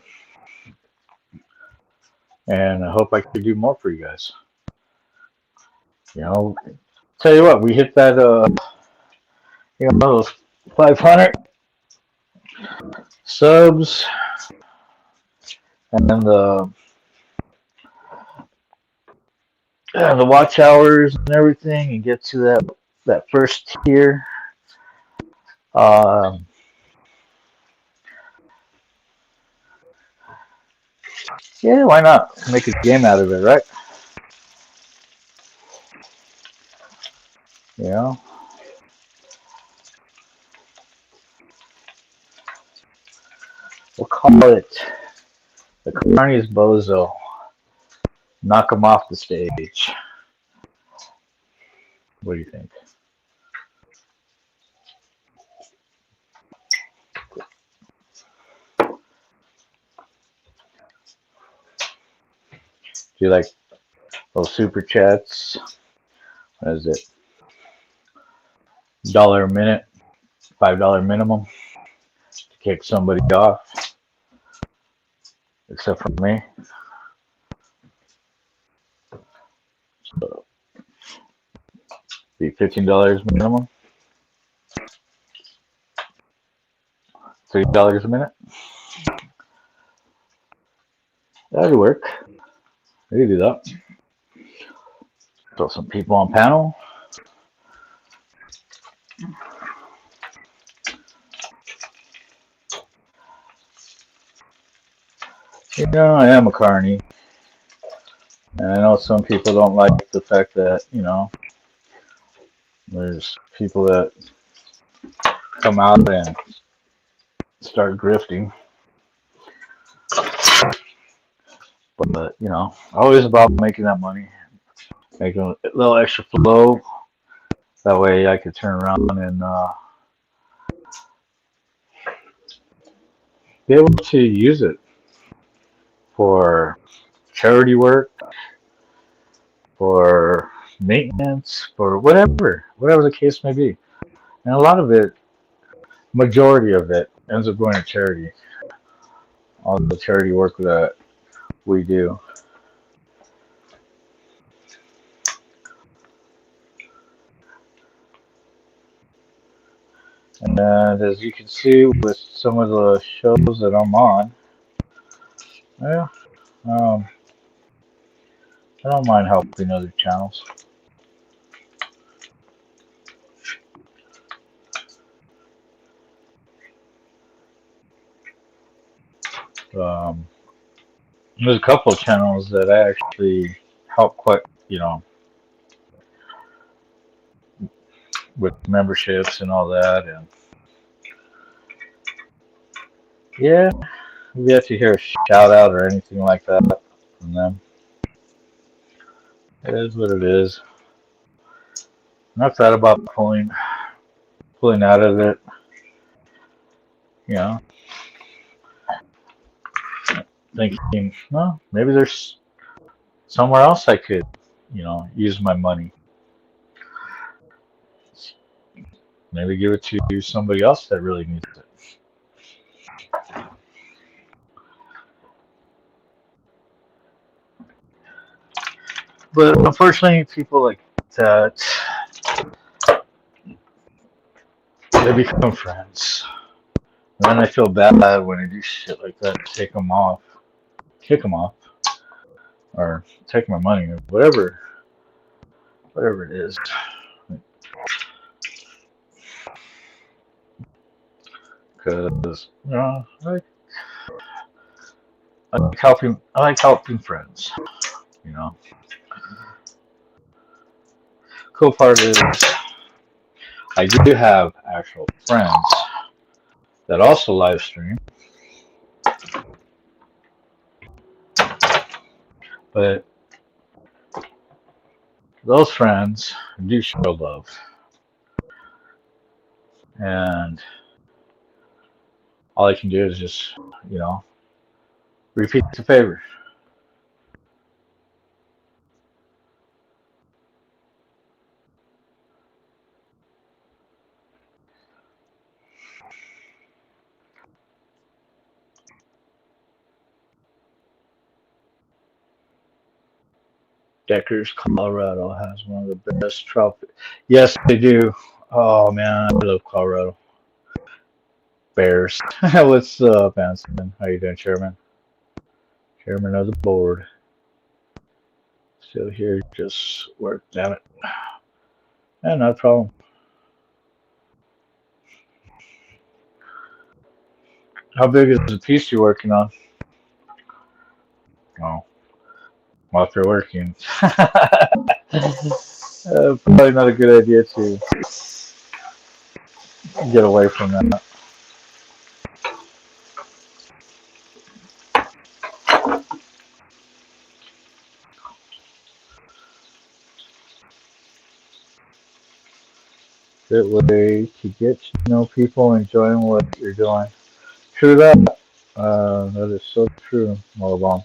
And I hope I can do more for you guys. You know, tell you what, we hit that you know, those 500 subs and then the watch hours and everything, and get to that first tier. Yeah, why not make a game out of it, right? You know, we'll call it the CARNY'S Bozo. Knock him off the stage. What do you think? Do you like those super chats? What is it? $1 a minute, $5 minimum to kick somebody off, except for me. So, be $15 minimum, $3 a minute. That'd work. We could do that. Throw some people on panel. You know, I am a carny. And I know some people don't like the fact that, you know, there's people that come out and start grifting. But you know, always about making that money, making a little extra flow. That way I could turn around and be able to use it for charity work, for maintenance, for whatever the case may be. And a lot of it, majority of it, ends up going to charity. All the charity work that we do. And as you can see with some of the shows that I'm on, yeah, I don't mind helping other channels. There's a couple of channels that I actually help quite, with memberships and all that, and yeah, we have to hear a shout out or anything like that from them. It is what it is. Not that about pulling out of it, thinking, well, maybe there's somewhere else I could, use my money. Maybe give it to somebody else that really needs it. But unfortunately, people like that, they become friends. And then I feel bad when I do shit like that, kick them off, or take my money, or whatever it is. Because I like helping friends. Cool part is I do have actual friends that also live stream, but those friends do show love, and all I can do is just, repeat the favor. Deckers, Colorado has one of the best trout. Yes, they do. Oh man, I love Colorado. Bears. What's up, Anson? How you doing, Chairman? Chairman of the board. Still here, just work. Damn it. Yeah, no problem. How big is the piece you're working on? Oh, while they're working. Probably not a good idea to get away from that. Good way to get to know people enjoying what you're doing. True that. That is so true, Malabong.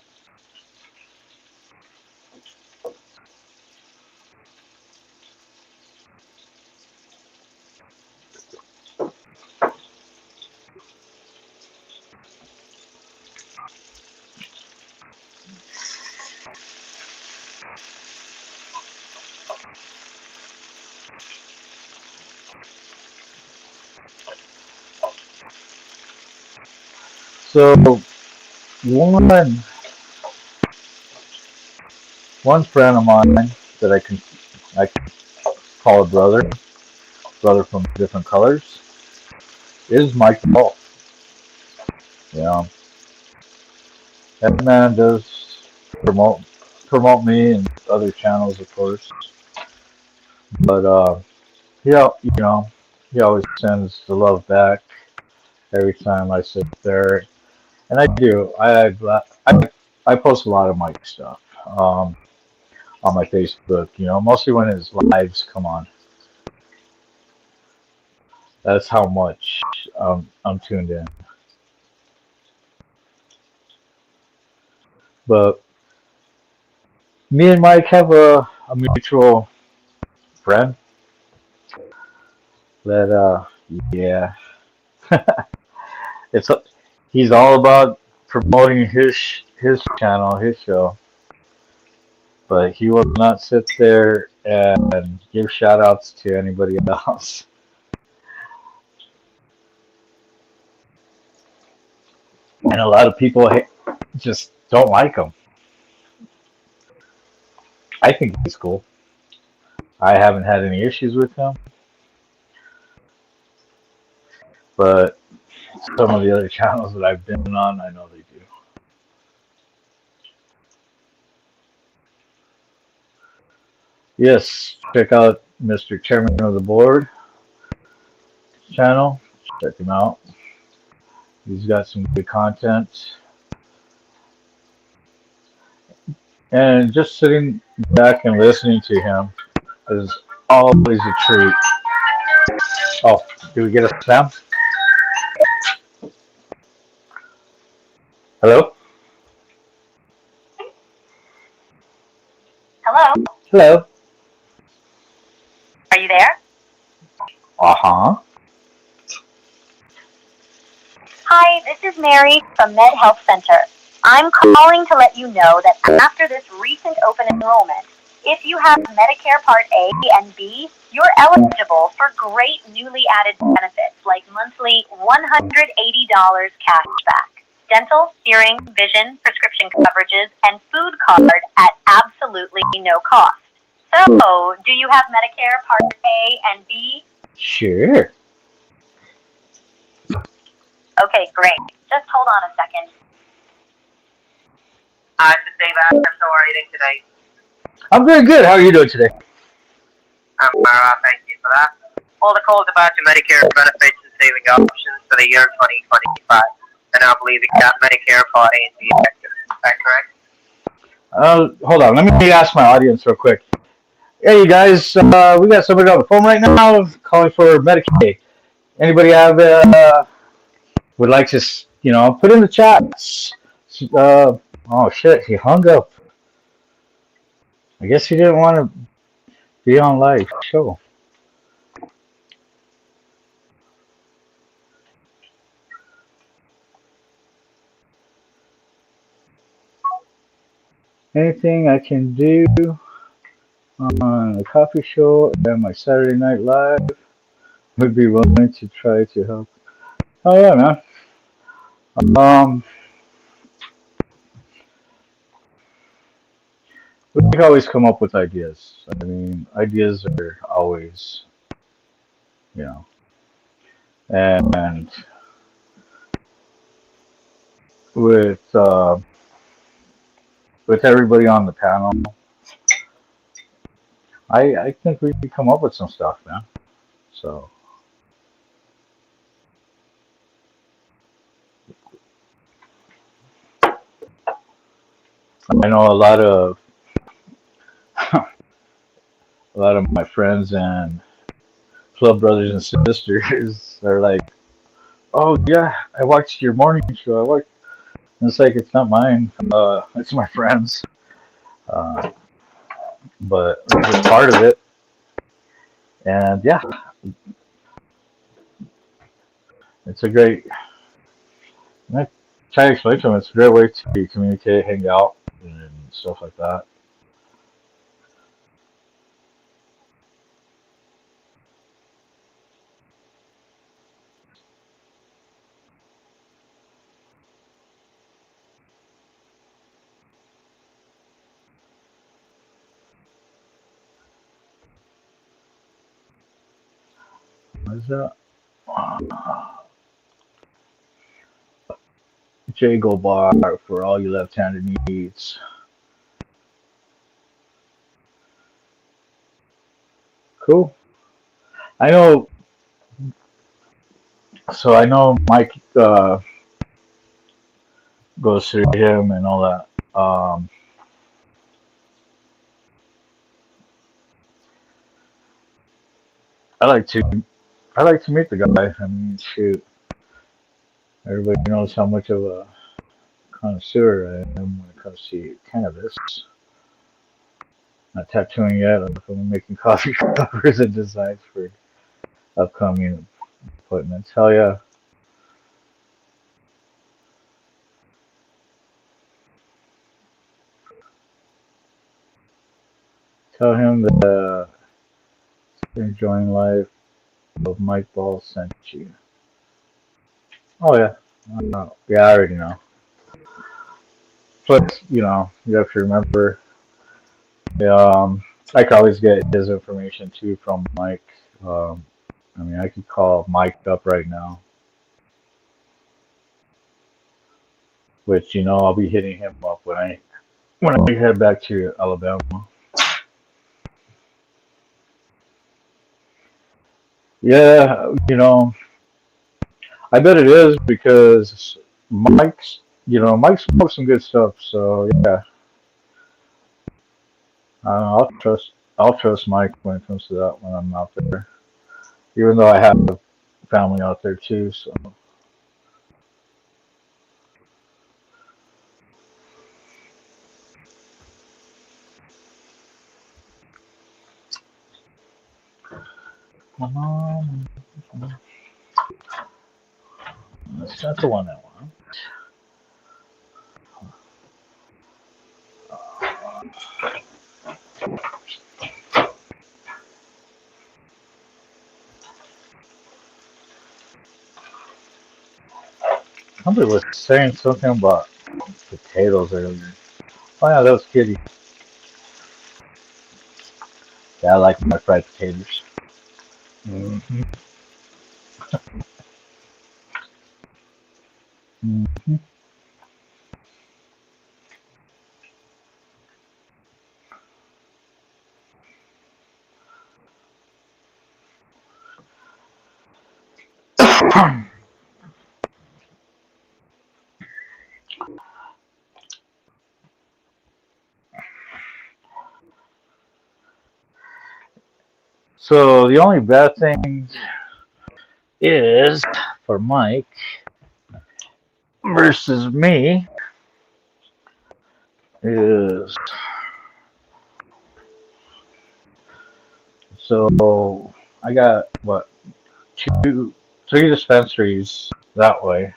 So one friend of mine that I can call a brother from different colors, is Mike Paul. Yeah, that man does promote me and other channels, of course. But he always sends the love back every time I sit there, and I do. I post a lot of Mike stuff on my Facebook. Mostly when his lives come on. That's how much I'm tuned in. But me and Mike have a mutual friend that yeah. it's he's all about promoting his channel, his show, but he will not sit there and give shout outs to anybody else. And a lot of people just don't like him. I think he's cool. I haven't had any issues with him, but some of the other channels that I've been on, I know they do. Yes, check out Mr. Chairman of the Board channel. Check him out. He's got some good content. And just sitting back and listening to him is always a treat. Oh, did we get a spam? Hello? Hello, Hello? are you there? Uh-huh. Hi, this is Mary from Med Health Center. I'm calling to let you know that after this recent open enrollment, if you have Medicare Part A and B, you're eligible for great newly added benefits like monthly $180 cash back, dental, hearing, vision, prescription coverages, and food card at absolutely no cost. So, do you have Medicare Part A and B? Sure. Okay, great. Just hold on a second. Hi, this is Dave Adams. How are you doing today? I'm very good. How are you doing today? I'm alright, thank you for that. All the calls about your Medicare benefits and saving options for the year 2025. And I believe you got Medicare Part A and B active. Is that correct? Hold on. Let me ask my audience real quick. Hey, you guys. We got somebody on the phone right now calling for Medicaid. Anybody have would like to, put in the chat? Oh shit, he hung up. I guess he didn't want to be on live show. Anything I can do on the coffee show and my Saturday Night Live would be willing to try to help. Oh yeah, man. We can always come up with ideas. I mean, ideas are always, and with everybody on the panel, I think we can come up with some stuff, man. So. I know a lot of my friends and club brothers and sisters are like, "Oh yeah, I watched your morning show. I watched." And it's like it's not mine. It's my friends. But it's part of it. And yeah, it's a great. I try to explain to them. It's a great way to communicate, hang out, and stuff like that. What is that? Jago Bar for all your left-handed needs. Cool. I know. So I know Mike goes through him and all that. I like to meet the guy. I mean, shoot, everybody knows how much of a connoisseur I am when it comes to cannabis. Not tattooing yet. I'm making coffee covers and designs for upcoming appointments. Hell yeah. Tell him that enjoying life of Mike Ball sent you. Oh yeah. Yeah, I already know. But you have to remember. I can always get his information too from Mike. I mean, I could call Mike up right now, which I'll be hitting him up when I head back to Alabama. Yeah, I bet it is because Mike smokes some good stuff. So yeah, I'll trust Mike when it comes to that when I'm out there. Even though I have family out there too. So that's not the one I want. Somebody was saying something about potatoes earlier. Oh yeah, that was Kitty. Yeah, I like my fried potatoes. Mm-hmm. Mm-hmm. So the only bad thing is for Mike versus me is so I got what three dispensaries that way.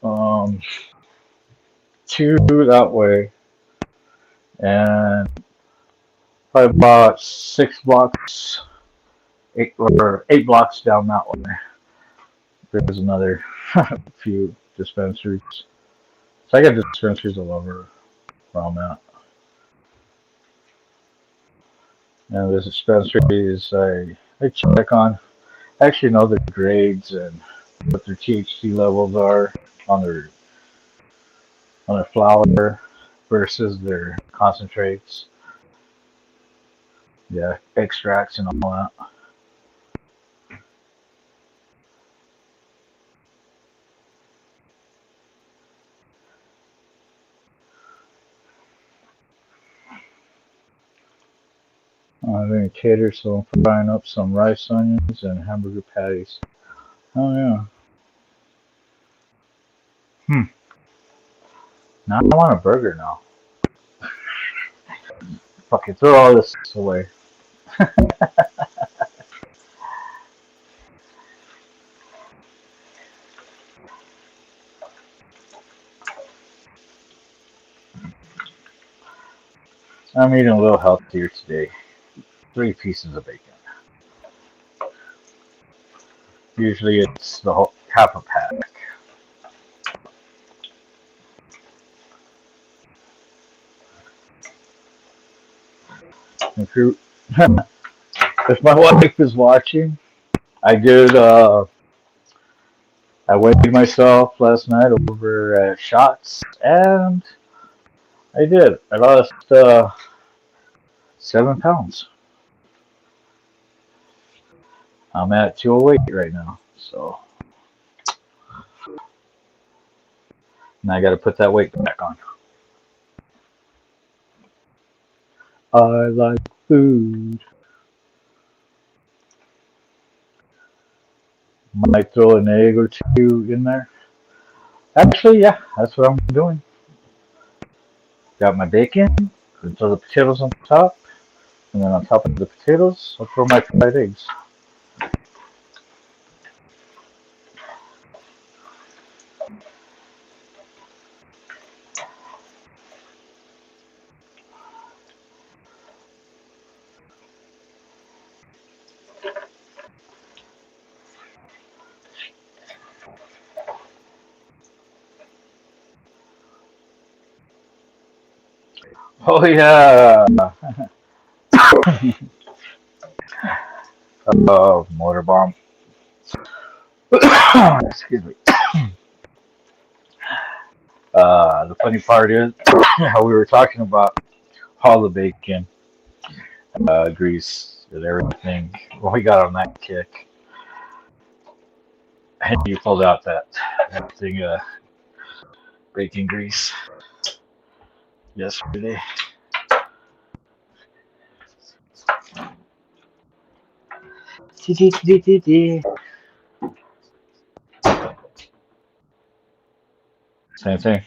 Um, two that way, and probably about 6 blocks, eight blocks down that way. There's another few dispensaries. So I got dispensaries all over where I'm at. And the dispensaries I check on. I actually know the grades and what their THC levels are on their flower versus their concentrates. Yeah, extracts and all that. I'm going to cater, so I'm frying up some rice, onions, and hamburger patties. Oh yeah. Now I want a burger now. Fuck it, throw all this away. I'm eating a little healthier today. 3 pieces of bacon. Usually it's the whole half a pack. If you, if my wife is watching, I did. I weighed myself last night over at Shots, and I did. I lost 7 pounds. I'm at 208 right now, so now I got to put that weight back on. I like food. Might throw an egg or two in there. Actually, yeah, that's what I'm doing. Got my bacon, and throw the potatoes on top, and then on top of the potatoes, I'll throw my fried eggs. Oh yeah. Oh, motor bomb. Excuse me. The funny part is how we were talking about all the bacon, grease, and everything. When we got on that kick, and you pulled out that thing, bacon grease yesterday. Same thing.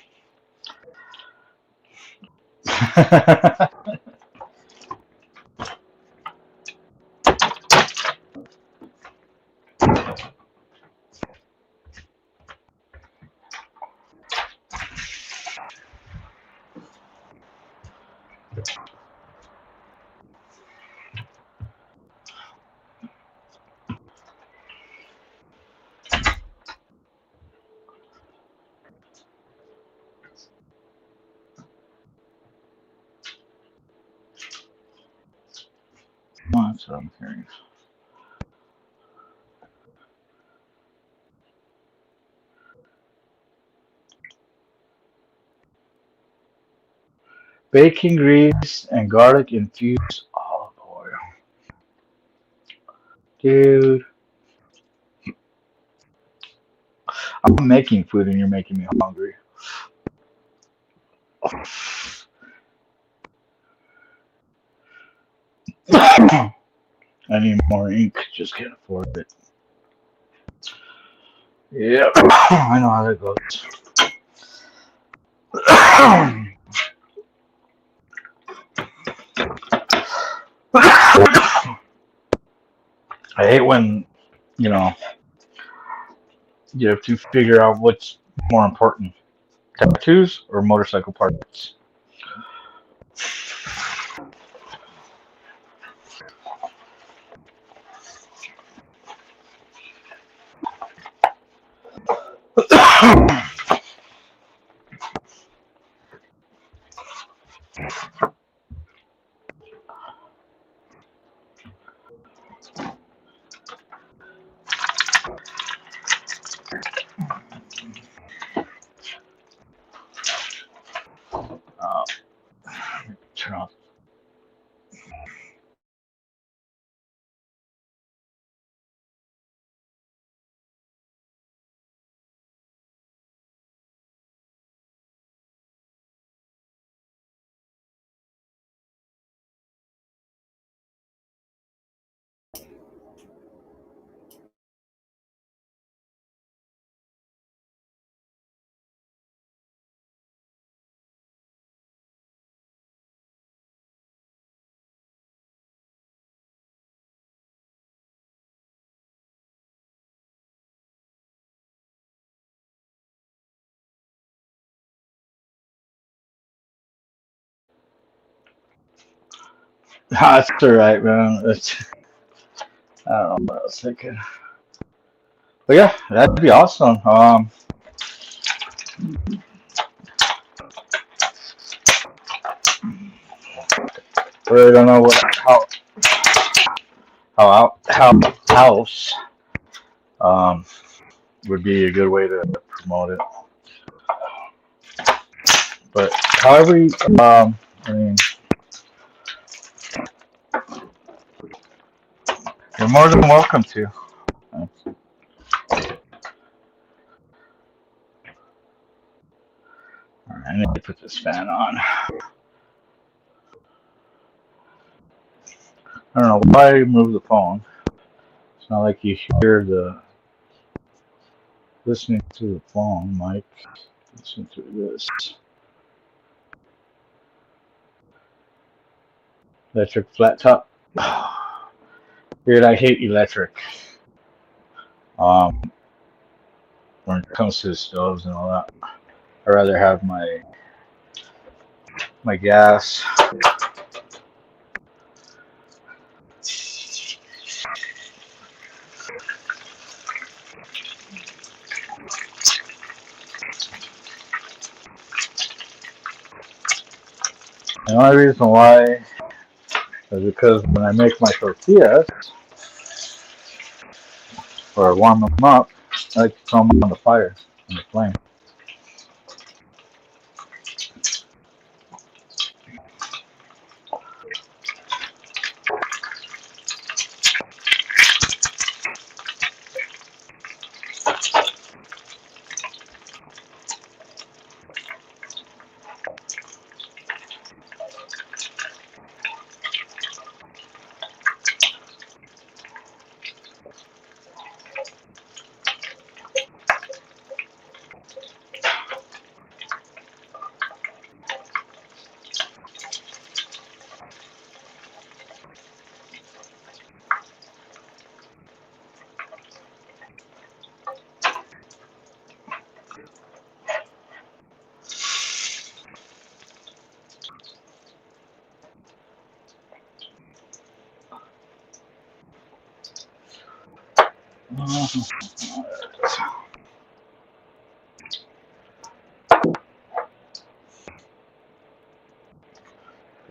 That's what I'm hearing. Bacon grease and garlic infused olive oil. Dude, I'm making food and you're making me hungry. I need more ink, just can't afford it. Yep, I know how that goes. I hate when, you know, you have to figure out what's more important, tattoos or motorcycle parts. Turn off. That's alright, man. I don't know what I was thinking. But yeah, that'd be awesome. Really don't know how house would be a good way to promote it. But however, I mean, you're more than welcome to. Alright, I need to put this fan on. I don't know why I moved the phone. It's not like you hear the listening to the phone, Mike. Listen to this. Electric flat top. Dude, I hate electric. When it comes to the stoves and all that, I'd rather have my gas. The only reason why is because when I make my tortillas or warm them up, I like to throw them on the fire, on the flame.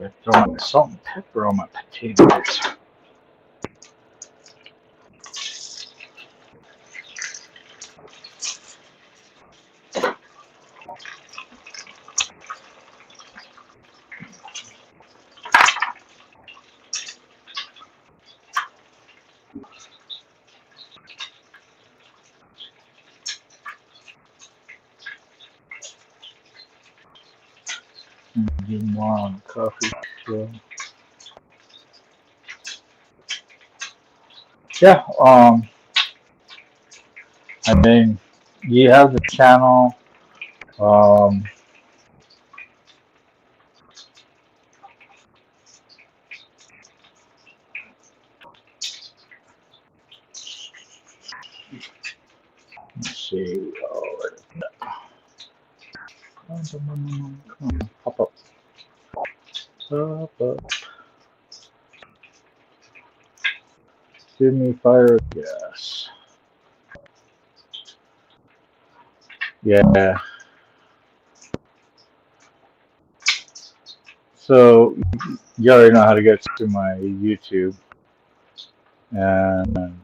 I throw my salt and pepper on my potatoes. Get more on the coffee show. Yeah, I mean, you have the channel. Let's see. Come on, pop up. Pop up. Give me fire gas. Yeah. So you already know how to get to my YouTube, and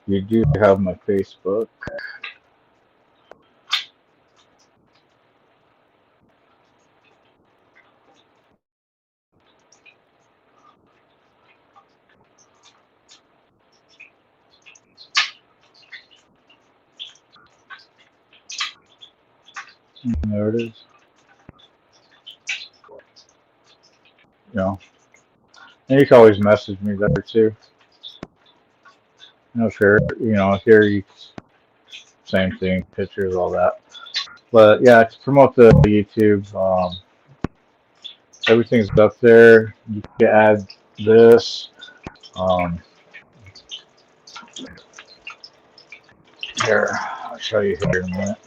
you do have my Facebook. And there it is. You know, and you can always message me there too. You know, share. You know, here you same thing, pictures, all that. But yeah, to promote the YouTube, everything's up there. You can add this. Here, I'll show you here in a minute.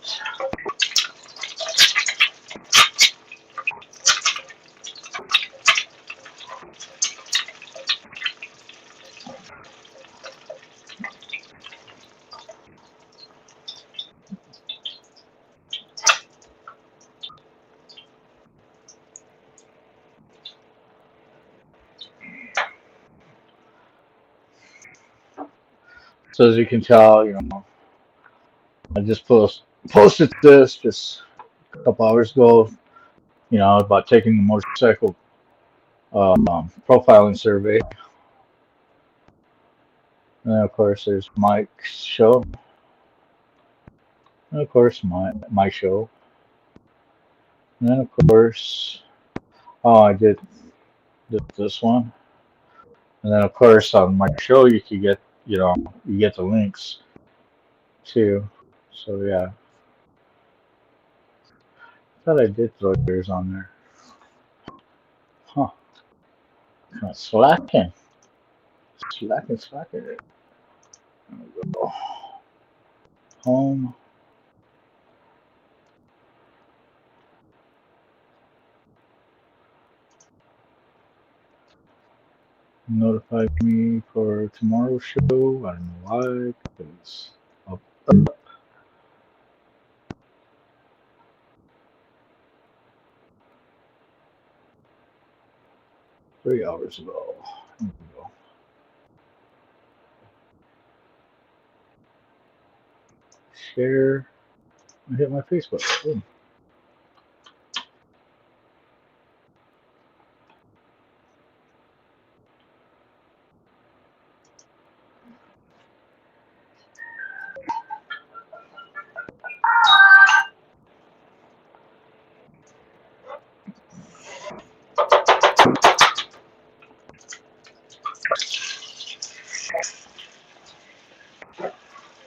So as you can tell, you know, I just posted this just a couple hours ago. You know, about taking the motorcycle profiling survey. And then of course there's Mike's show. And of course my show. And then of course, I did this one. And then of course on my show you can get, you know, you get the links too. So yeah. I thought I did throw yours on there. Huh. Kind of slacking. Slacking. There we go. Home. Notify me for tomorrow's show. I don't know why, because 3 hours ago. Here we go. Share. I hit my Facebook. Boom.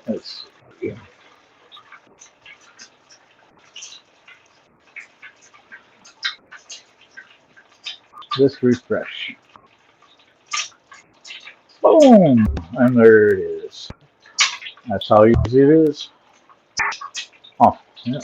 Let's see. Just refresh. Boom! And there it is. That's how easy it is. Oh, yeah.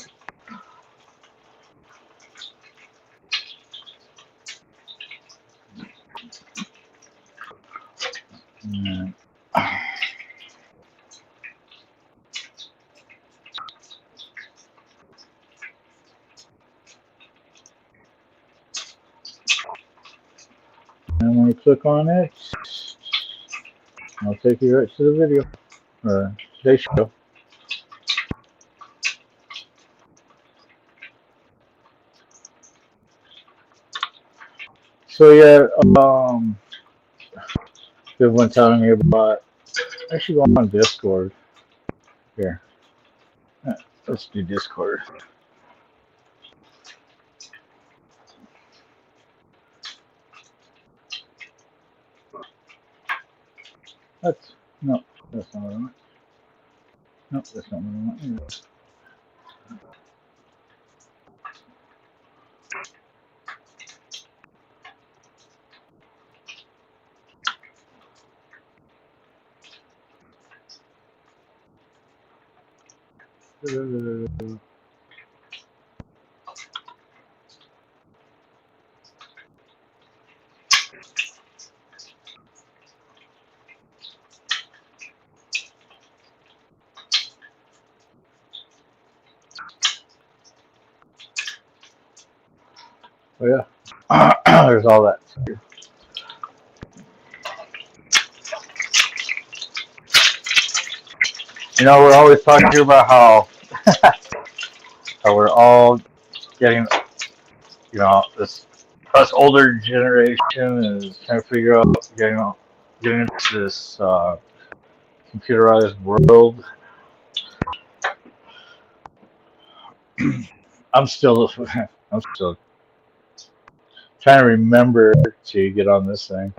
And when you click on it, I'll take you right to the video, or today's show. So yeah, everyone telling me about, I should go on Discord. Here, let's do Discord. That's, no, that's not what I want. No, that's not what I want either. Oh yeah, there's all that. You know, we're always talking about how, how we're all getting, you know, this us older generation is trying to figure out getting into this computerized world. I'm still trying to remember to get on this thing.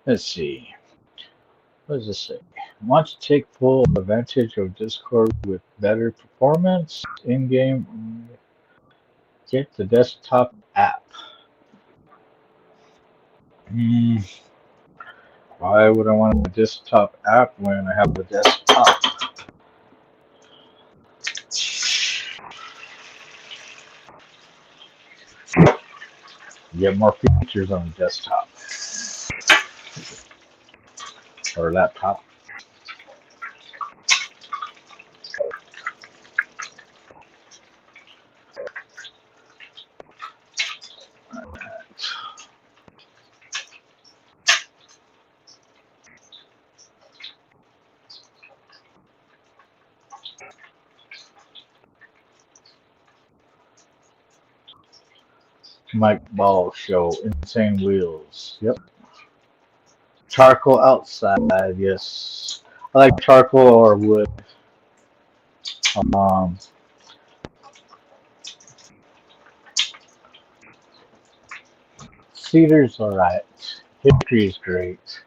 Let's see. What does this say? Want to take full advantage of Discord with better performance in-game? Get the desktop app. Why would I want a desktop app when I have the desktop? Get more features on the desktop or laptop. Mike Ball Show, Insane Wheels. Yep. Charcoal outside, yes. I like charcoal or wood. Cedar's alright. Hickory's great.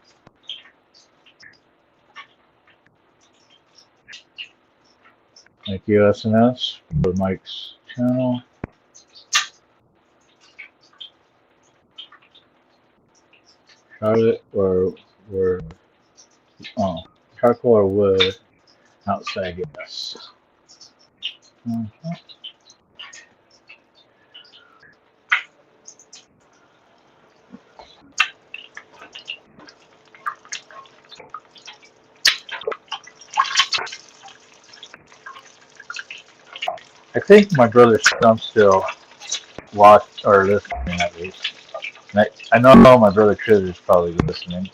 Thank you, SNS, for Mike's channel. Charlotte or charcoal or wood outside, yes. I think my brother Trump's still watch or listening at least. And I know my brother Chris is probably listening.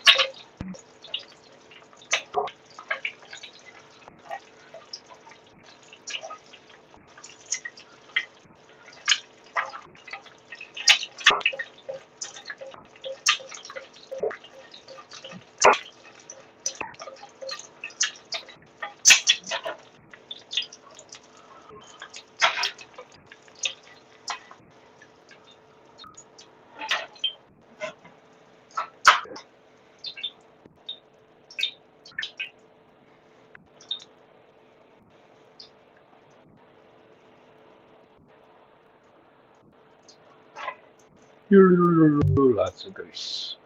Lots of grease.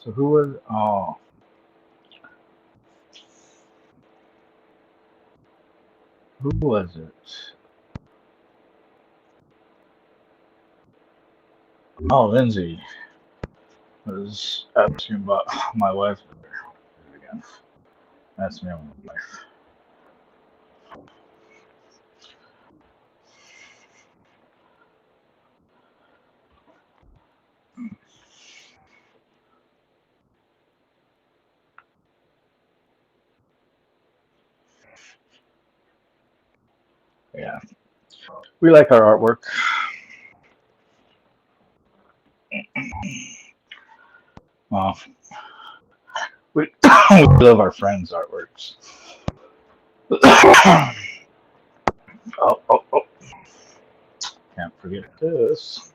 So who was? Oh, who was it? Oh, Lindsay was asking about my wife again. That's me on my wife. Yeah, we like our artwork. Well, we, we love our friends' artworks. Oh. Can't forget this.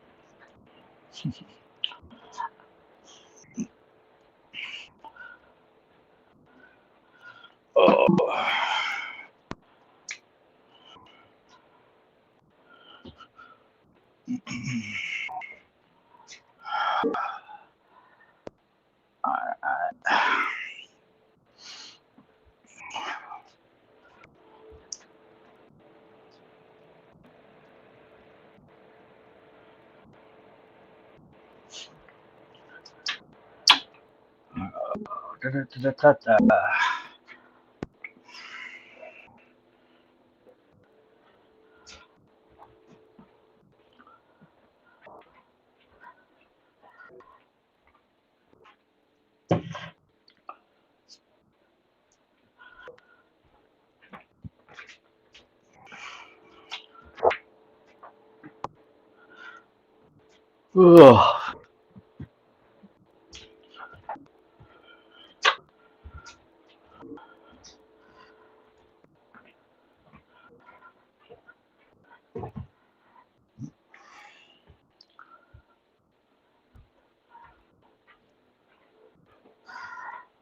Oh. Ugh.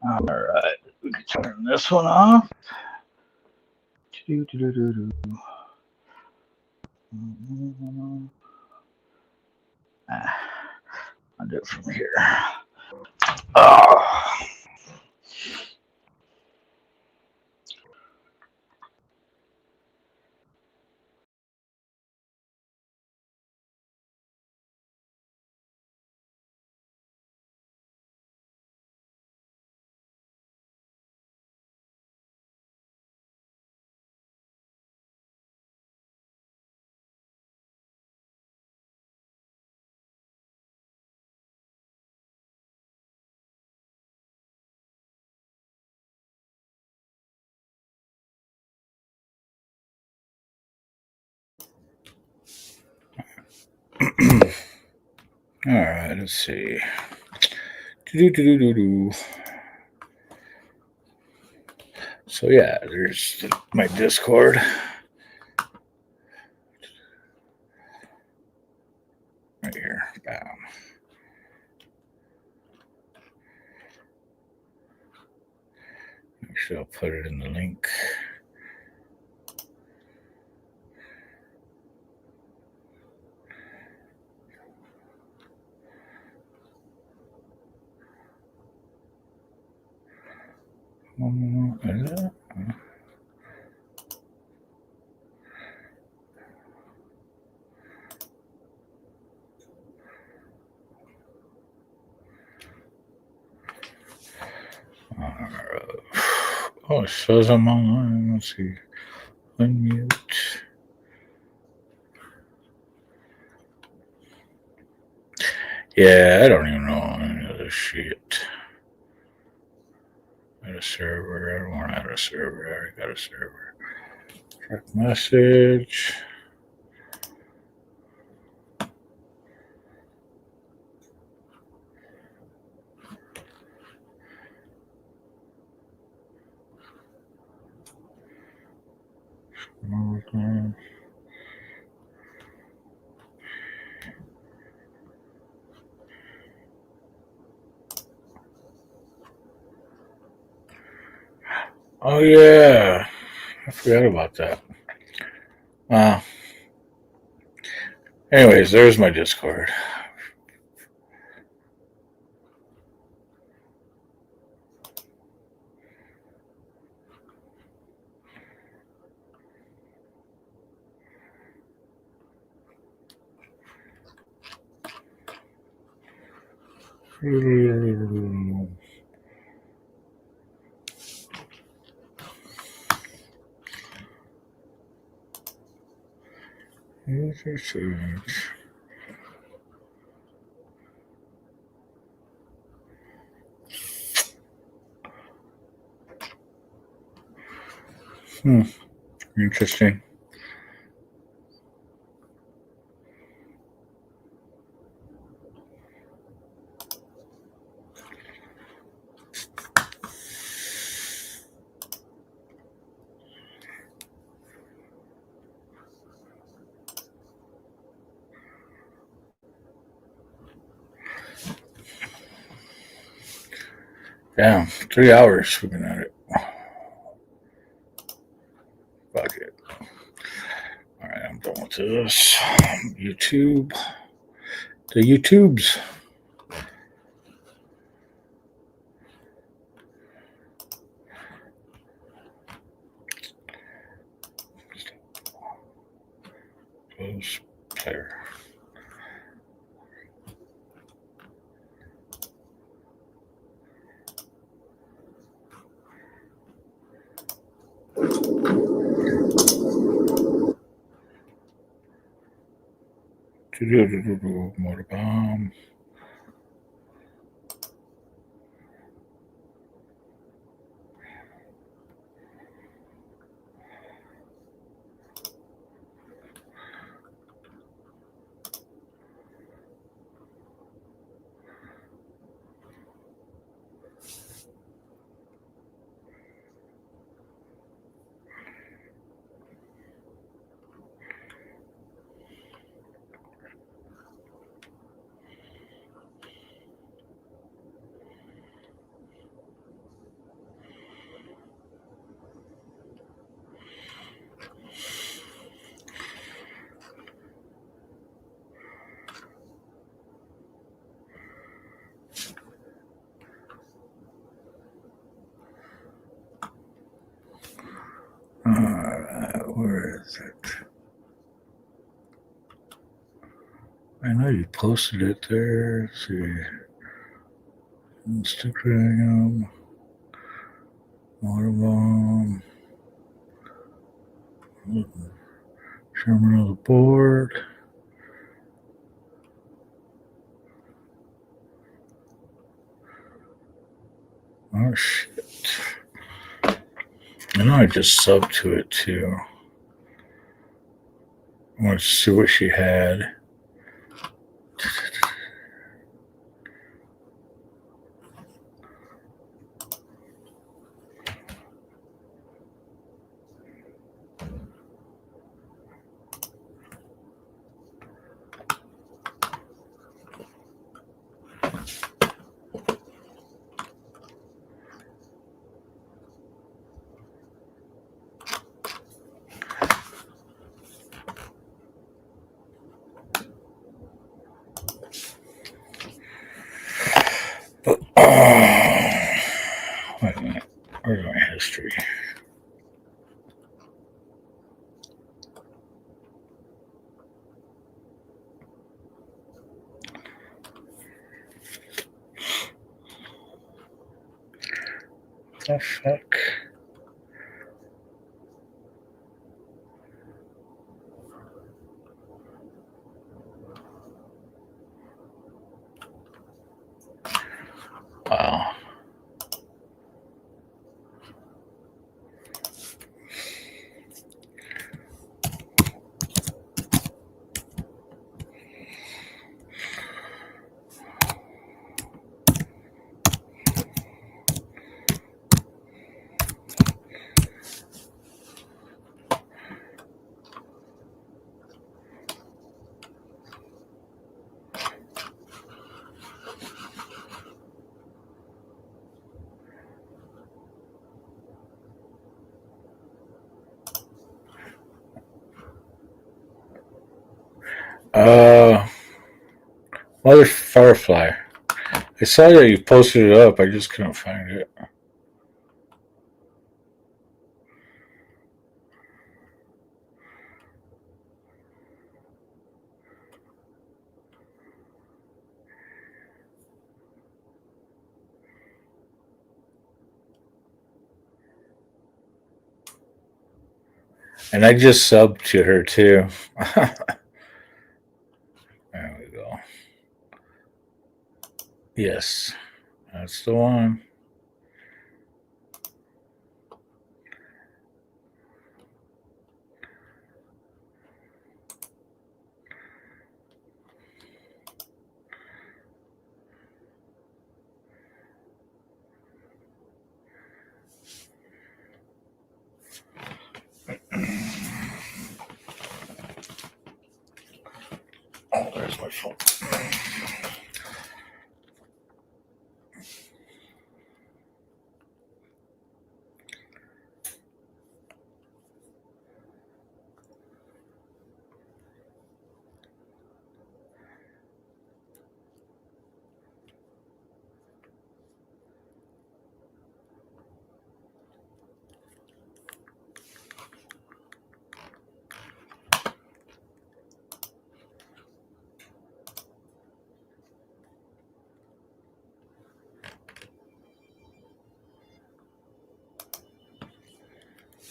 All right, we can turn this one off. I'll do it from here. Oh. All right, let's see. Do-do-do-do-do-do. So yeah, there's my Discord. Right here. Bam. Make sure I'll put it in the link. Oh, it says I'm online. Let's see. Unmute. Yeah, I don't even know any of this shit. Add a server. I don't want to add a server. I already got a server. Direct message. Okay. Oh yeah, I forgot about that. Anyways, there's my Discord. Interesting. Damn, 3 hours we've been at it. Fuck it. All right, I'm done with this. YouTube. The YouTubes. Close player. Motor bomb. Where is it? I know you posted it there. Let's see. Instagram. Motor bomb. Chairman of the board. Oh shit. I know I just subbed to it too. I want to see what she had. The fuck? Wow. Mother Firefly. I saw that you posted it up. I just couldn't find it. And I just subbed to her too. There we go. Yes, that's the one. Oh, there's my phone.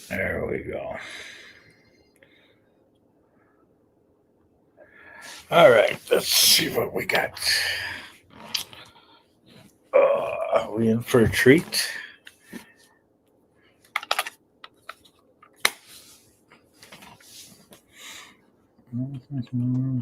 There we go. All right, let's see what we got. Are we in for a treat? Mm-hmm.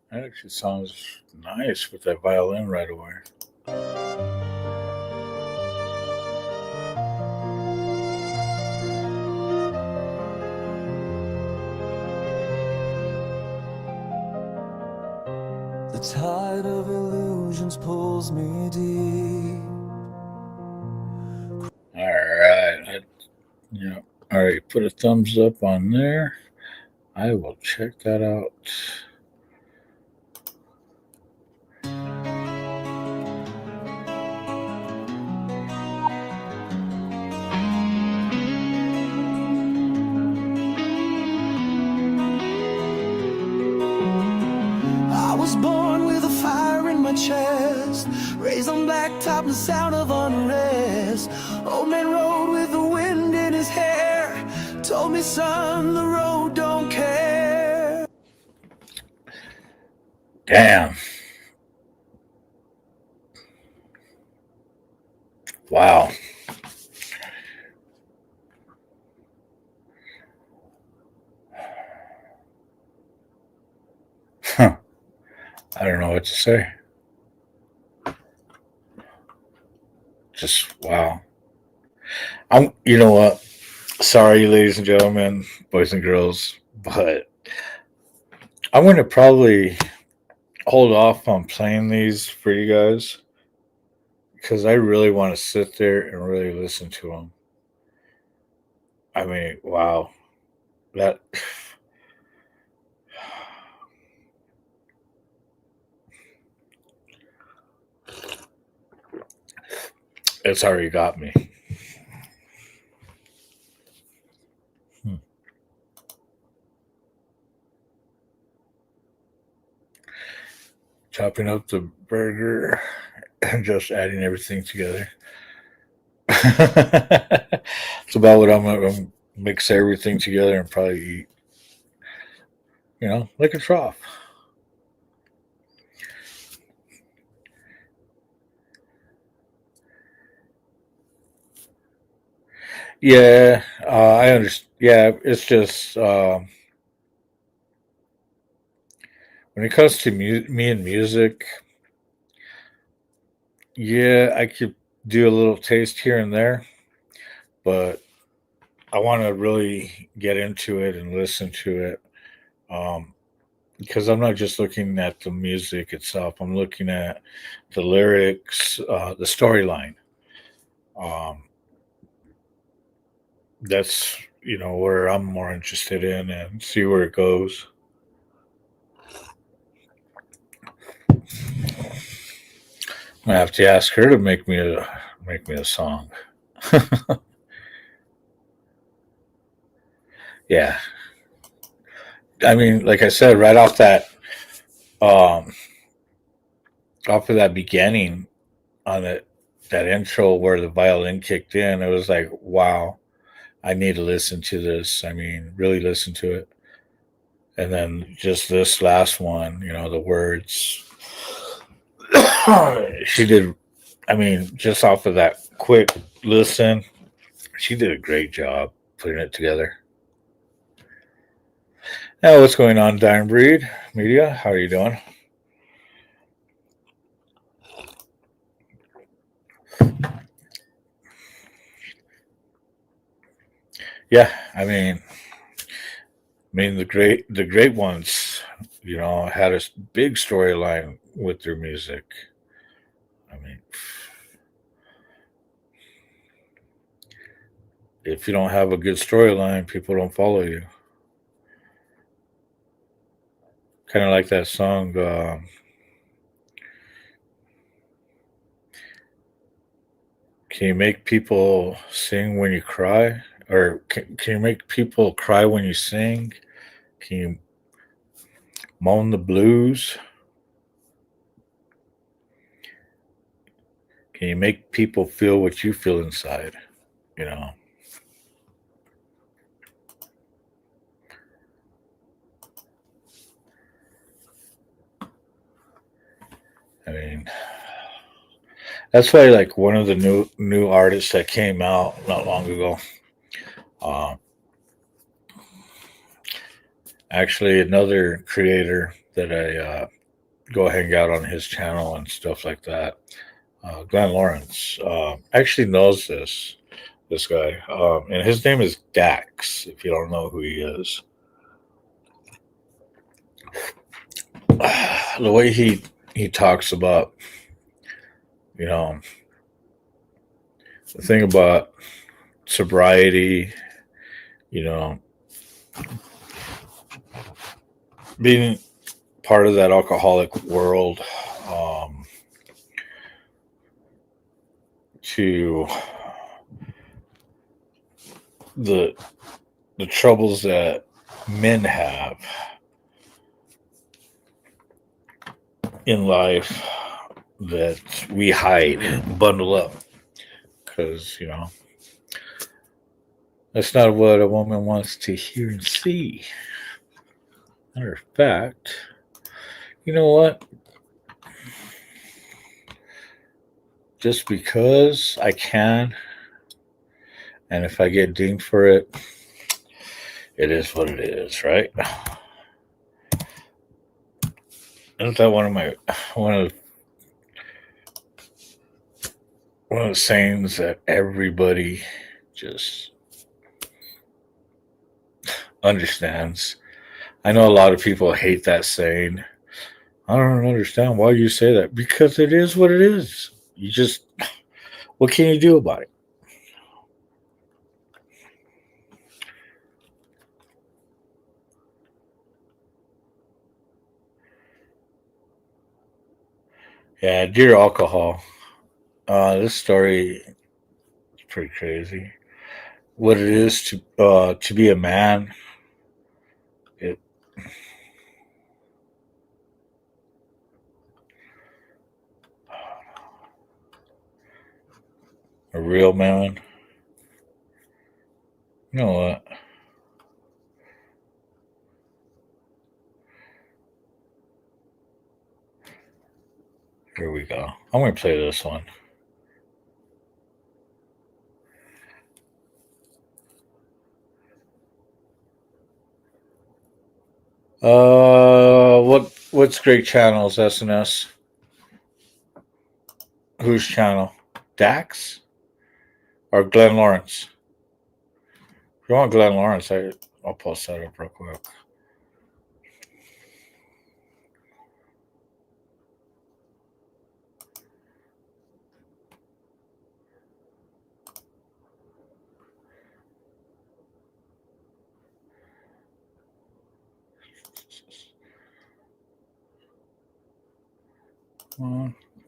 That actually sounds nice with that violin right away. The tide of illusions pulls me deep. All right. Yeah. All right. Put a thumbs up on there. I will check that out. I was born with a fire in my chest, raised on blacktop, the sound of unrest. Old man rode with the wind in his hair, told me, son, the road don't care. Damn. Wow. Huh. I don't know what to say. Just wow. You know what? Sorry, ladies and gentlemen, boys and girls, but I'm going to probably hold off on playing these for you guys because I really want to sit there and really listen to them. I mean, wow. That. It's already got me. chopping up the burger and just adding everything together. It's about what I'm gonna mix everything together and probably eat, like a trough. Yeah, I understand. Yeah, it's just when it comes to me and music, yeah, I could do a little taste here and there, but I want to really get into it and listen to it, um, because I'm not just looking at the music itself. I'm looking at the lyrics, the storyline. Um, that's where I'm more interested in and see where it goes. I have to ask her to make me a song. Yeah, I mean, like I said, right um, off of that beginning on that intro where the violin kicked in, it was like, wow, I need to listen to this. I mean, really listen to it. And then just this last one, the words she did. I mean, just off of that quick listen, she did a great job putting it together. Now, what's going on, Dying Breed Media? How are you doing? Yeah, I mean the great ones, had a big storyline with their music. I mean, if you don't have a good storyline, people don't follow you. Kind of like that song. Can you make people sing when you cry, or can you make people cry when you sing? Can you moan the blues? Can you make people feel what you feel inside? You know, I mean, that's why like one of the new artists that came out not long ago. Um, Actually, another creator that I go hang out on his channel and stuff like that. Glenn Lawrence actually knows this guy, and his name is Dax. If you don't know who he is, the way he talks about, you know, the thing about sobriety, you know, being part of that alcoholic world, to the troubles that men have in life that we hide, bundle up, because that's not what a woman wants to hear and see. Matter of fact, you know what? Just because I can, and if I get dinged for it, it is what it is, right? Isn't that one of the sayings that everybody just understands? I know a lot of people hate that saying. I don't understand why you say that. Because it is what it is. What can you do about it? Yeah, dear alcohol. This story is pretty crazy. What it is to be a man. It real, man. You know what? Here we go. I'm going to play this one. What's great channels, SNS? Whose channel? Dax or Glenn Lawrence? If you want Glenn Lawrence, I'll post that up real quick.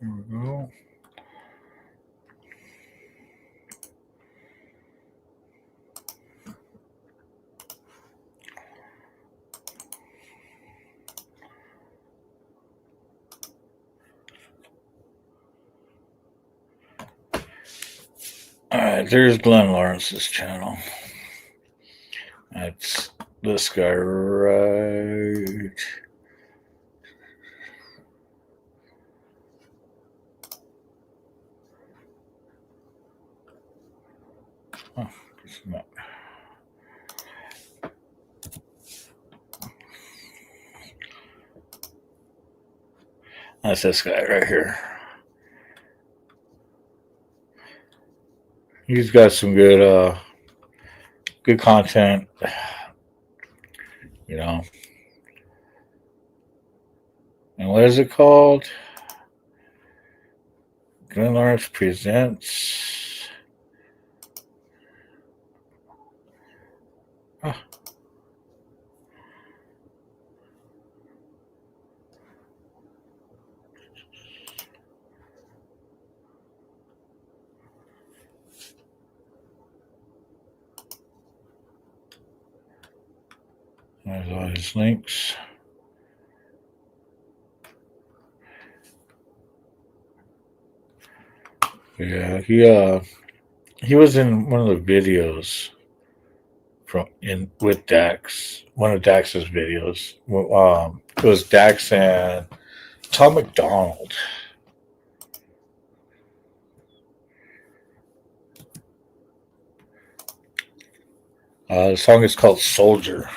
Here we go. All right, there's Glenn Lawrence's channel. That's this guy right. Oh, it's not. That's this guy right here. He's got some good content, you know. And what is it called? Glenn Lawrence presents. Oh. There's all his links. Yeah, he was in one of the videos with Dax, one of Dax's videos. It was Dax and Tom McDonald. The song is called Soldier.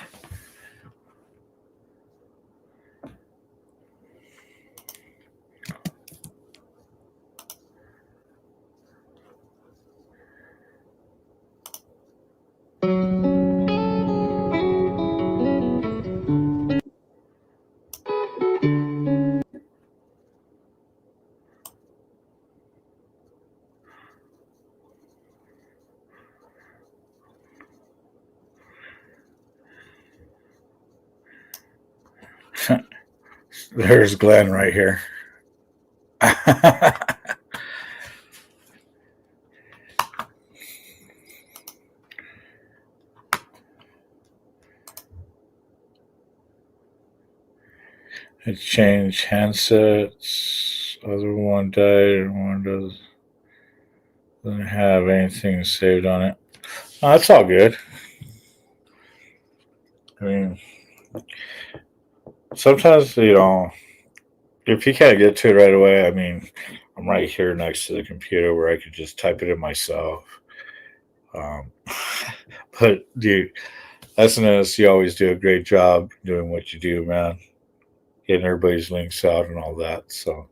There's Glenn right here. It changed handsets. Other one died. One doesn't have anything saved on it. Oh, that's all good. I mean, sometimes, you know, if you can't get to it right away, I mean, I'm right here next to the computer where I could just type it in myself. But, dude, SNS, you always do a great job doing what you do, man. Getting everybody's links out and all that. So,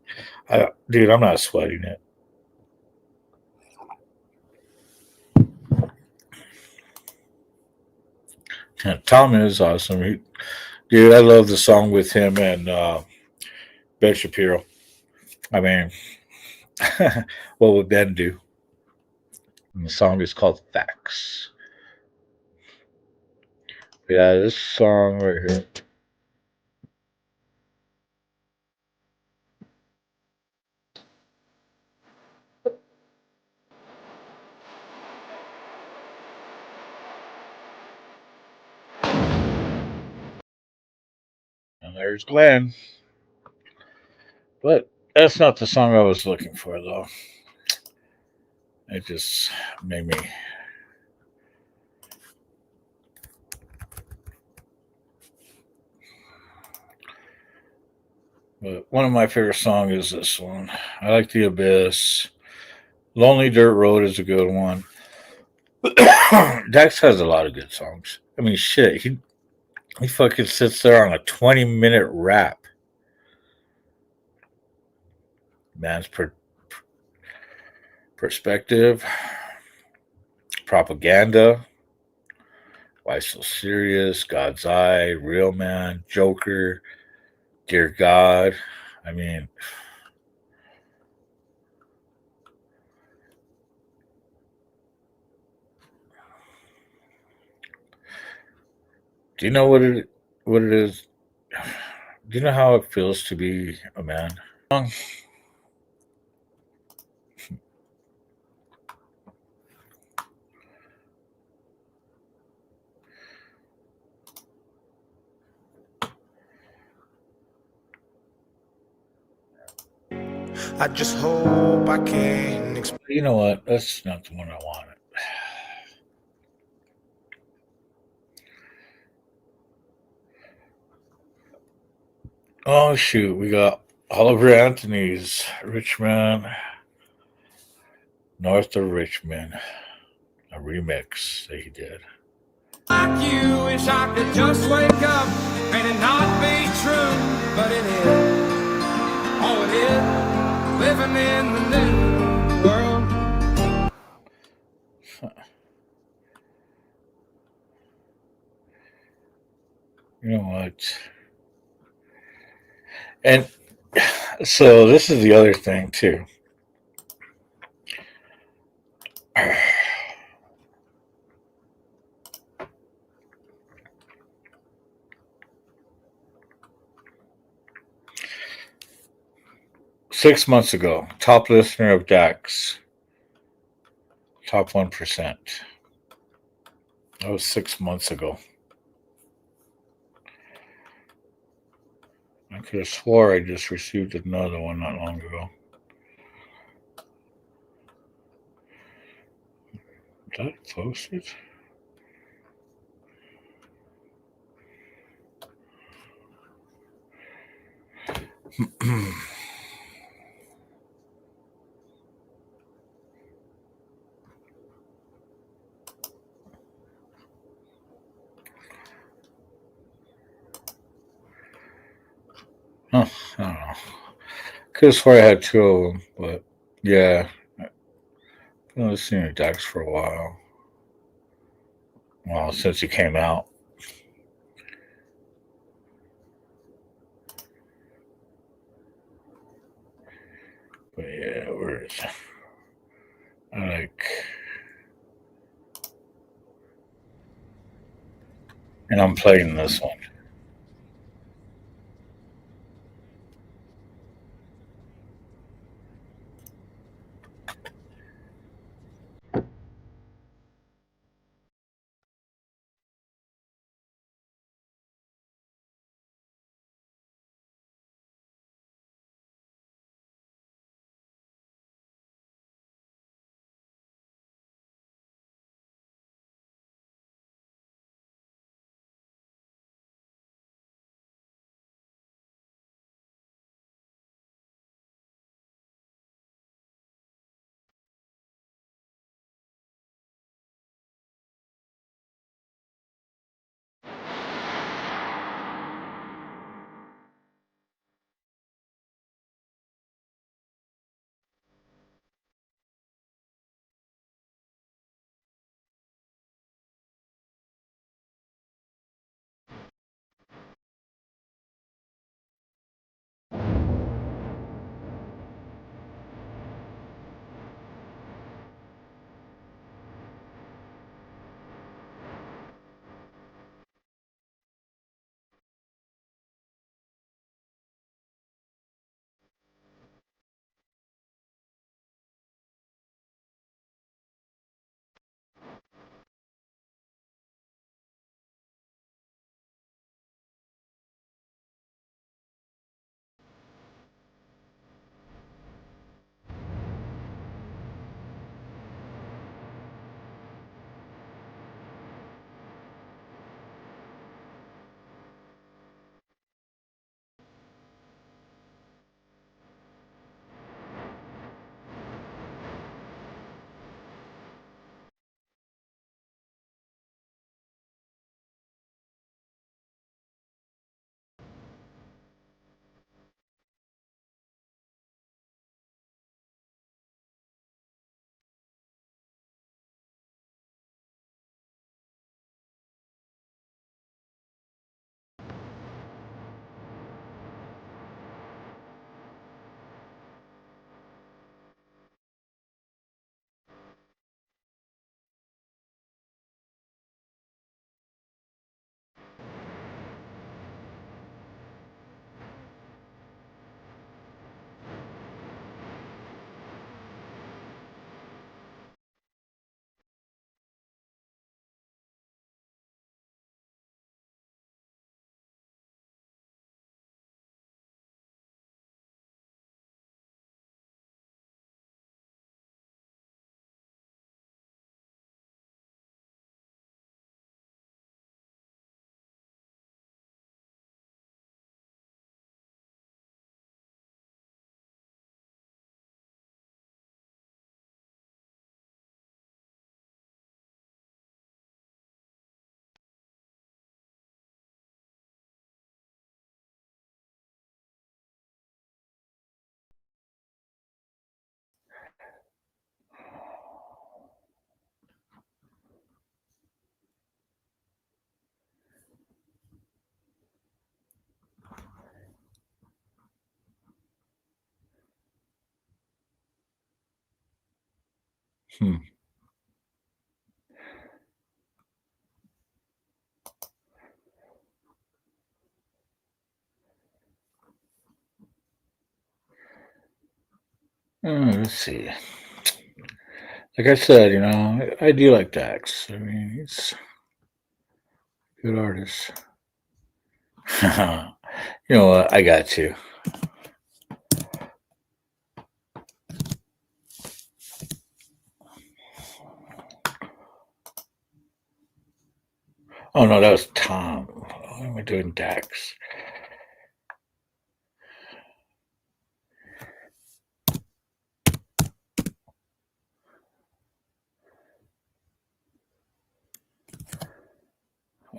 dude, I'm not sweating it. Yeah, Tom is awesome. Dude, I love the song with him and Ben Shapiro. I mean, what would Ben do? And the song is called Facts. Yeah, this song right here. And there's Glenn. But that's not the song I was looking for, though. It just made me. But one of my favorite songs is this one. I like The Abyss. Lonely Dirt Road is a good one. Dex has a lot of good songs. I mean, shit, he fucking sits there on a 20-minute rap. Man's perspective, propaganda, why so serious, God's Eye, Real Man, Joker, Dear God. I mean, do you know what it is? Do you know how it feels to be a man? I just hope I can explain. You know what? That's not the one I wanted. Oh shoot, we got Oliver Anthony's Richmond, North of Richmond, a remix that he did. Like you, wish I could just wake up and it not be true, but it is. Oh, it is. Living in the new world. You know what? And so this is the other thing too. 6 months ago, top listener of Dax, top 1%. That was 6 months ago. I could have swore I just received another one not long ago. Is that posted? Huh, I don't know. Could have swore I had 2 of them, but yeah. I've been listening to Dax for a while. Well, since he came out. But yeah, where is it? I like. And I'm playing this one. Hmm. Let's see. Like I said, I do like Dax. I mean, he's a good artist. You know what? I got you. Oh no, that was Tom. What am I doing, Dax?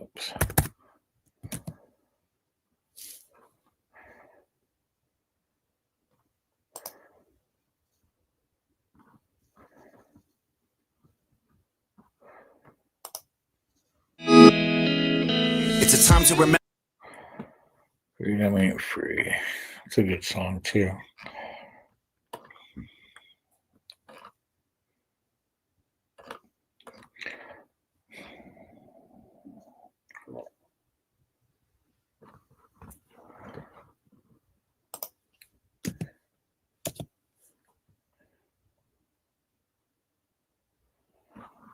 Oops. It's a time to remember. Freedom ain't free. It's a good song too.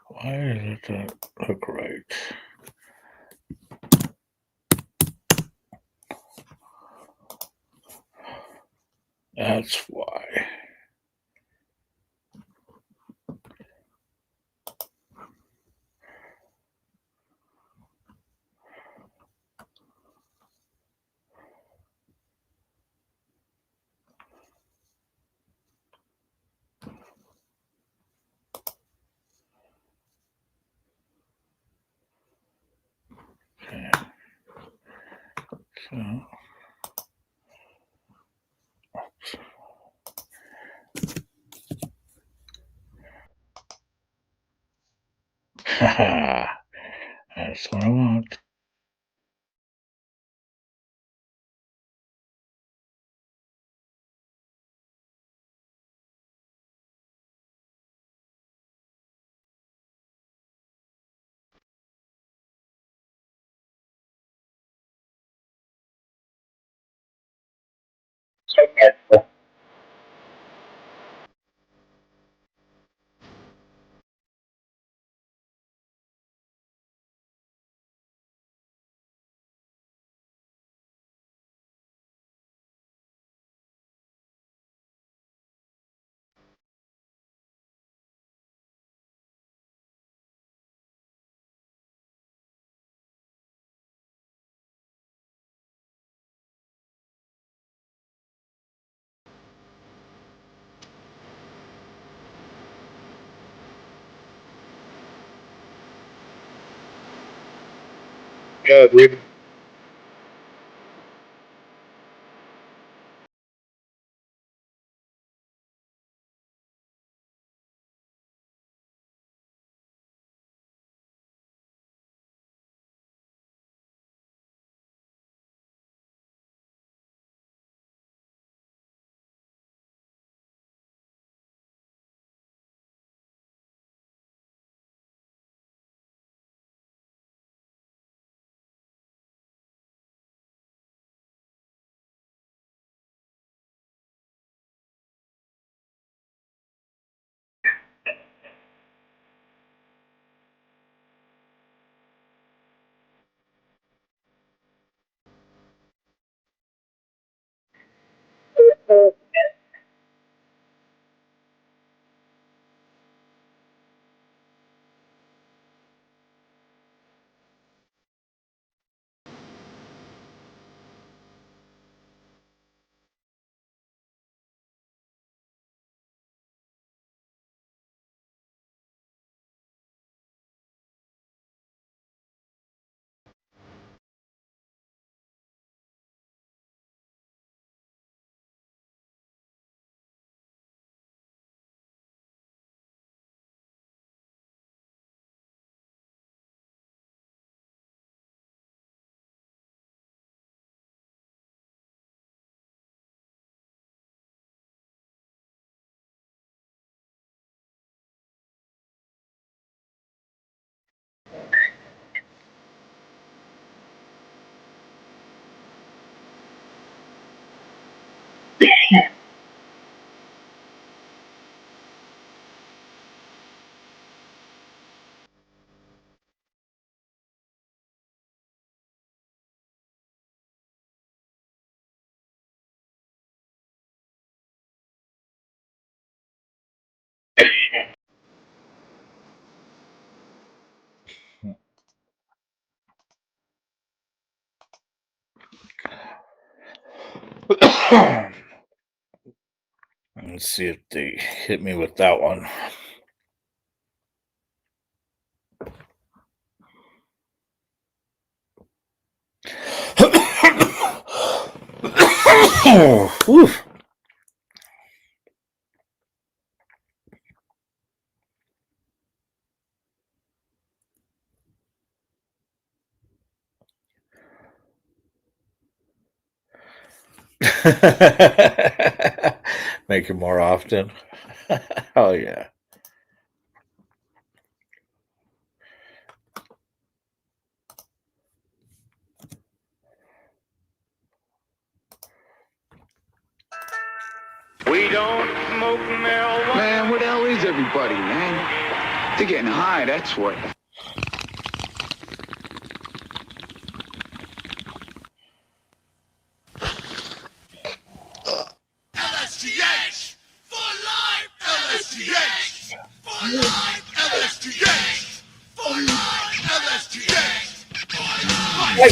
Why does it not look right? That's why. Okay. So. That's what I want. Yeah, dude. Let's see if they hit me with that one. Whew. Make it more often. Oh yeah. We don't smoke marijuana. Man, where the hell is everybody, man? They're getting high, that's what. LSTH! For life! LSTH! For life! LSTH! For life! LSTH! For life!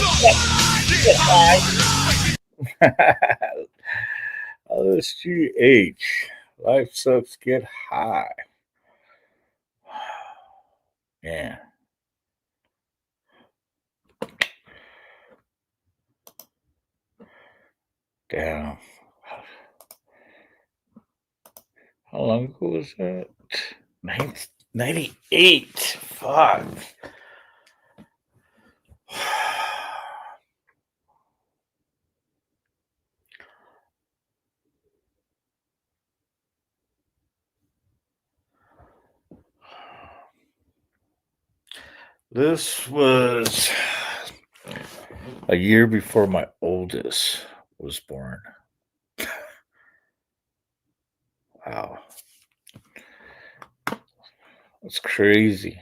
LSGH. Life sucks, get high. Yeah. Damn. How long ago was that? 98. Fuck. This was a year before my oldest was born. Wow. That's crazy.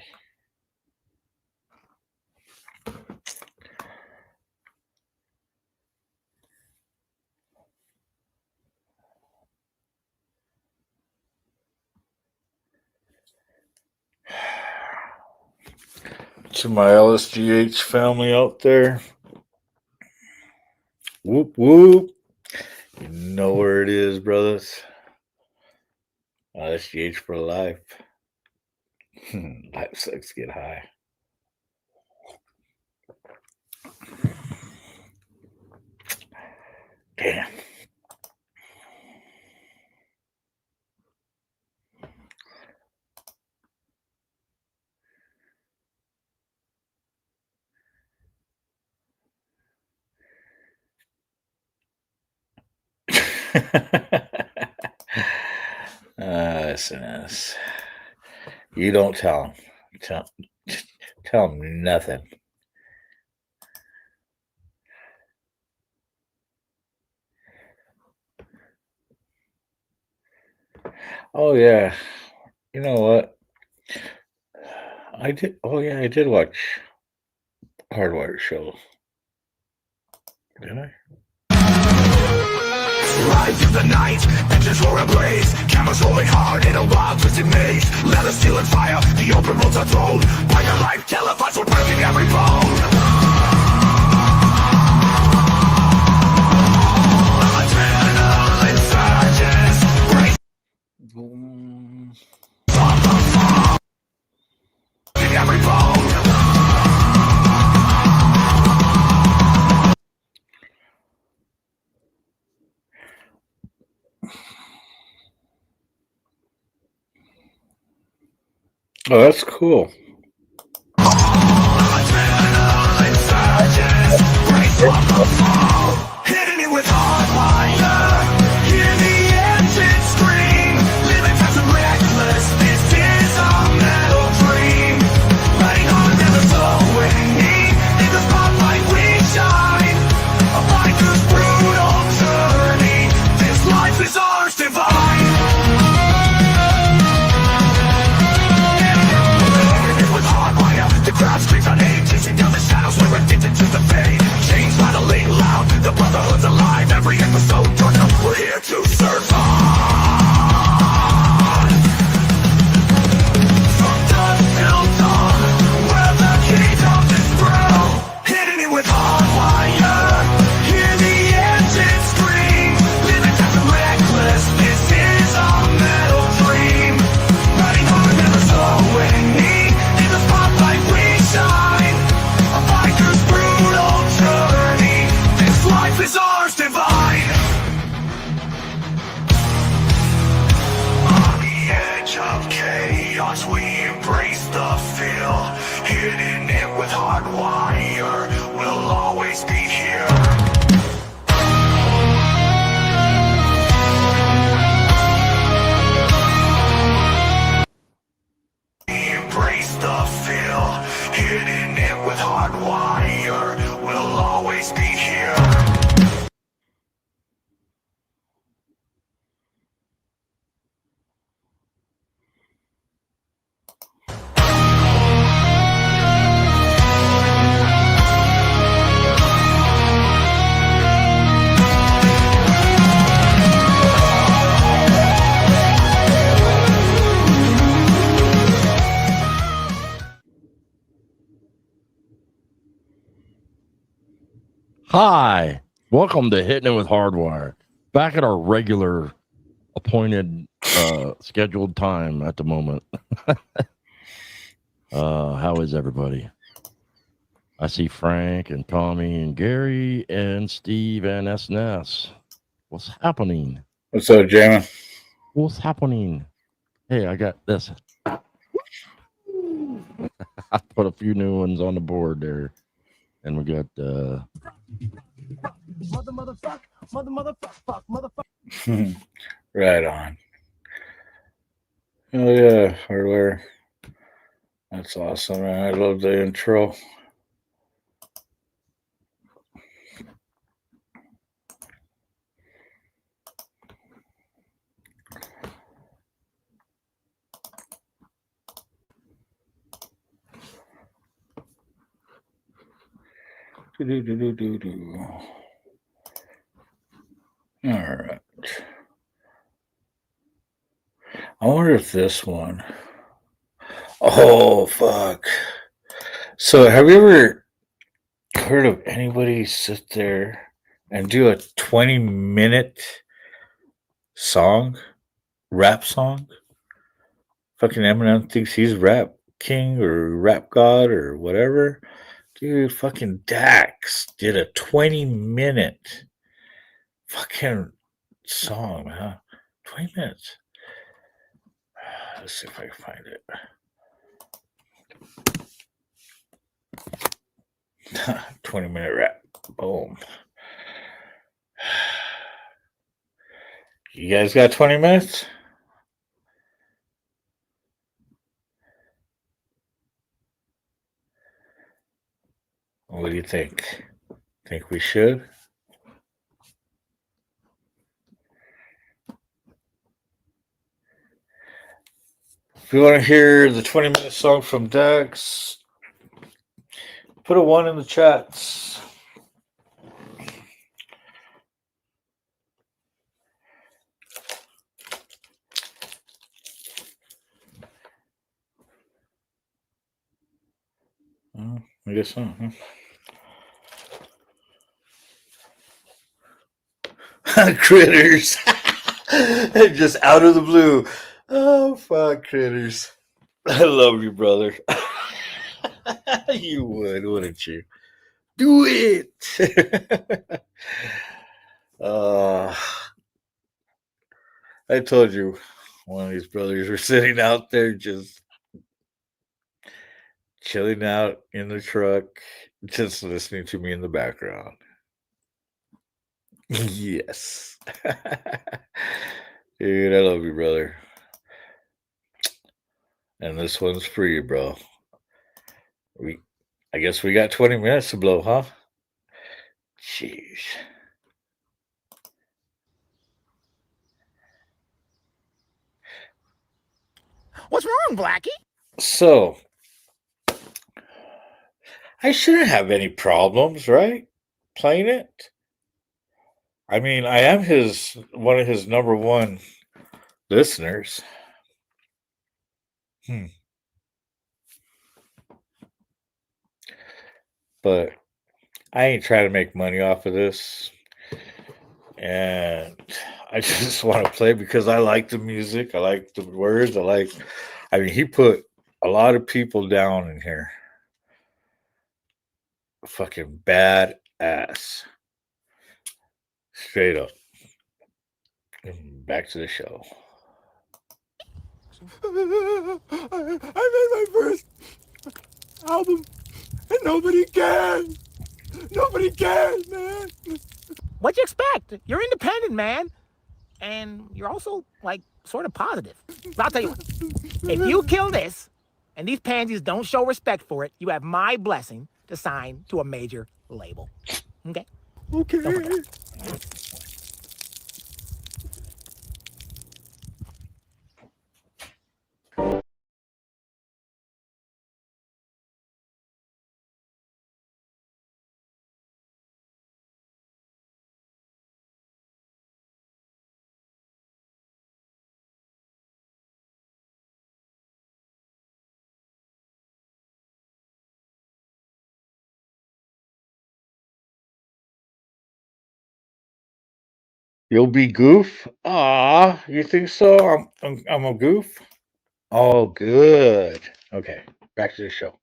To my LSGH family out there, whoop whoop. You know where it is, brothers. LSGH for life. Life sucks, get high. Damn. SNS. You don't tell him. Tell him nothing. Oh yeah. You know what? I did. Oh yeah, I did watch Hardwire show. Did I? Ride through the night, engines roar ablaze. Cameras rolling hard in a wild twisted maze. Leather, steel, and fire, the open roads are thrown. By your life, televised, we're breaking every bone. Eternal insurgents, break every bone. Oh, that's cool. Hitting me with hard wire. Hear the engine scream. Living fast and reckless. This is a metal dream. Riding on the river flowing. In the spotlight we shine. A biker's brutal journey. This life is ours divine. The crowd screams on hate, chasing down the shadows, we're addicted to the fade. Chains rattling loud, the brotherhood's alive. Every episode turned up, we're here to survive. From dusk till dawn, where the kingdom is through. Hitting me with hard wire, hear the engine scream. watch, we embrace the feel. Hitting it with hard wire. We'll always be here. Embrace the feel. Hitting it with hard wire. We'll always be here. Hi, welcome to Hitting It with Hardwire. Back at our regular appointed scheduled time at the moment. How is everybody? I see Frank and Tommy and Gary and Steve and SNS. What's happening? What's up, Jamie? What's happening? Hey, I got this. I put a few new ones on the board there. And we got Right on. Oh yeah, hardware. That's awesome, man. I love the intro. Do. All right. I wonder if this one. Oh, fuck. So, have you ever heard of anybody sit there and do a 20-minute song? Rap song? Fucking Eminem thinks he's rap king or rap god or whatever. Dude, fucking Dax did a 20-minute fucking song, man. 20 minutes. Let's see if I can find it. 20-minute rap. Boom. You guys got 20 minutes? What do you think? Think we should? If you want to hear the 20-minute song from Dax, put a 1 in the chats. I guess so. Huh? Critters. Just out of the blue. Oh, fuck, Critters. I love you, brother. You would, wouldn't you? Do it. I told you one of these brothers were sitting out there just chilling out in the truck, just listening to me in the background. Yes. Dude, I love you, brother. And this one's for you, bro. I guess we got 20 minutes to blow, huh? Jeez. What's wrong, Blackie? So, I shouldn't have any problems, right? Playing it. I mean, I am one of his number one listeners. But I ain't trying to make money off of this. And I just want to play because I like the music. I like the words. I mean, he put a lot of people down in here. Fucking bad ass. Straight up. And back to the show. I made my first album and nobody cares. Nobody cares, man. What you expect? You're independent, man. And you're also, like, sort of positive. But I'll tell you what. If you kill this, and these pansies don't show respect for it, you have my blessing to sign to a major label. Okay? Okay. Don't forget. You'll be goof? Ah, you think so? I'm a goof? Oh, good. Okay, back to the show.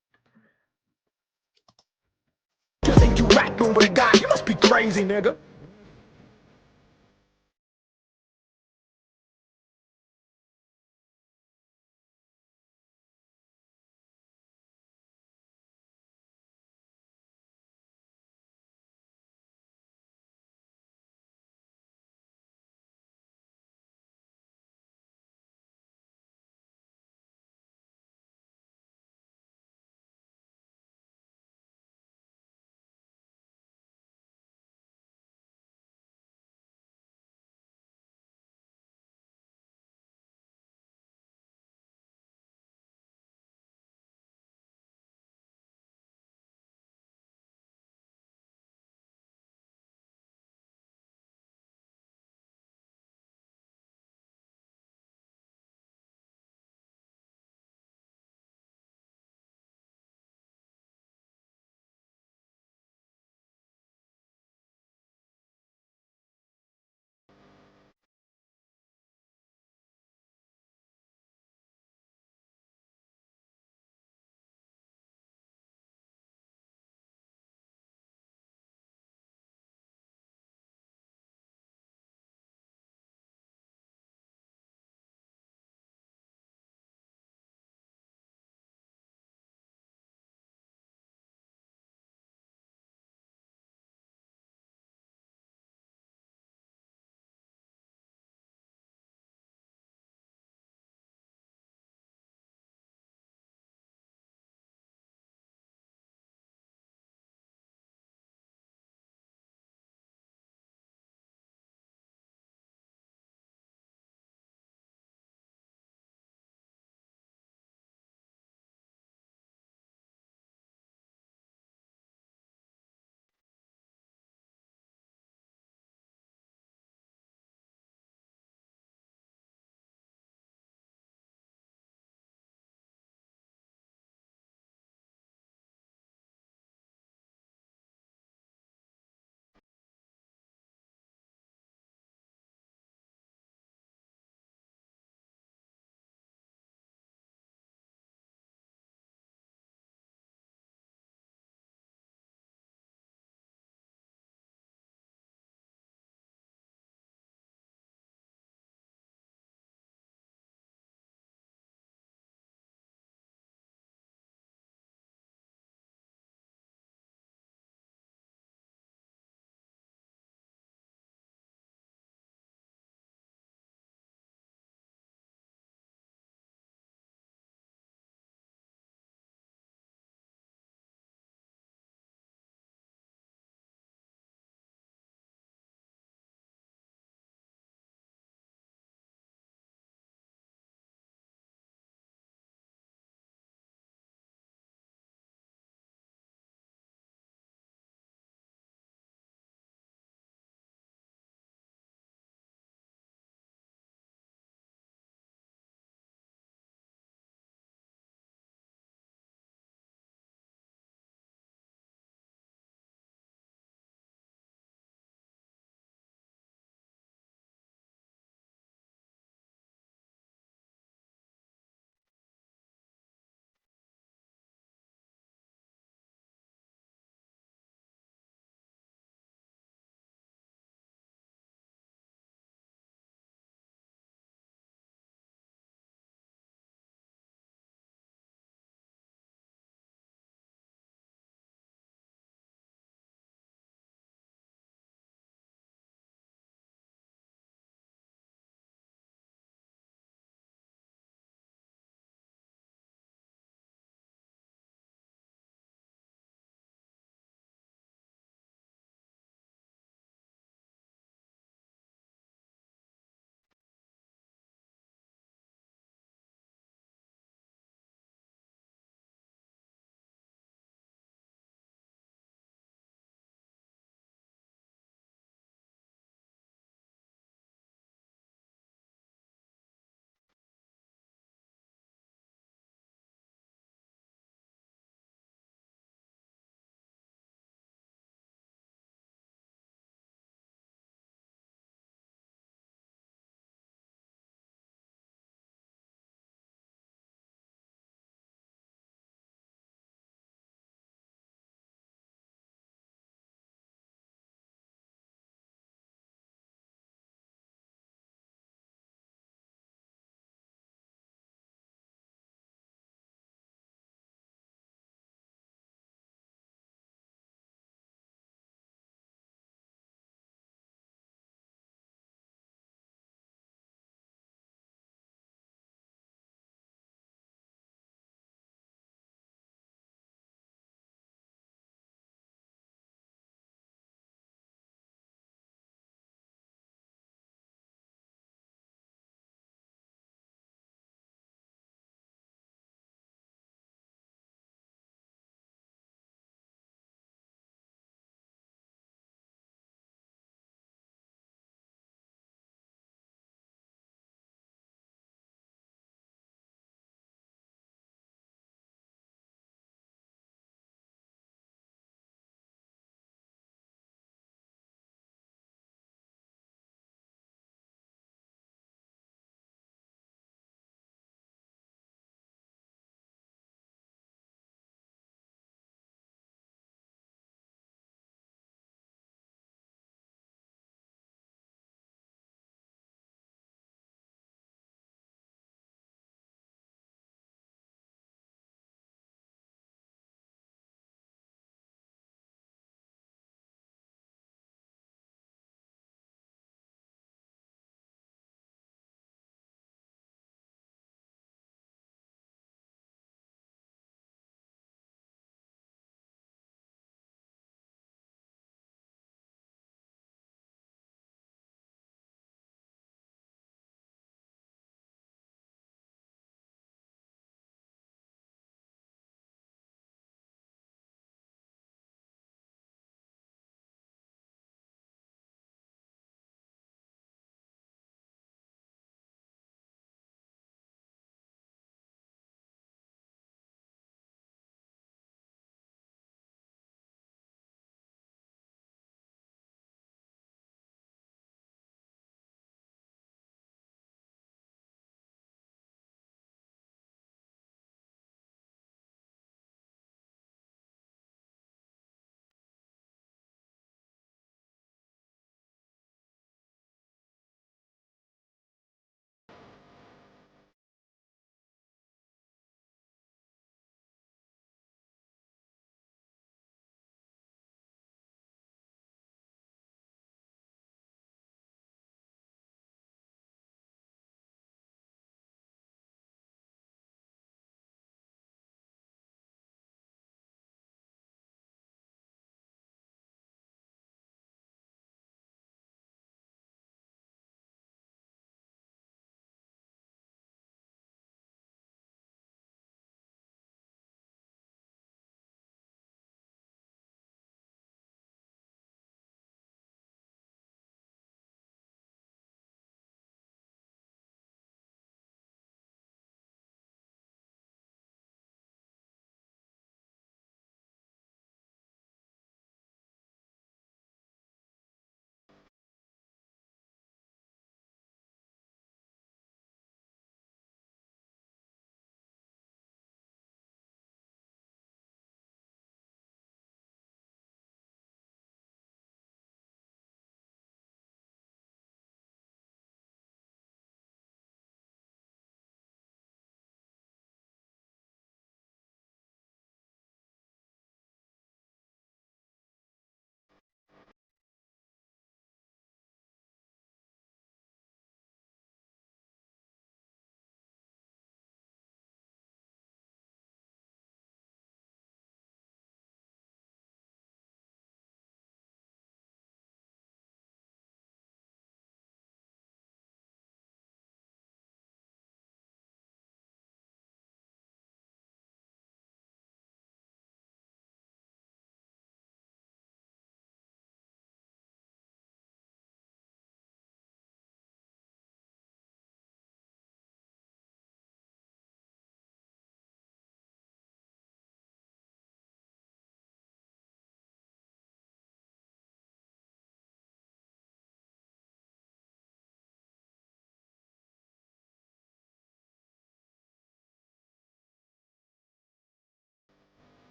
You think you rapping with a guy? You must be crazy, nigga.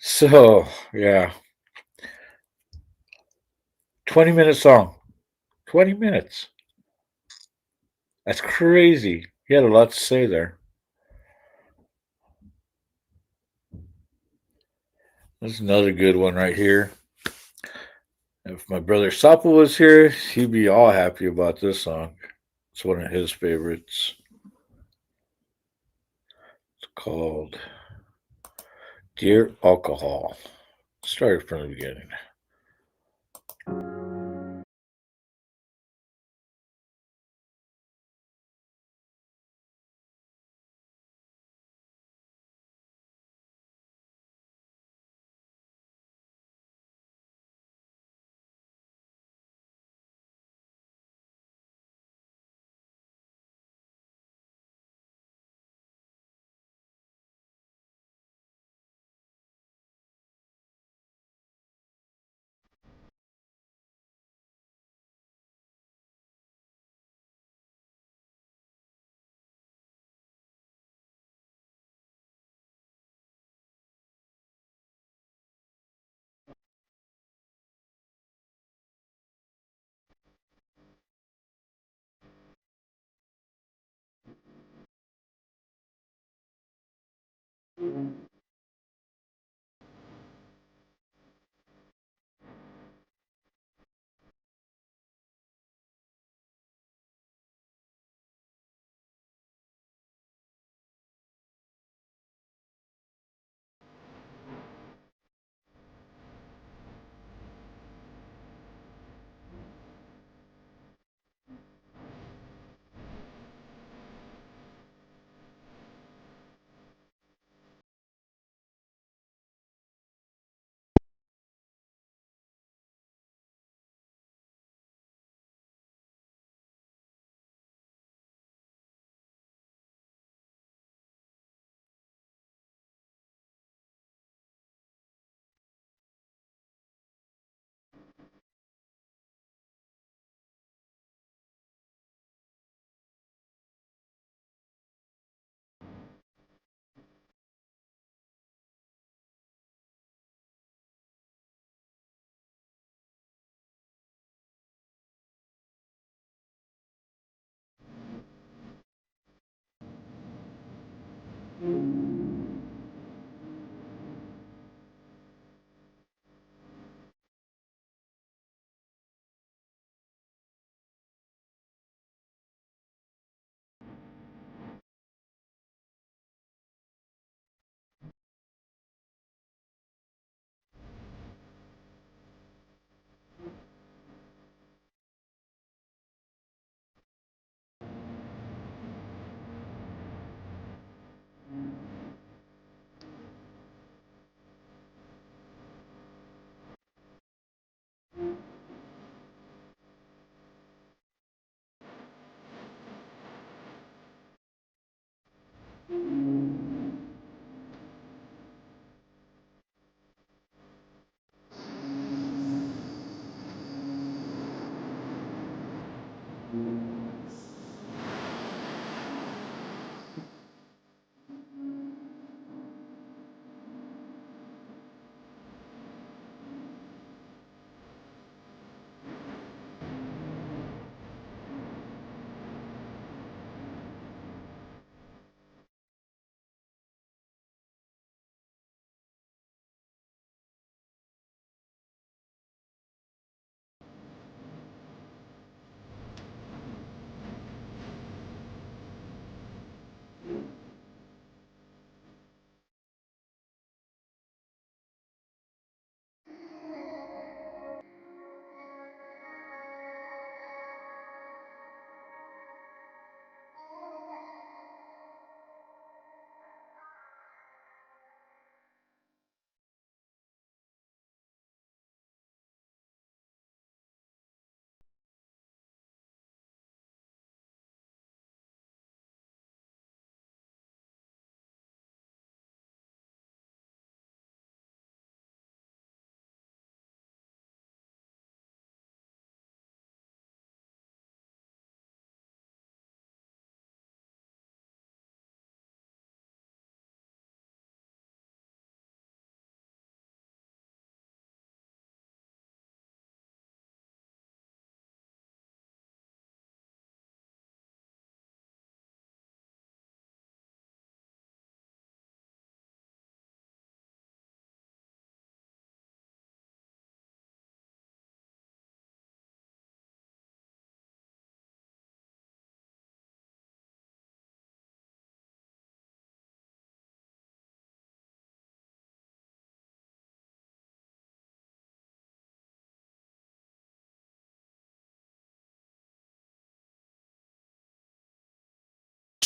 So, yeah. 20-minute song. 20 minutes. That's crazy. He had a lot to say there. There's another good one right here. If my brother Sapa was here, he'd be all happy about this song. It's one of his favorites. It's called Dear Alcohol. Started from the beginning.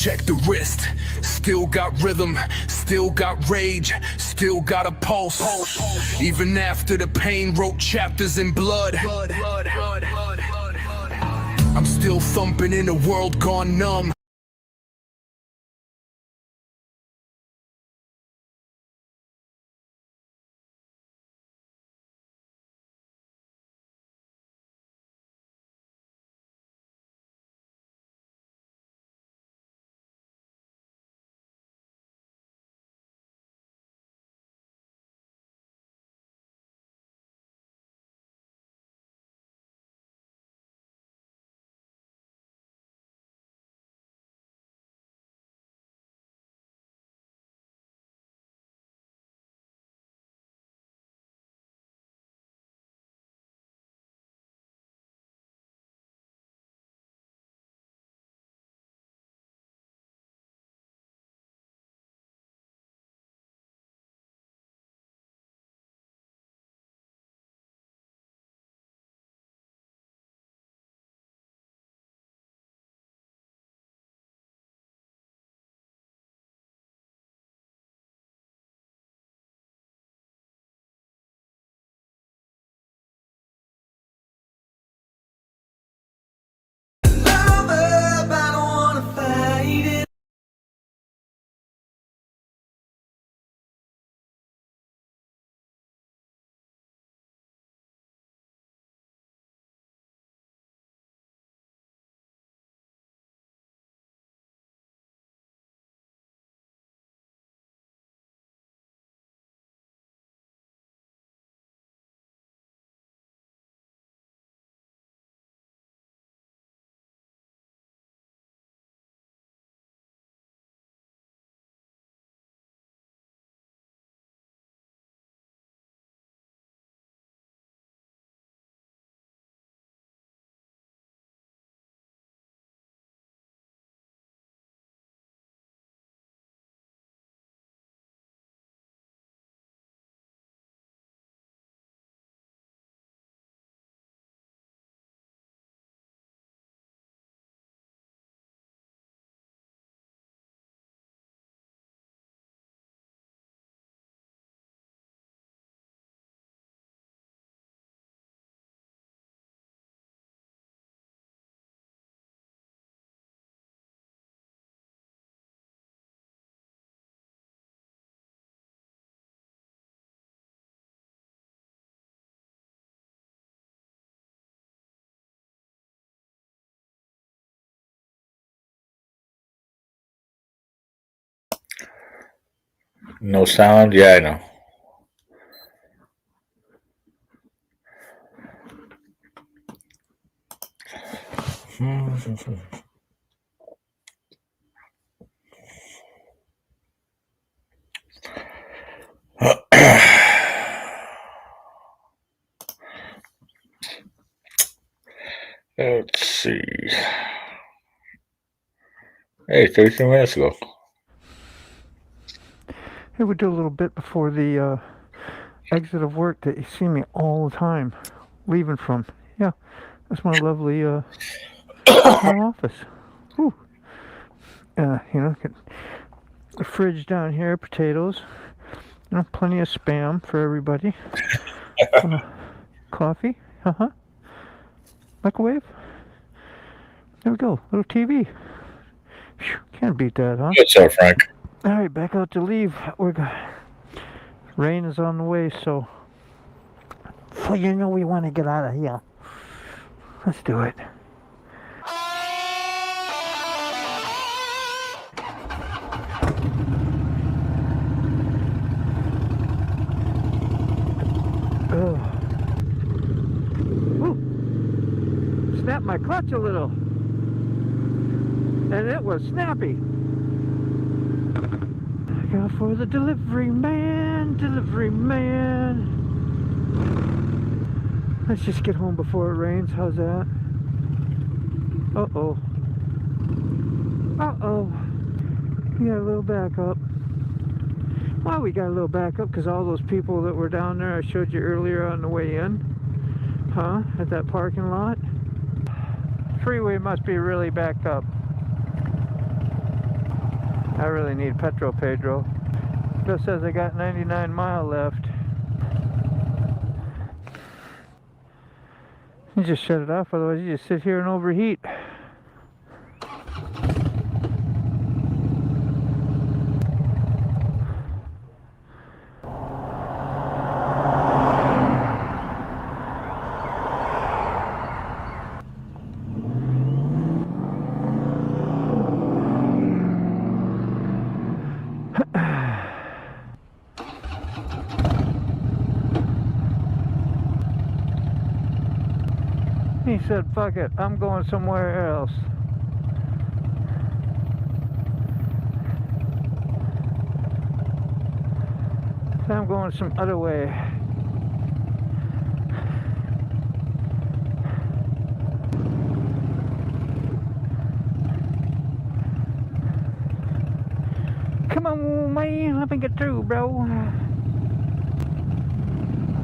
check the wrist. Still got rhythm, still got rage, still got a pulse. Even after the pain wrote chapters in blood. I'm still thumping in a world gone numb. No sound? Yeah, I know. Let's see. Hey, 13 minutes ago. Hey, we do a little bit before the exit of work that you see me all the time leaving from. Yeah, that's my lovely small office. Whew. You know, get the fridge down here, potatoes. You know, plenty of spam for everybody. Coffee. Microwave. There we go. Little TV. Phew, can't beat that, huh? Good, sir, Frank. All right, back out to leave. Rain is on the way, so you know we want to get out of here. Let's do it. Snapped my clutch a little, and it was snappy. Go for the delivery man, delivery man. Let's just get home before it rains. How's that? Uh-oh. Uh-oh. We got a little backup. Well, we got a little backup because all those people that were down there I showed you earlier on the way in, at that parking lot. Freeway must be really backed up. I really need petrol, Pedro. Bill says I got 99 mile left. You just shut it off, otherwise you just sit here and overheat. He said, fuck it, I'm going somewhere else. So I'm going some other way. Come on, man, let me get through, bro.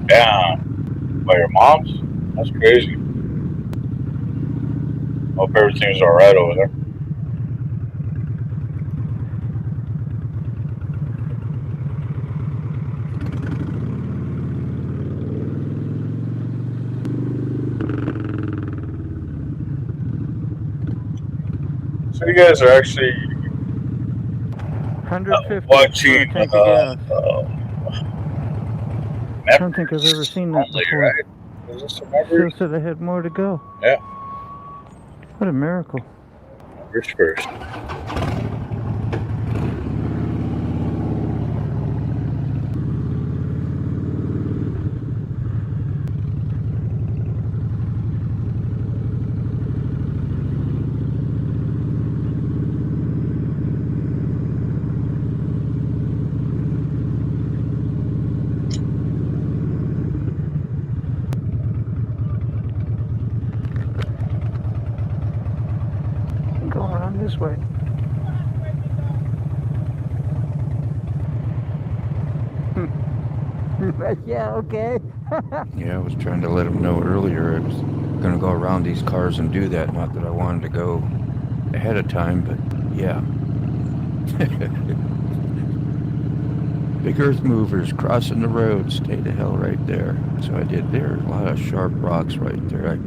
Yeah. By your mom's? That's crazy. Hope everything's alright over there. So you guys are actually 150. watching I don't think I've ever seen that only, before. right? Is this a memory? Phil said I had more to go. Yeah. What a miracle. Numbers first. I'm going around this way. Yeah, okay. Yeah, I was trying to let him know earlier I was going to go around these cars and do that. Not that I wanted to go ahead of time, but yeah. Big earth movers crossing the road. Stay the hell right there. So I did. There are a lot of sharp rocks right there. I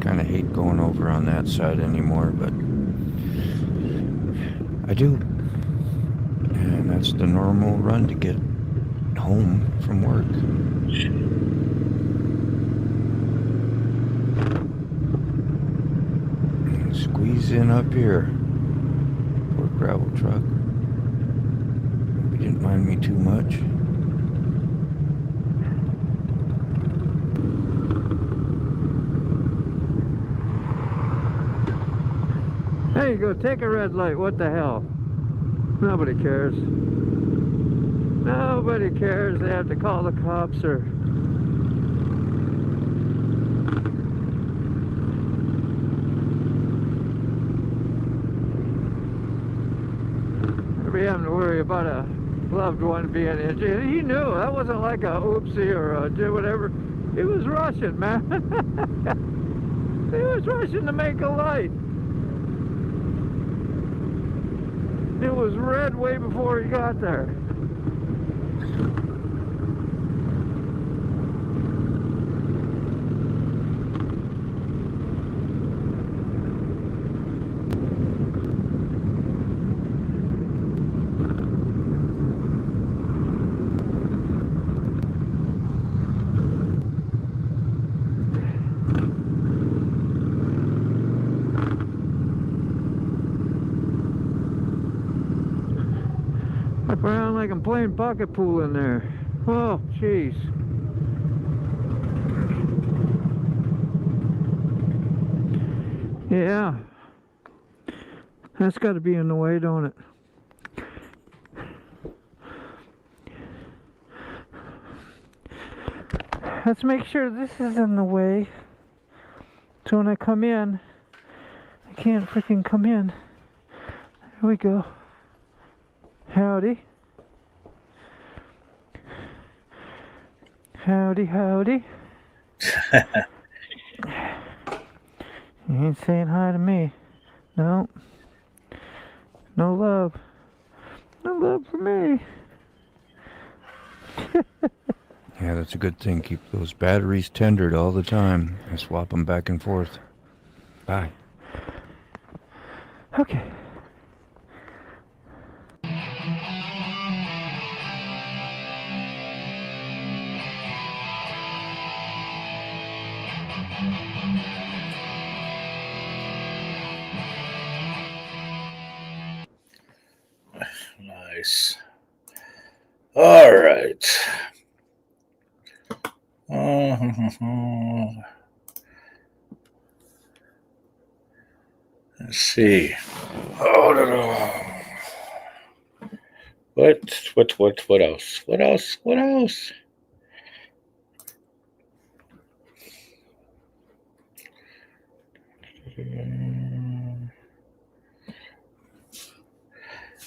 kind of hate going over on that side anymore, but I do. And that's the normal run to get home from work. And squeeze in up here. Poor gravel truck. Hope you didn't mind me too much. There you go, take a red light, what the hell? Nobody cares. Nobody cares, they have to call the cops or... Be having to worry about a loved one being injured. He knew, that wasn't like a oopsie or a whatever. He was rushing, man. He was rushing to make a light. It was red way before he got there. Walk around like I'm playing pocket pool in there. Oh, jeez. Yeah. That's got to be in the way, don't it? Let's make sure this is in the way. So when I come in, I can't freaking come in. There we go. Howdy. Howdy, howdy. You ain't saying hi to me. No. No love. No love for me. Yeah, that's a good thing. Keep those batteries tendered all the time and swap them back and forth. Bye. Okay. Nice. All right. Let's see. Oh, no. What else? What else? What else?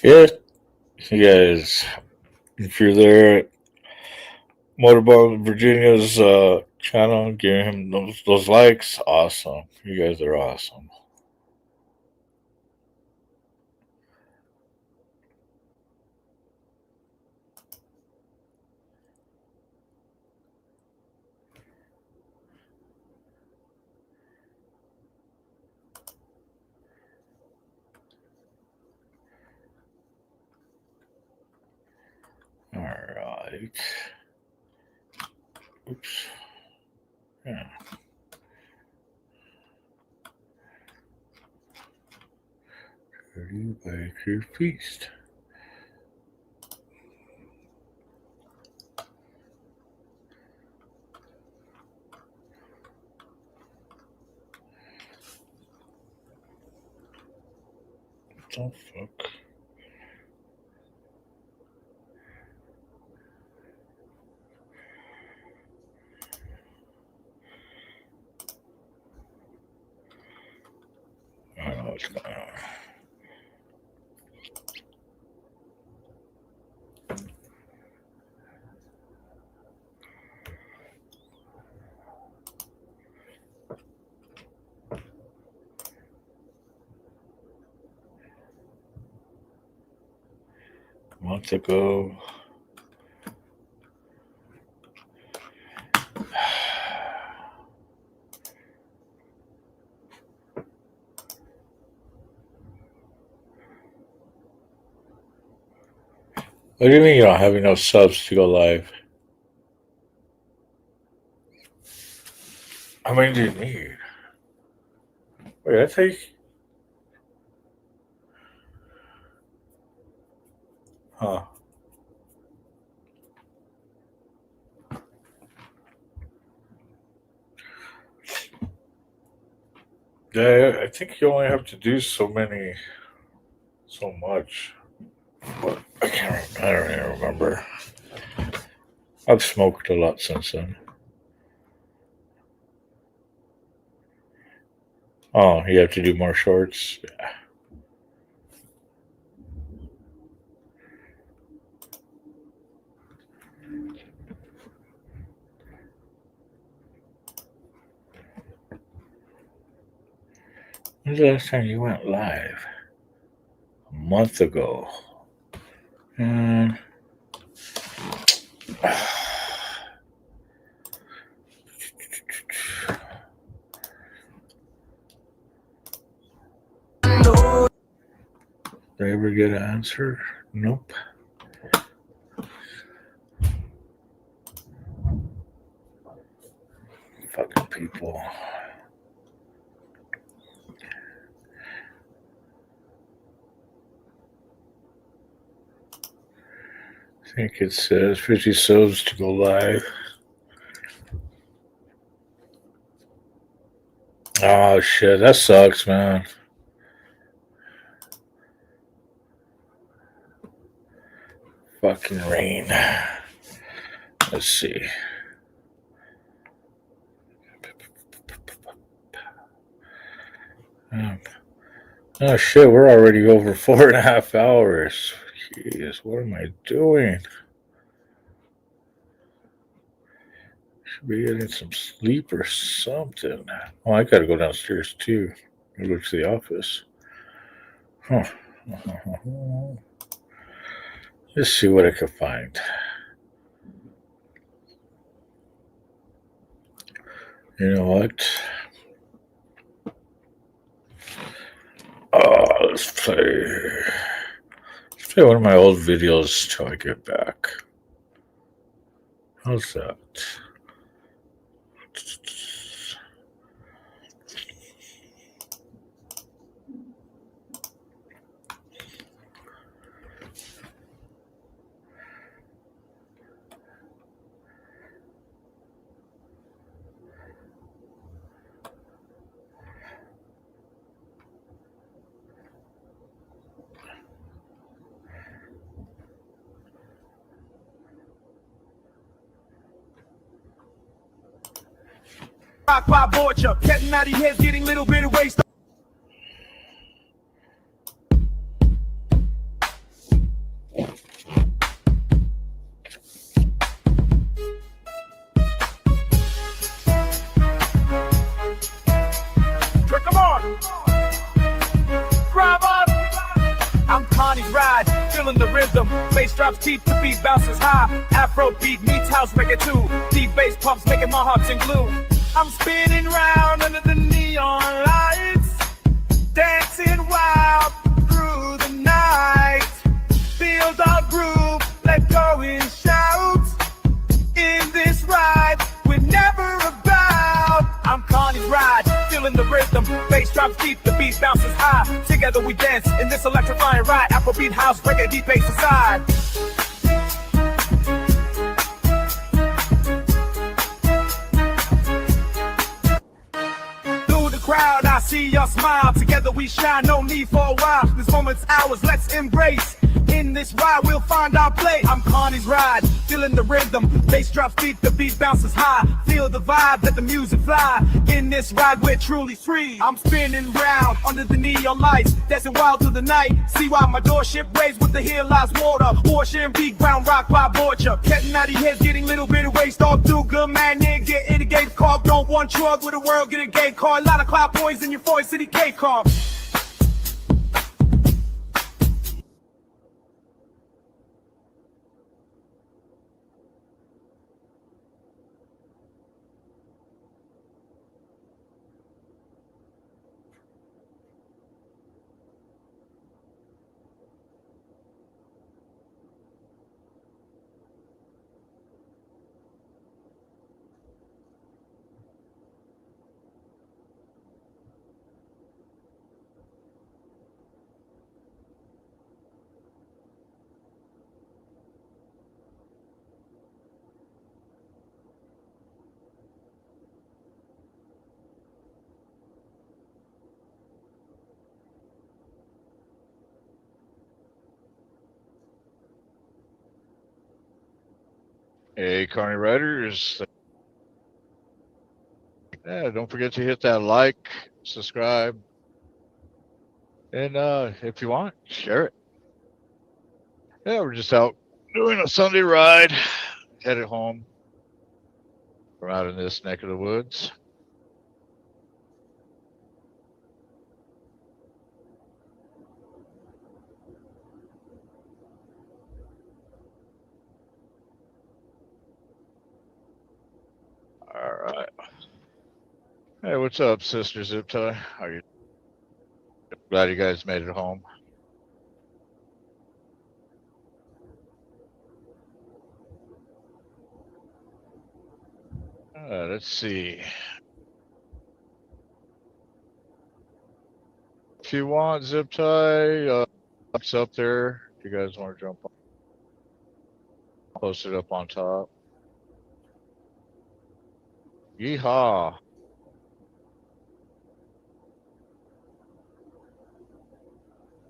Yeah, you guys, if you're there at Motorball Virginia's channel, give him those likes. Awesome. You guys are awesome. All right. Oops. Yeah. Ready like your feast. What the fuck? I don't know what's going on. A month ago. What do you mean you don't have enough subs to go live? How many do you need? Wait, I think. Huh. Yeah, I think you only have to do so much. But I don't even remember. I've smoked a lot since then. Oh, you have to do more shorts? Yeah. When's the last time you went live? A month ago. And did I ever get an answer? Nope. Fucking people. I think it says 50 subs to go live. Oh shit, that sucks, man. Fucking rain. Let's see. Oh shit, we're already over 4.5 hours. Jeez, what am I doing? Should be getting some sleep or something. Oh, I gotta go downstairs too. Go to the office. Huh. Let's see what I can find. You know what? Let's play. Let's play one of my old videos till I get back. How's that? Rock by Borgia, getting out of your head, getting a little bit of waste. Come on, grab up. I'm CARNY'S ride, feeling the rhythm. Bass drops deep, the beat bounces high. Afro beat meets house record too. Deep bass pumps making my heart sing glue. I'm spinning round under the neon lights, dancing wild through the night. Feel the groove, let go and shout. In this ride, we're never about. I'm CARNY'S ride, feeling the rhythm. Bass drops deep, the beat bounces high. Together we dance in this electrifying ride. Afrobeat, house, reggae, deep bass aside. Through the crowd, I see your smile. Together we shine, no need for a while. This moment's ours, let's embrace. In this ride, we'll find our place. I'm CARNY'S ride, feeling the rhythm. Bass drops deep, the beat bounces high. Feel the vibe, let the music fly. In this ride, we're truly free. I'm spinning round under the neon lights, dancing wild through the night. See why my doorship raised with the hill lies water. Ocean beat, ground rock by Borgia. Getting out of your head, getting a little bit of waste. All too good, man, nigga, get in the gate car. Don't want drug with the world, get a gate car. A lot of cloud boys in your 4 city K car. Hey, Carney Riders. Yeah, don't forget to hit that like, subscribe, and if you want, share it. Yeah, we're just out doing a Sunday ride, headed home from out in this neck of the woods. All right. Hey, what's up, Sister Zip Tie? How are you? Glad you guys made it home. Let's see. If you want Zip Tie, it's up there. If you guys want to jump on, post it up on top. Yeehaw.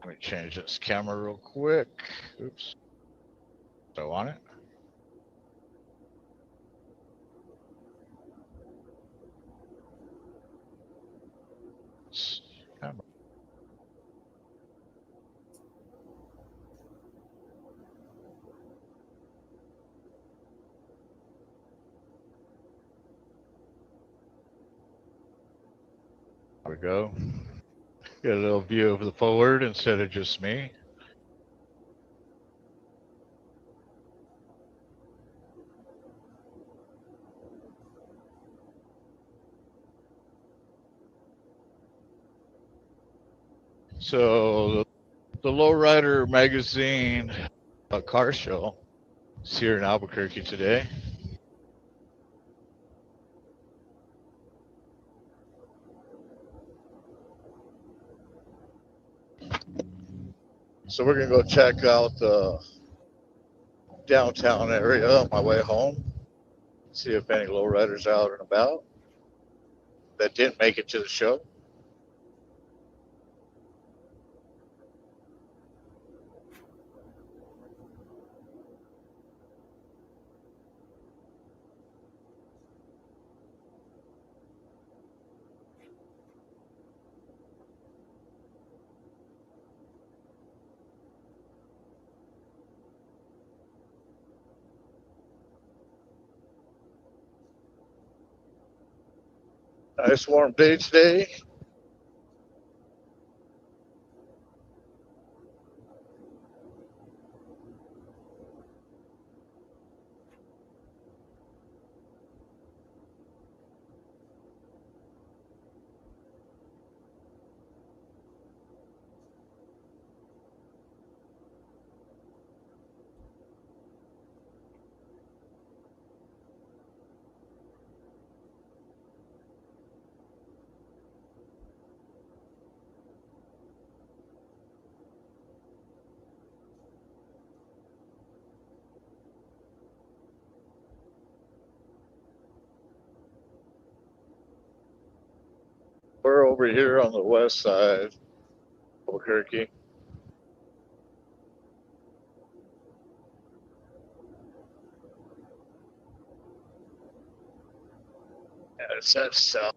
Let me change this camera real quick. Oops. So on it. Camera. There we go. Get a little view of the forward instead of just me. So the Lowrider magazine car show is here in Albuquerque today. So we're gonna go check out the downtown area on my way home. See if any lowriders out and about that didn't make it to the show. Nice warm day today. We're over here on the west side of Albuquerque. Yeah, it says south.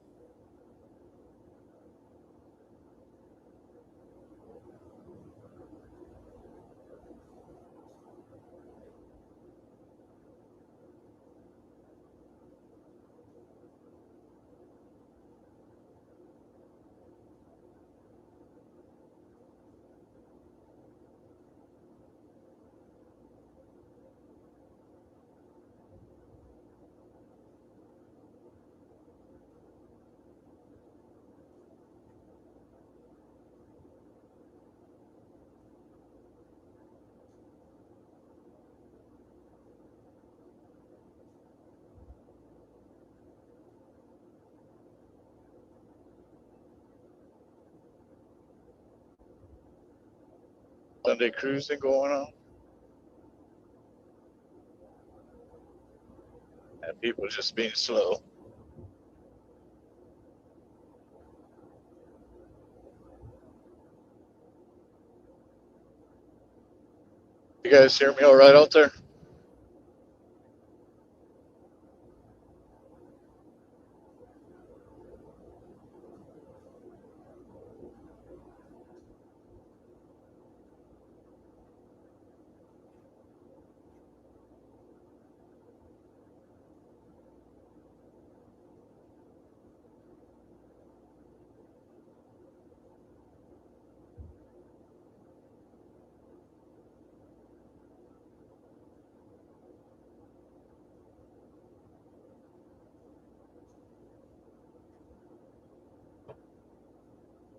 Sunday cruising going on. And people just being slow. You guys hear me all right out there?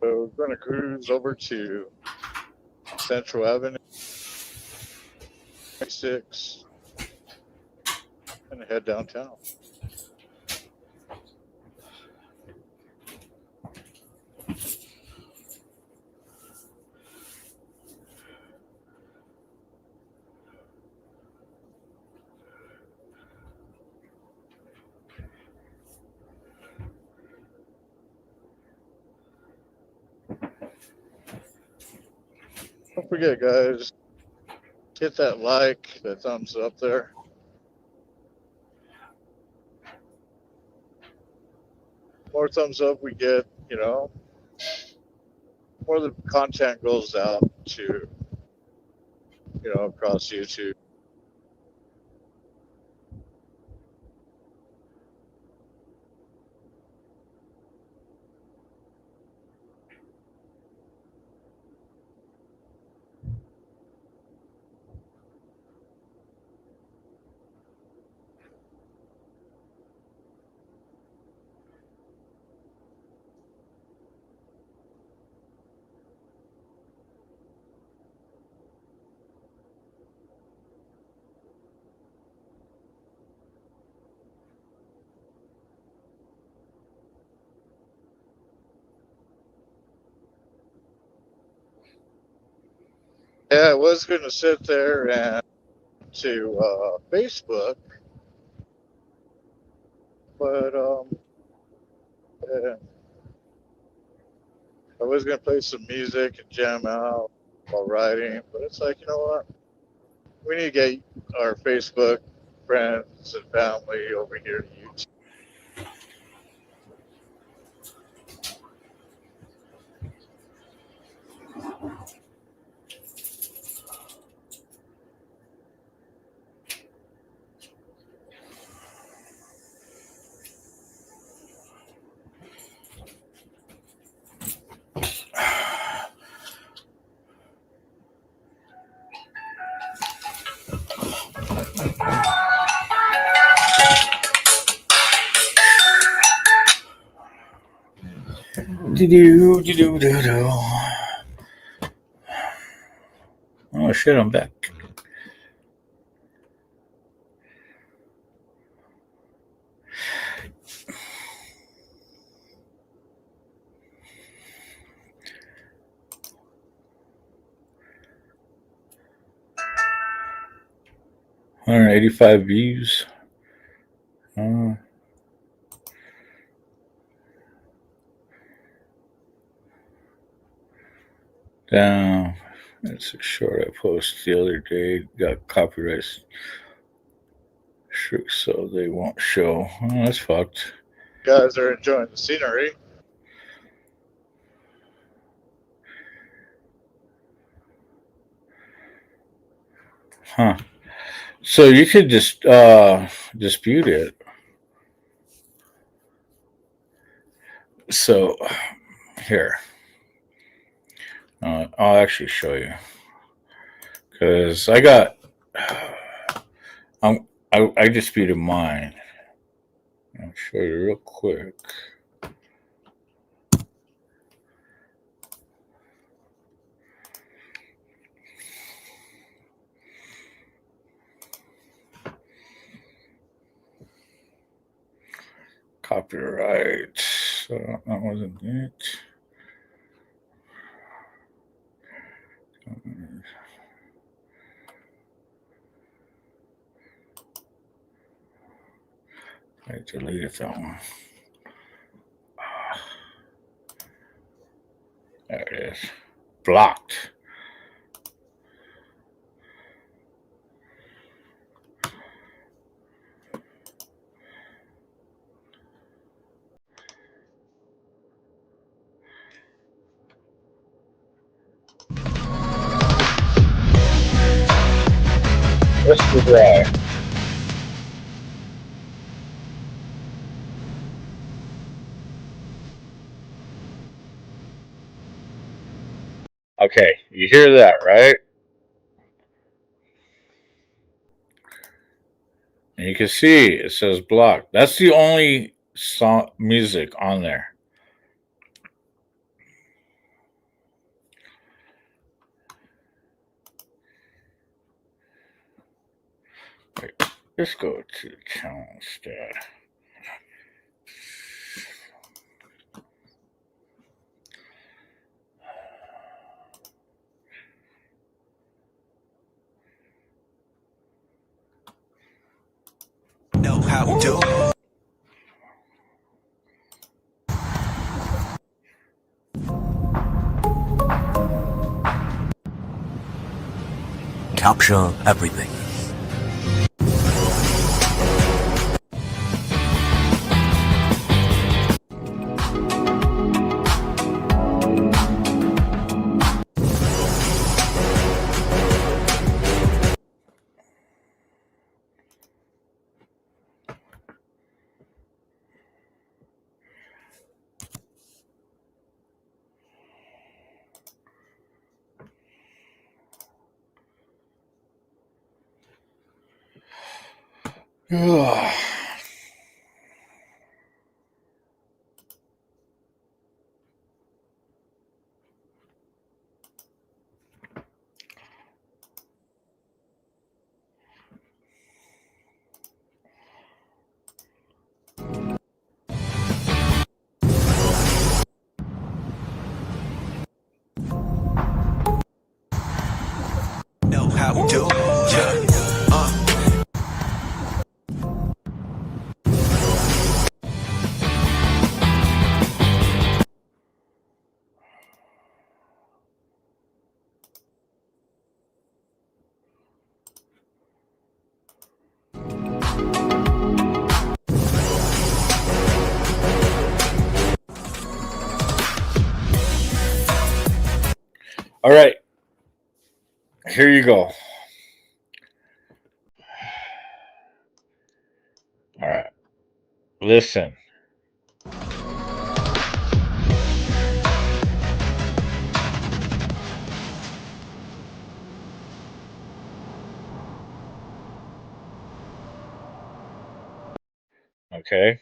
So we're going to cruise over to Central Avenue 26 and head downtown. Don't forget, guys, hit that like, that thumbs up there. More thumbs up we get, more the content goes out to, across YouTube. Yeah, I was going to sit there and to Facebook, but yeah, I was going to play some music and jam out while riding, but it's like, you know what? We need to get our Facebook friends and family over here to YouTube. Oh shit, I'm back. $185 views. Down. That's a short I posted the other day. Got copyright strict, so they won't show. Oh, that's fucked. You guys are enjoying the scenery. Huh. So you could just dispute it. So here, I'll actually show you because I got I disputed mine. I'll show you real quick. Copyright. So that wasn't it. I deleted that one. There it is. Blocked. Let's go dry. Okay, you hear that, right? And you can see it says blocked. That's the only song music on there. Wait, let's go to the channel instead. Know how we do. Capture everything. Ugh. how we do. Yeah. All right. Here you go. All right. Listen. Okay.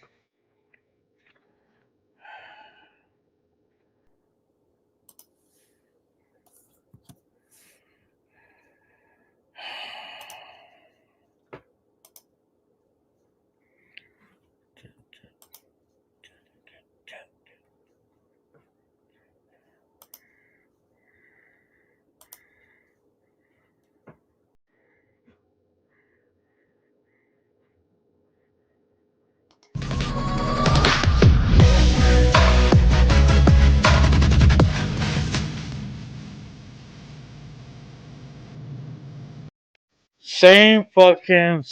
Same fucking.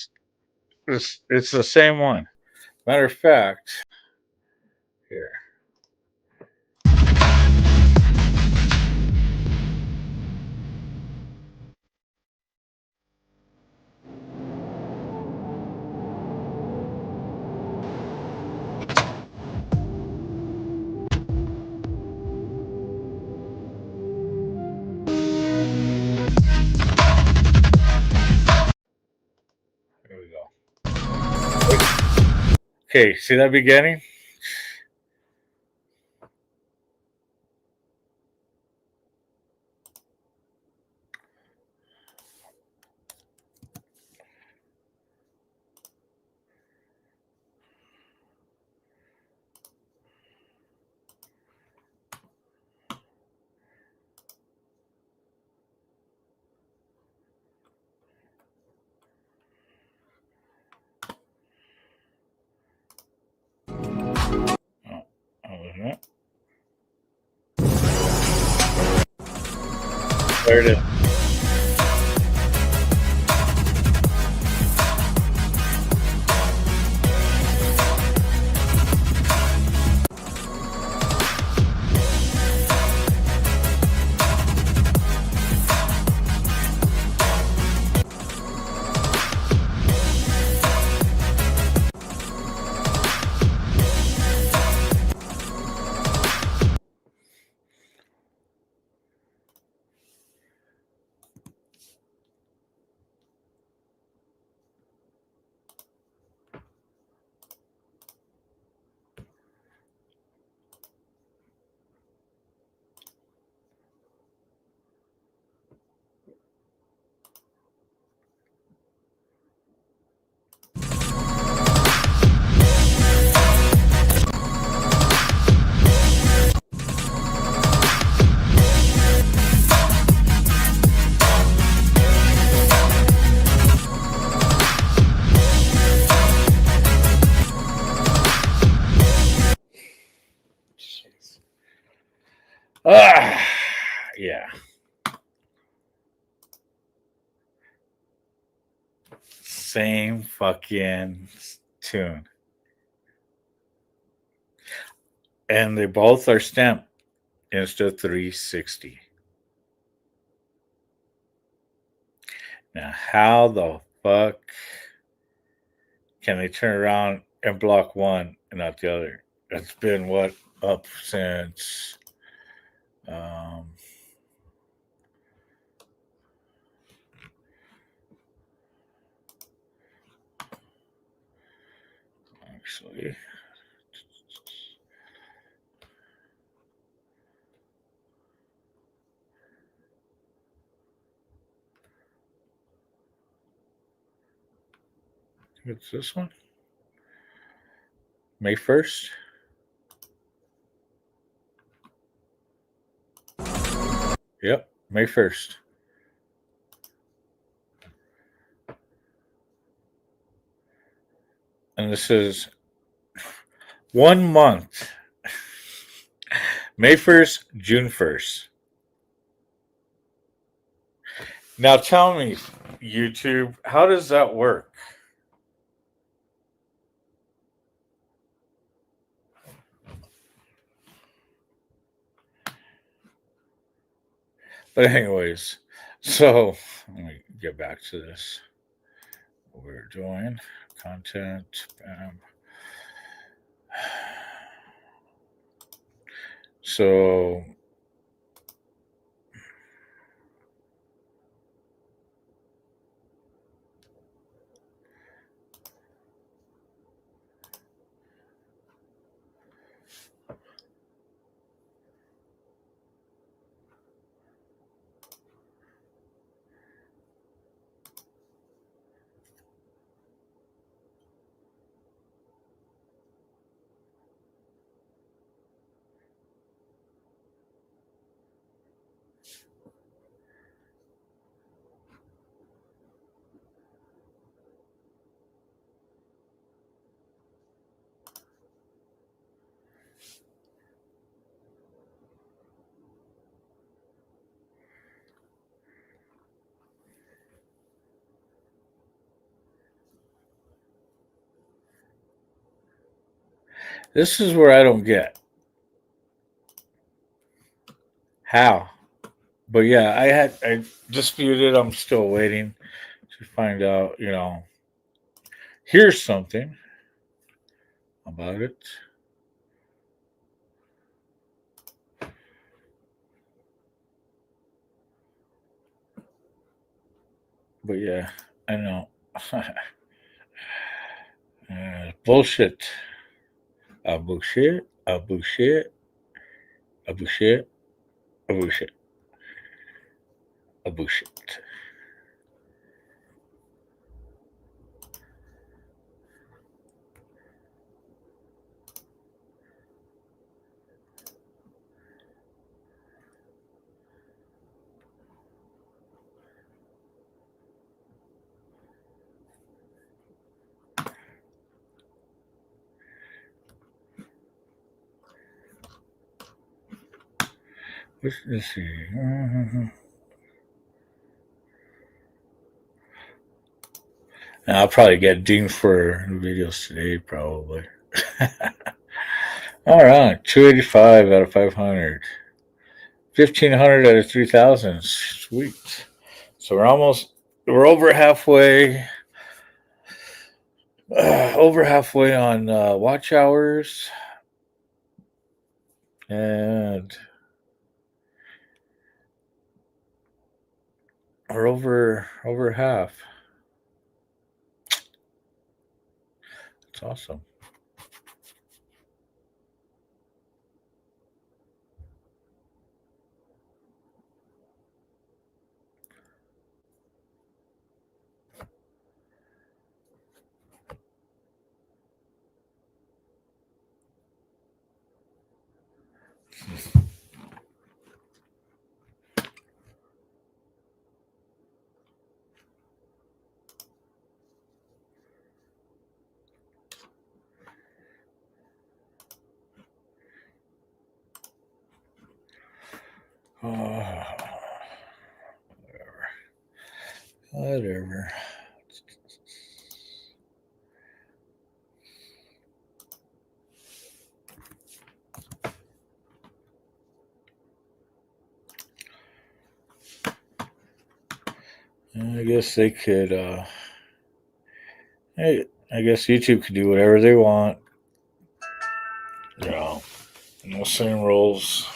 It's the same one. Matter of fact, here. Here we go. Okay, see that beginning? There it is. Ah, yeah. Same fucking tune. And they both are stamped Insta 360. Now, how the fuck can they turn around and block one and not the other? That's been what up since actually it's this one. May 1st. Yep, May 1st. and this is 1 month. May 1st, June 1st. Now tell me, YouTube, how does that work? But anyways, so let me get back to this. What we're doing, content, bam. So this is where I don't get how. But yeah, I disputed. I'm still waiting to find out, here's something about it. But yeah, I know. Bullshit. Bullshit. Bullshit. Bullshit. Bullshit. Bullshit. Let's see. And I'll probably get dinged for videos today, probably. All right, 285 out of 500. 1,500 out of 3,000. Sweet. So we're over halfway. Over halfway on watch hours. And we're over half. It's awesome. Oh, whatever. I guess they could. Hey, I guess YouTube could do whatever they want. No same rules.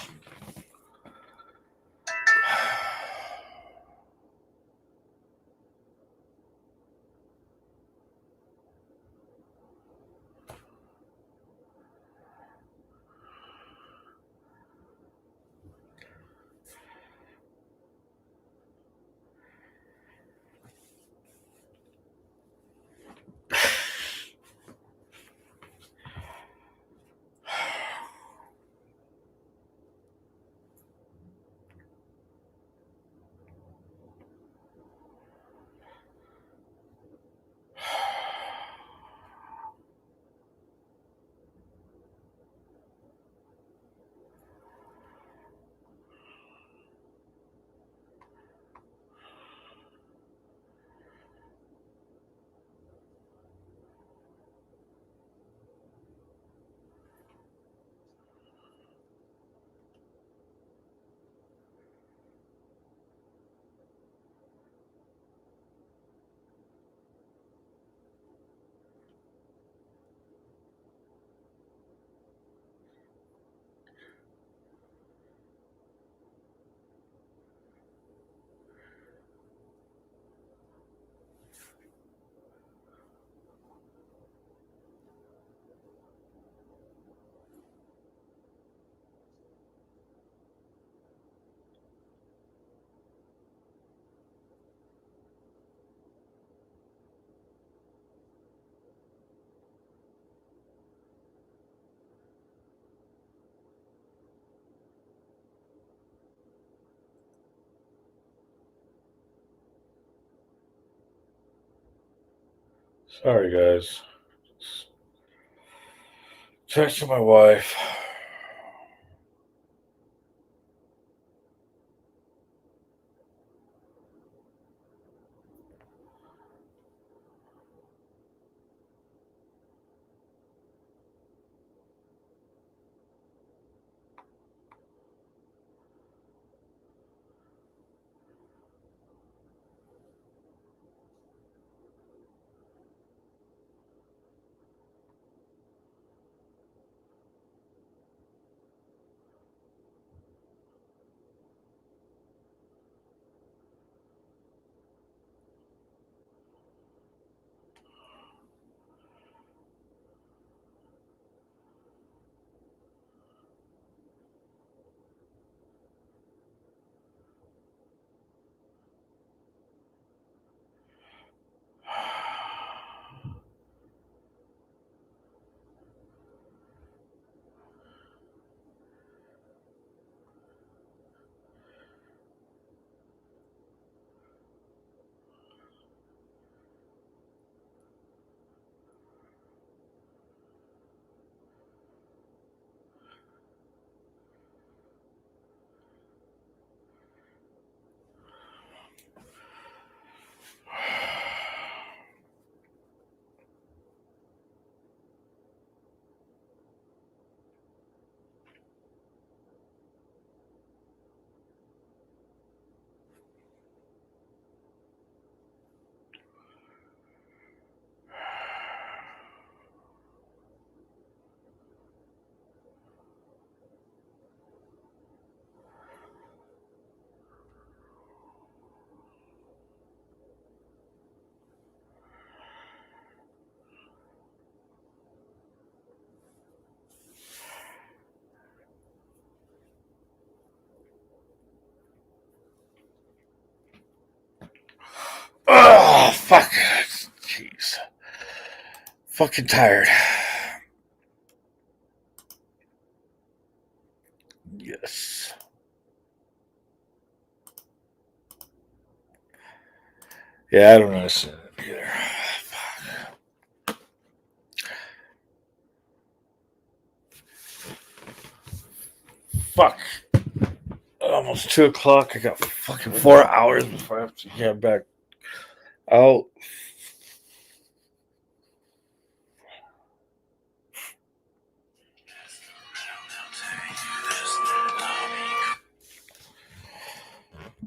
Sorry, guys. Texting my wife. Oh, fuck. Jeez. Fucking tired. Yes. Yeah, I don't understand it either. Fuck. Almost 2 o'clock. I got fucking 4 hours before I have to get back out.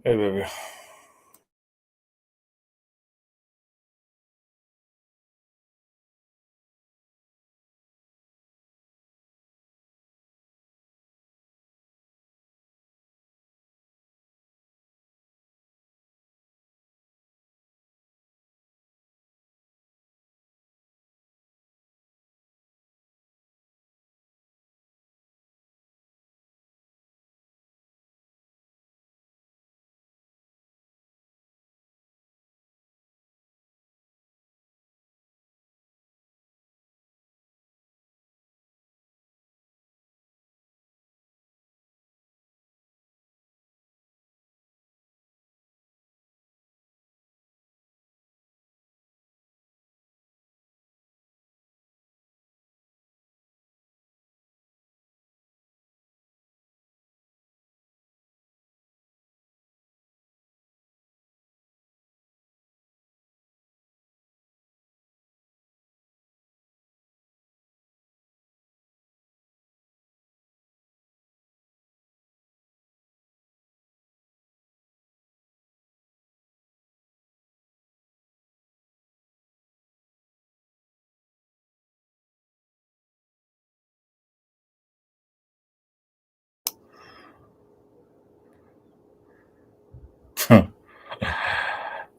Hey, baby.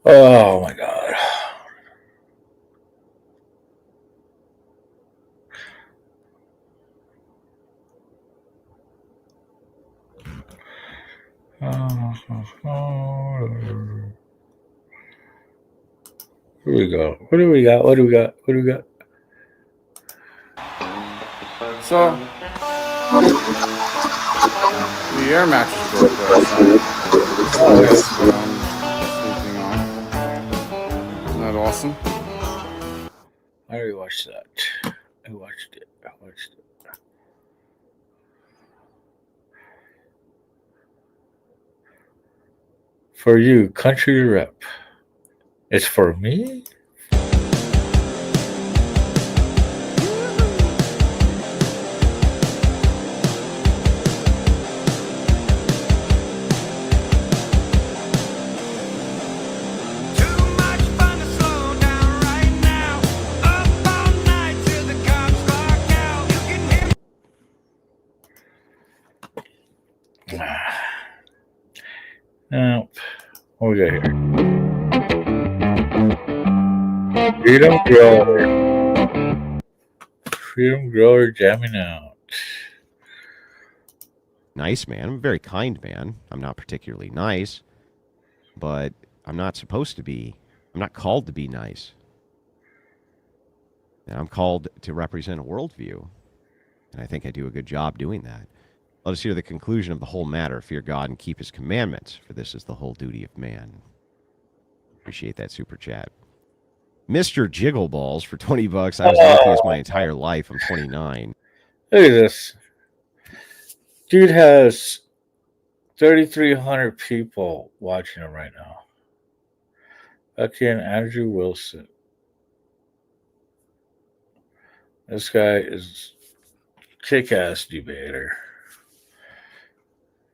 Oh, my God. Here we go. What do we got? What do we got? What do we got? So, the air mattress broke last night. That's what I'm sleeping on. Isn't that awesome? I already watched that. I watched it. For you, country rep. It's for me? Now, what we got here? Freedom Grower. Freedom Grower jamming out. Nice man. I'm a very kind man. I'm not particularly nice, but I'm not supposed to be. I'm not called to be nice. And I'm called to represent a worldview. And I think I do a good job doing that. Let us hear the conclusion of the whole matter. Fear God and keep his commandments, for this is the whole duty of man. Appreciate that super chat. Mr. Jiggleballs for 20 bucks. I was an atheist my entire life. I'm 29. Look at this. Dude has 3,300 people watching him right now. Fucking Andrew Wilson. This guy is kick-ass debater.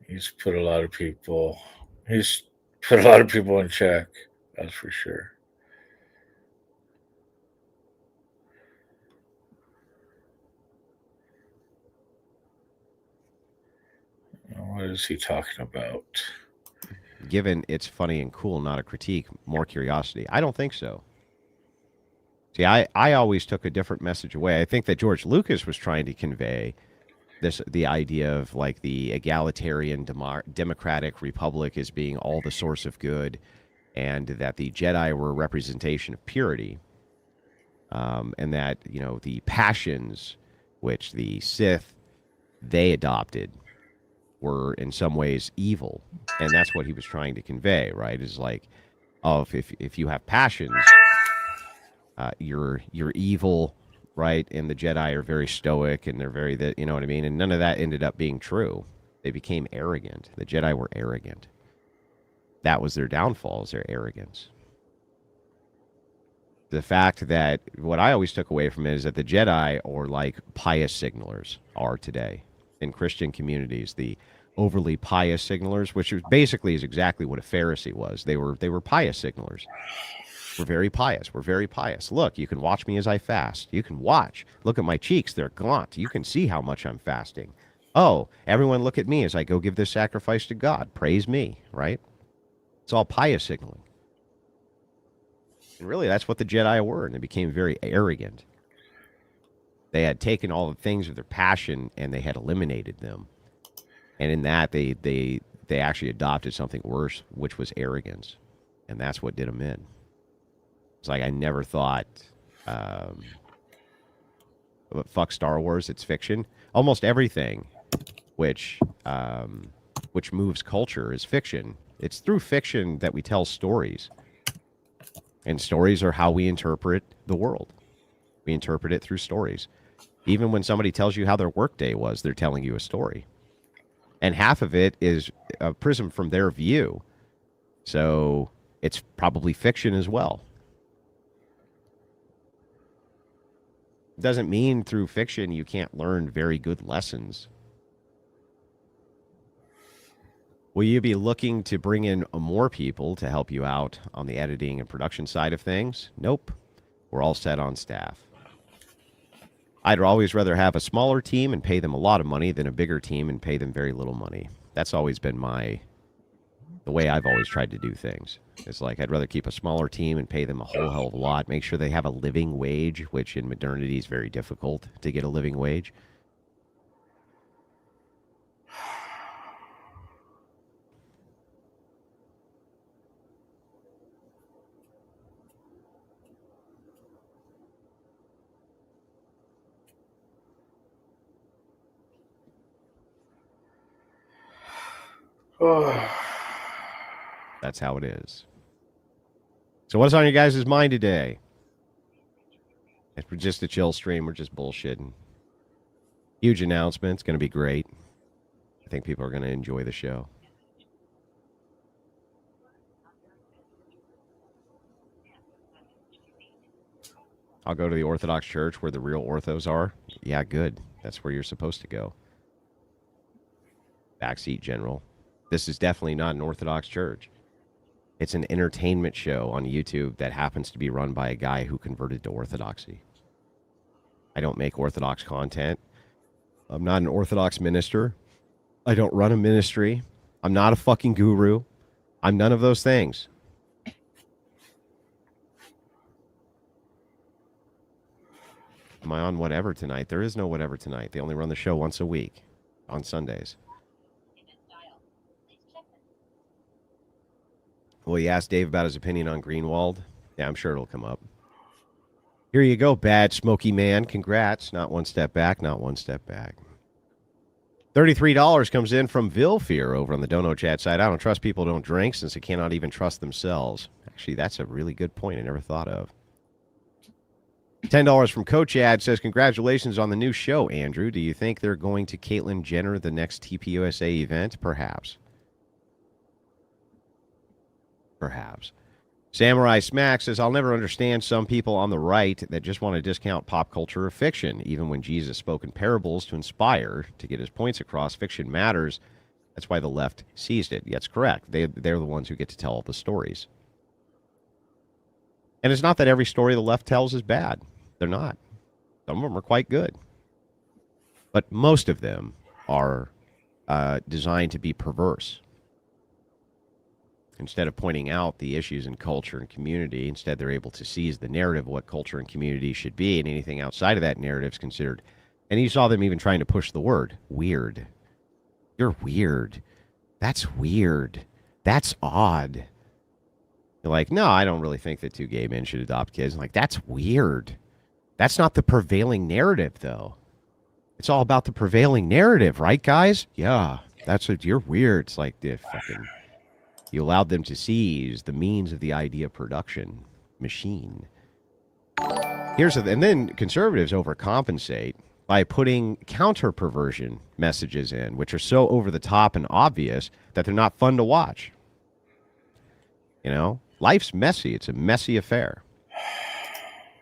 He's put a lot of people in check. That's for sure. What is he talking about? Given it's funny and cool, not a critique, more curiosity. I don't think so. See, I always took a different message away. I think that George Lucas was trying to convey the idea of like the egalitarian democratic republic as being all the source of good, and that the Jedi were a representation of purity, and that the passions which the Sith they adopted were in some ways evil, and that's what he was trying to convey, right? Is like, if you have passions, you're evil, right? And the Jedi are very stoic, and they're very you know what I mean? And none of that ended up being true. They became arrogant. The Jedi were arrogant. That was their downfall, is their arrogance. The fact that what I always took away from it is that the Jedi are like pious signalers are today in Christian communities. The overly pious signalers, which basically is exactly what a Pharisee was. They were pious signalers. We're very pious. We're very pious. Look, you can watch me as I fast. You can watch. Look at my cheeks. They're gaunt. You can see how much I'm fasting. Oh, everyone look at me as I go give this sacrifice to God. Praise me, right? It's all pious signaling. And really, that's what the Jedi were, and they became very arrogant. They had taken all the things of their passion, and they had eliminated them. And in that, they actually adopted something worse, which was arrogance. And that's what did them in. It's like I never thought, fuck Star Wars, it's fiction. Almost everything which moves culture is fiction. It's through fiction that we tell stories. And stories are how we interpret the world. We interpret it through stories. Even when somebody tells you how their workday was, they're telling you a story. And half of it is a prism from their view. So it's probably fiction as well. Doesn't mean through fiction you can't learn very good lessons. Will you be looking to bring in more people to help you out on the editing and production side of things? Nope. We're all set on staff. I'd always rather have a smaller team and pay them a lot of money than a bigger team and pay them very little money. That's always been the way I've always tried to do things. It's like I'd rather keep a smaller team and pay them a whole hell of a lot, make sure they have a living wage, which in modernity is very difficult to get a living wage. That's how it is. So what's on your guys' mind today? It's just a chill stream. We're just bullshitting. Huge announcement. It's going to be great. I think people are going to enjoy the show. I'll go to the Orthodox Church where the real orthos are. Yeah, good. That's where you're supposed to go. Backseat General. This is definitely not an Orthodox church. It's an entertainment show on YouTube that happens to be run by a guy who converted to Orthodoxy. I don't make Orthodox content. I'm not an Orthodox minister. I don't run a ministry. I'm not a fucking guru. I'm none of those things. Am I on whatever tonight? There is no whatever tonight. They only run the show once a week on Sundays. Well, you asked Dave about his opinion on Greenwald. Yeah, I'm sure it'll come up. Here you go, bad smoky man. Congrats. Not one step back, not one step back. $33 comes in from Vilfear over on the Dono Chat side. I don't trust people who don't drink since they cannot even trust themselves. Actually, that's a really good point I never thought of. $10 from Coach Ad says, congratulations on the new show, Andrew. Do you think they're going to Caitlyn Jenner the next TPUSA event? Perhaps. Perhaps. Samurai Smack says, I'll never understand some people on the right that just want to discount pop culture or fiction. Even when Jesus spoke in parables to inspire, to get his points across, fiction matters. That's why the left seized it. That's correct. They're the ones who get to tell all the stories. And it's not that every story the left tells is bad. They're not. Some of them are quite good. But most of them are designed to be perverse. Instead of pointing out the issues in culture and community, instead they're able to seize the narrative of what culture and community should be, and anything outside of that narrative is considered. And you saw them even trying to push the word, weird. You're weird. That's weird. That's odd. You're like, no, I don't really think that two gay men should adopt kids. I'm like, that's weird. That's not the prevailing narrative, though. It's all about the prevailing narrative, right, guys? Yeah, that's what you're weird. It's like the fucking... You allowed them to seize the means of the idea production machine. And then conservatives overcompensate by putting counter perversion messages in, which are so over the top and obvious that they're not fun to watch. You know, life's messy. It's a messy affair.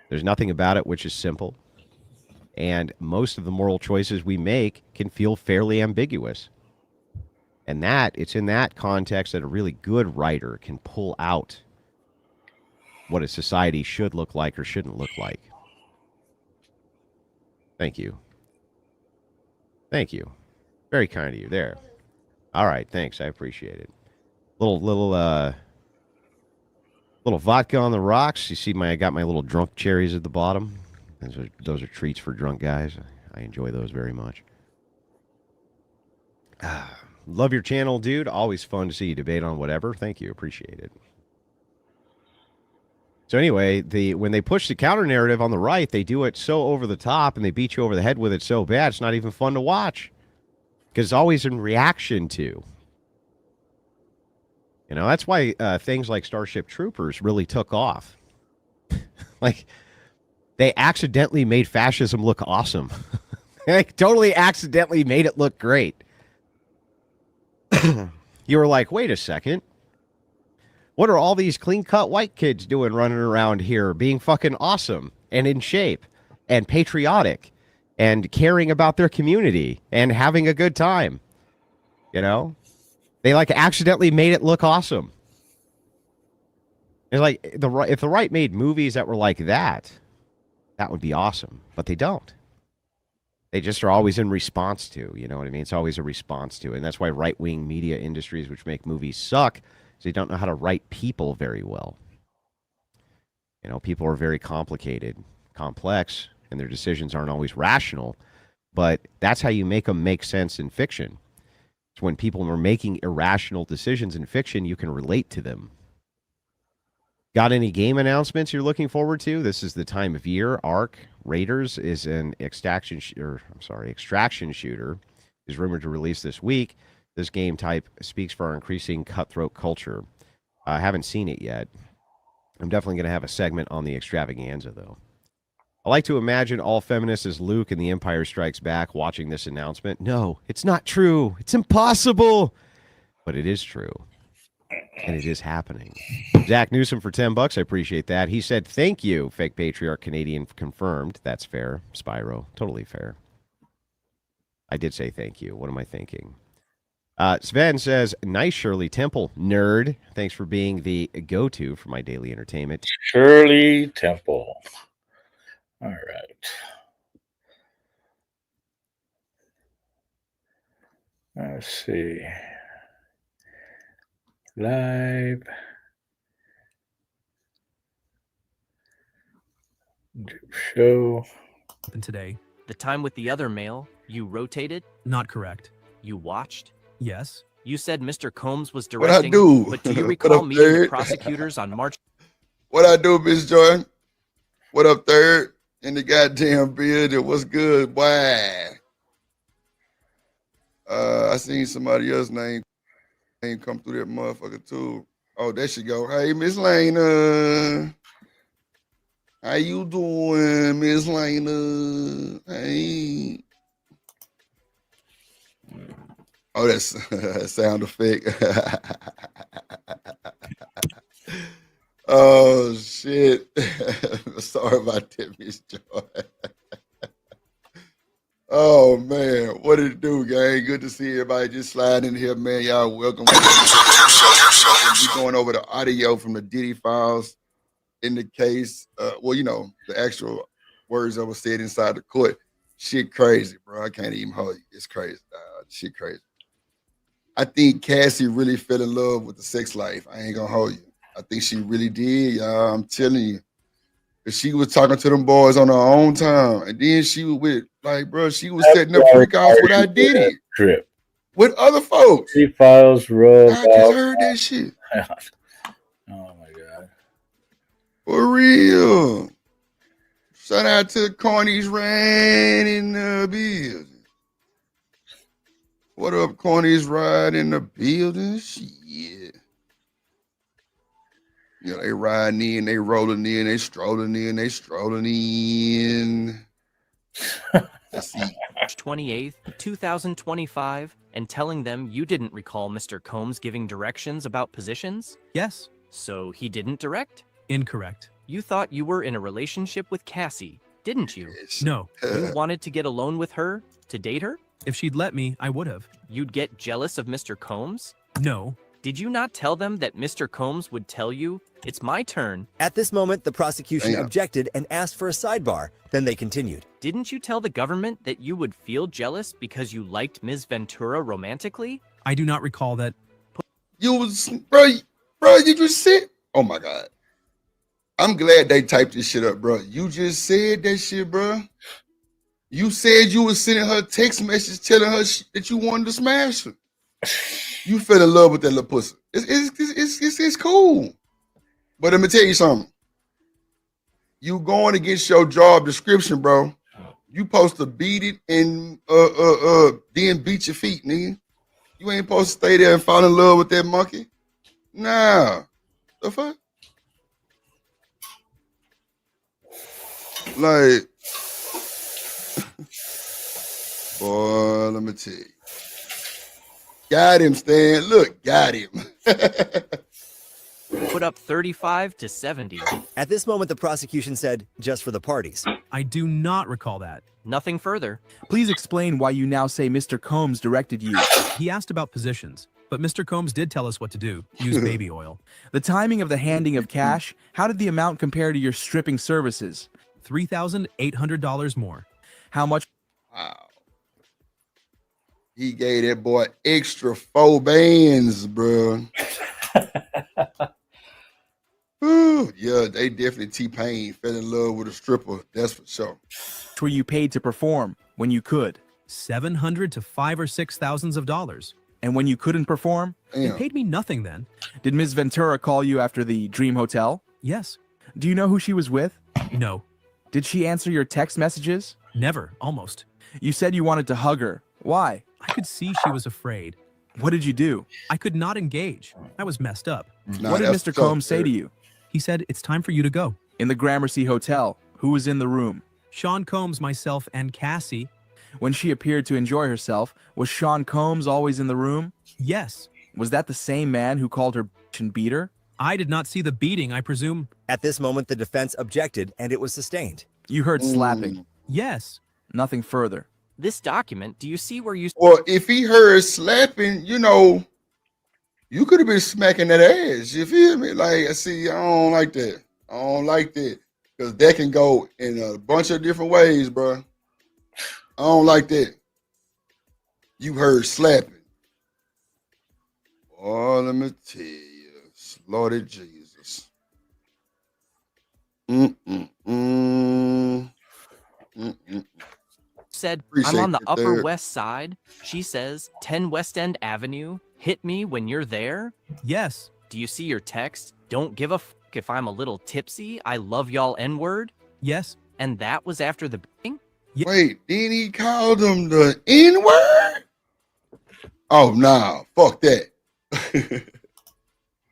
There's nothing about it which is simple. And most of the moral choices we make can feel fairly ambiguous. And it's in that context that a really good writer can pull out what a society should look like or shouldn't look like. Thank you. Thank you. Very kind of you there. All right, thanks. I appreciate it. Little vodka on the rocks. You see I got my little drunk cherries at the bottom. Those are treats for drunk guys. I enjoy those very much. Love your channel, dude. Always fun to see you debate on whatever. Thank you. Appreciate it. So anyway, when they push the counter narrative on the right, they do it so over the top and they beat you over the head with it so bad, it's not even fun to watch. Because it's always in reaction to. You know, that's why things like Starship Troopers really took off. Like, they accidentally made fascism look awesome. Like, totally accidentally made it look great. You were like, wait a second. What are all these clean-cut white kids doing running around here being fucking awesome and in shape and patriotic and caring about their community and having a good time? You know? They, like, accidentally made it look awesome. It's like, if the right made movies that were like that, that would be awesome. But they don't. They just are always in response to, you know what I mean? It's always a response to. And that's why right-wing media industries, which make movies suck, is they don't know how to write people very well. You know, people are very complicated, complex, and their decisions aren't always rational. But that's how you make them make sense in fiction. It's when people are making irrational decisions in fiction, you can relate to them. Got any game announcements you're looking forward to? This is the time of year. Ark Raiders is an extraction shooter. Is rumored to release this week. This game type speaks for our increasing cutthroat culture. I haven't seen it yet. I'm definitely going to have a segment on the extravaganza, though. I like to imagine all feminists as Luke in The Empire Strikes Back watching this announcement. No, it's not true. It's impossible. But it is true. And it is happening. Zach Newsom for $10. I appreciate that. He said, thank you, fake patriarch Canadian confirmed. That's fair. Spyro. Totally fair. I did say thank you. What am I thinking? Sven says, nice Shirley Temple, nerd. Thanks for being the go-to for my daily entertainment. Shirley Temple. All right. Let's see. Live. Show. Today. The time with the other male, you rotated? Not correct. You watched? Yes. You said Mr. Combs was What I directing, do? but do you What recall up, meeting the third? prosecutors on March? What I do, Miss Joy? What up, third? In the goddamn building. What's good, boy? I seen somebody else's name come through that motherfucker too. Oh, there she go. Hey, Miss Lena. How you doing, Miss Lena? Hey. Oh, that's a sound effect. Oh, shit. Sorry about that, Miss Joy. Oh, man. What did it do, gang? Good to see everybody just sliding in here, man. Y'all welcome. We're going over the audio from the Diddy files in the case. Well, you know, the actual words that were said inside the court. Shit crazy, bro. I can't even hold you. It's crazy. Shit crazy. I think Cassie really fell in love with the sex life. I ain't gonna hold you. I think she really did, y'all. I'm telling you. But she was talking to them boys on her own time. And then she was with, like, bro, she was setting up freak offs with I did it. Trip. With other folks. See files rolled I just heard that shit. Oh my God. For real. Shout out to CARNY'S Ride in the building. What up, CARNY'S Ride in the building? Shit. You know, they riding in, they rolling in, they strolling in, they strolling in. Let's see. March 28th, 2025, and telling them you didn't recall Mr. Combs giving directions about positions? Yes. So he didn't direct? Incorrect. You thought you were in a relationship with Cassie, didn't you? No. You wanted to get alone with her, to date her? If she'd let me, I would have. You'd get jealous of Mr. Combs? No. Did you not tell them that Mr. Combs would tell you, it's my turn? At this moment, the prosecution objected and asked for a sidebar. Then they continued. Didn't you tell the government that you would feel jealous because you liked Ms. Ventura romantically? I do not recall that. You was, bro, you just said, oh my God. I'm glad they typed this shit up, bro. You just said that shit, bro. You said you was sending her text message telling her that you wanted to smash her. You fell in love with that little pussy. It's cool. But let me tell you something. You going against your job description, bro. You supposed to beat it and then beat your feet, nigga. You ain't supposed to stay there and fall in love with that monkey. Nah. The fuck? Like, boy, let me tell you. Got him, Stan. Look, got him. Put up 35 to 70. At this moment, the prosecution said, just for the parties. I do not recall that. Nothing further. Please explain why you now say Mr. Combs directed you. He asked about positions, but Mr. Combs did tell us what to do. Use baby oil. The timing of the handing of cash, how did the amount compare to your stripping services? $3,800 more. How much? Wow. He gave that boy extra 4 bands, bro. Ooh, yeah, they definitely T-Pain fell in love with a stripper. That's for sure. Were you paid to perform when you could? $700 to $5,000 or $6,000. And when you couldn't perform? They paid me nothing then. Did Ms. Ventura call you after the Dream Hotel? Yes. Do you know who she was with? No. Did she answer your text messages? Never, almost. You said you wanted to hug her. Why? I could see she was afraid. What did you do? I could not engage. I was messed up. What did Mr. Combs say to you? He said, it's time for you to go. In the Gramercy Hotel, who was in the room? Sean Combs, myself, and Cassie. When she appeared to enjoy herself, was Sean Combs always in the room? Yes. Was that the same man who called her bitch and beat her? I did not see the beating, I presume. At this moment, the defense objected, and it was sustained. You heard slapping. Yes. Nothing further. This document, do you see where you... Or if he heard slapping, you know, you could have been smacking that ass. You feel me? Like, see, I don't like that. I don't like that. Because that can go in a bunch of different ways, bro. I don't like that. You heard slapping. Oh, let me tell you. Lord Jesus. Said, Appreciate I'm on the it, Upper third. West Side. She says, 10 West End Avenue. Hit me when you're there. Yes. Do you see your text? Don't give a fuck if I'm a little tipsy. I love y'all N-word. Yes. And that was after the beating? Wait, then he called him the N-word? Oh, nah, fuck that.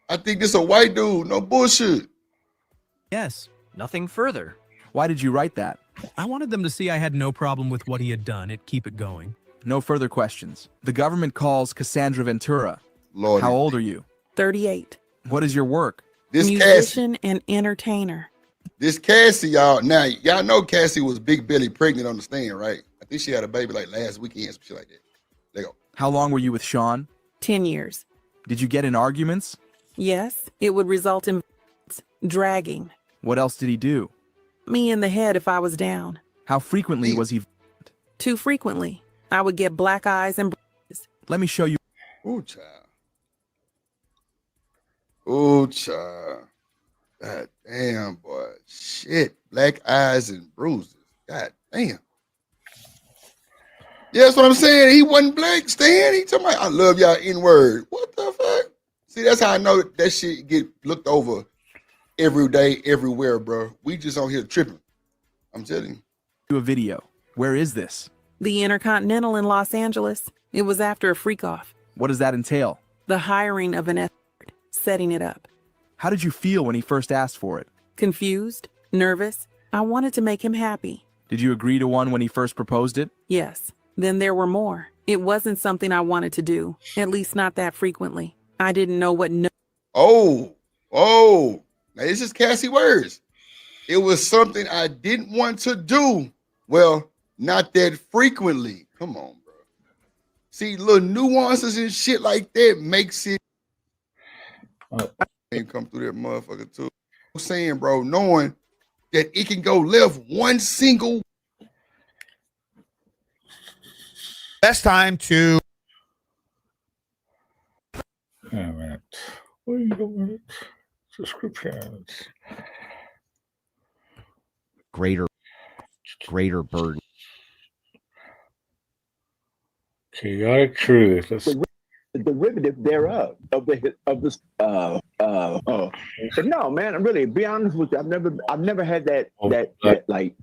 I think this a white dude, no bullshit. Yes. Nothing further. Why did you write that? I wanted them to see I had no problem with what he had done. It keep it going. No further questions. The government calls Cassandra Ventura. Lord, how old are you? 38. What is your work? This Musician and entertainer. This Cassie, y'all. Now, y'all know Cassie was big belly pregnant on the stand, right? I think she had a baby like last weekend, some shit like that. There you go. How long were you with Sean? 10 years. Did you get in arguments? Yes, it would result in dragging. What else did he do? Me in the head if I was down. How frequently was he? Too frequently. I would get black eyes and bruises. Let me show you. Ooh, child. Ooh, child. God damn, boy. Shit. Black eyes and bruises. God damn. Yeah, that's what I'm saying. He wasn't black, Stan. He talking about, I love y'all N-word. What the fuck? See, that's how I know that shit get looked over every day, everywhere, bro. We just on here tripping. I'm telling you. Do a video. Where is this? The Intercontinental in Los Angeles. It was after a freak-off. What does that entail? The hiring of an escort. Setting it up. How did you feel when he first asked for it? Confused. Nervous. I wanted to make him happy. Did you agree to one when he first proposed it? Yes. Then there were more. It wasn't something I wanted to do. At least not that frequently. I didn't know what no. Oh. Now this is Cassie words. It was something I didn't want to do. Well, not that frequently. Come on, bro. See, little nuances and shit like that makes it come through that motherfucker too. I'm saying, bro, knowing that it can go left one single. Best time to. Wait a minute. Wait a minute. Subscriptions. Greater burden. Chaotic truth. The derivative thereof of this. But no, man, really, be honest with you, I've never had that like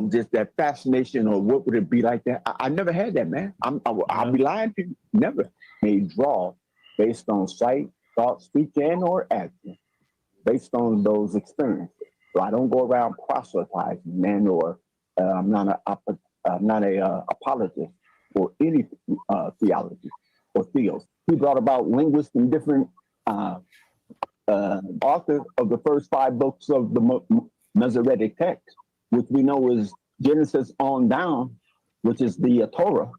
just that fascination or what would it be like that. I never had that, man. I'll be lying to you. Never. May draw based on sight, thought, speech, and or action, based on those experiences. So I don't go around proselytizing, man, or I'm not a apologist for any theology or theos. He brought about linguists and different authors of the first 5 books of the Masoretic text, which we know is Genesis on down, which is the Torah.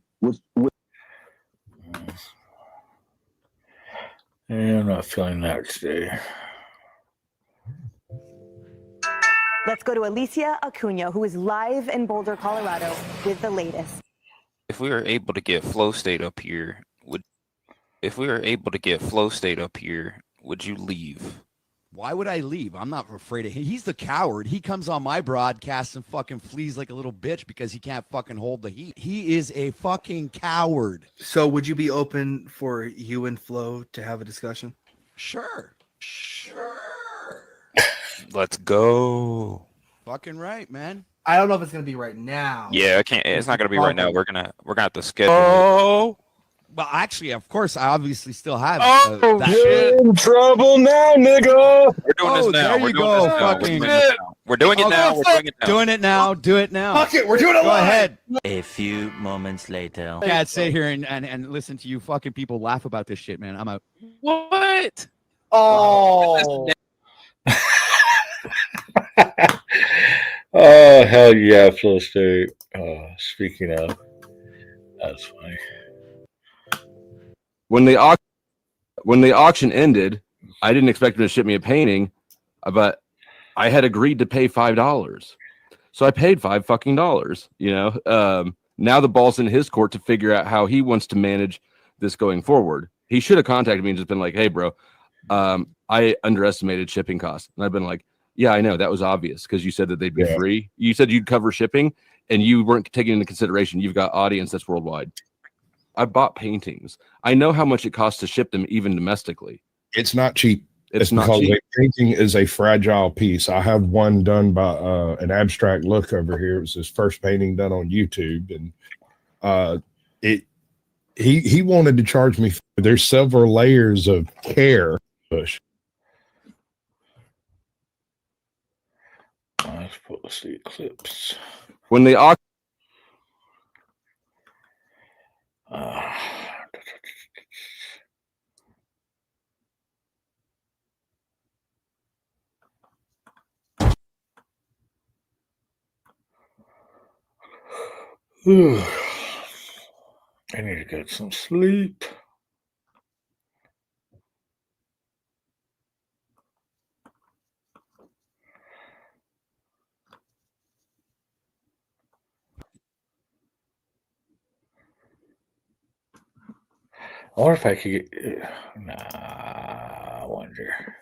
I'm not feeling that today. Let's go to Alicia Acuna, who is live in Boulder, Colorado, with the latest. If we were able to get flow state up here, would you leave? Why would I leave? I'm not afraid of him. He's the coward. He comes on my broadcast and fucking flees like a little bitch because he can't fucking hold the heat. He is a fucking coward. So would you be open for you and Flo to have a discussion? Sure. Let's go. Fucking right, man. I don't know if it's gonna be right now. Yeah, I can't. It's not gonna be right now. We're gonna have to schedule. Well, actually, of course, I obviously still have. You're in trouble now, nigga. We're doing this now. There you go. Fucking We're doing it now. We're doing it now. Doing it now. Do it now. Fuck it, we're doing it Go live. ahead. A few moments later. I can't sit here and listen to you fucking people laugh about this shit, man. I'm out. What? Oh. Oh hell yeah, Flow State. Speaking of, that's funny. When the auction ended, I didn't expect him to ship me a painting, but I had agreed to pay $5, so I paid $5 You know, now the ball's in his court to figure out how he wants to manage this going forward. He should have contacted me and just been like, "Hey, bro, I underestimated shipping costs," and I've been like, "Yeah, I know that was obvious because you said that they'd be free. You said you'd cover shipping, and you weren't taking into consideration you've got audience that's worldwide." I bought paintings. I know how much it costs to ship them, even domestically. It's not cheap. It's not because cheap. a painting is a fragile piece. I have one done by an abstract look over here. It was his first painting done on YouTube, and he wanted to charge me. There's several layers of care. Push. Let's post the eclipse. When the auction. I need to get some sleep. I wonder if I could get. Nah, I wonder.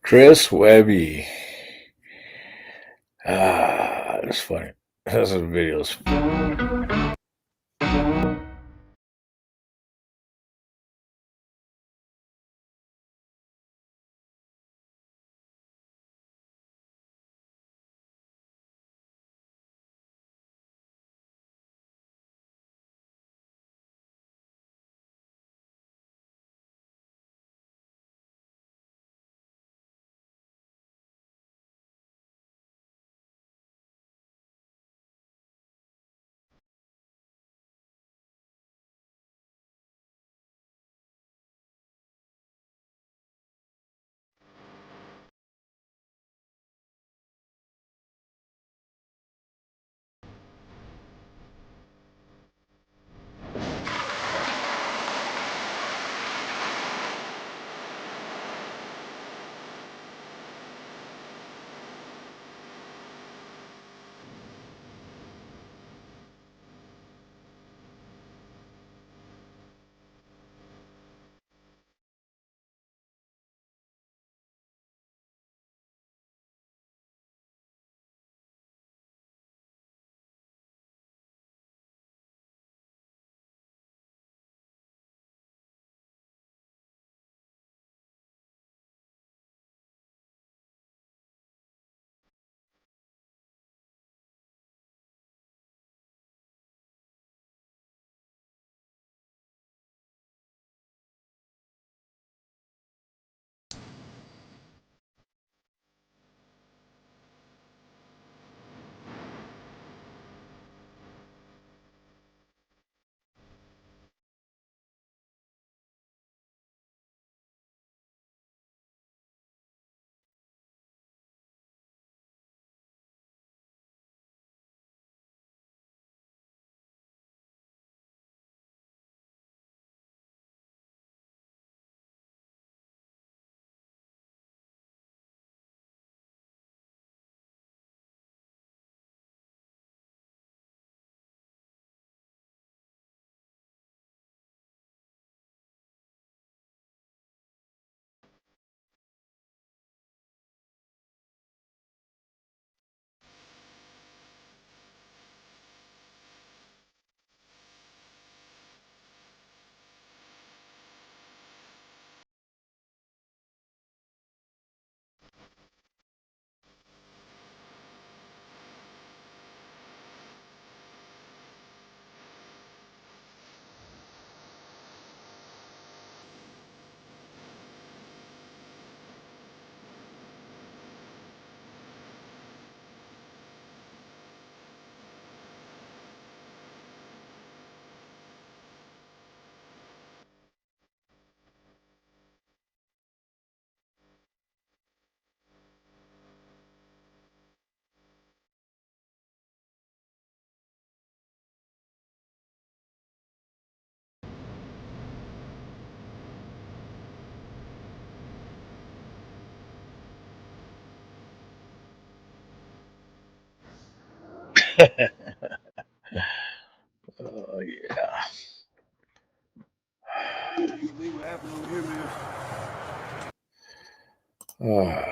Chris Webby. That's funny. That's some videos. Oh yeah. Oh,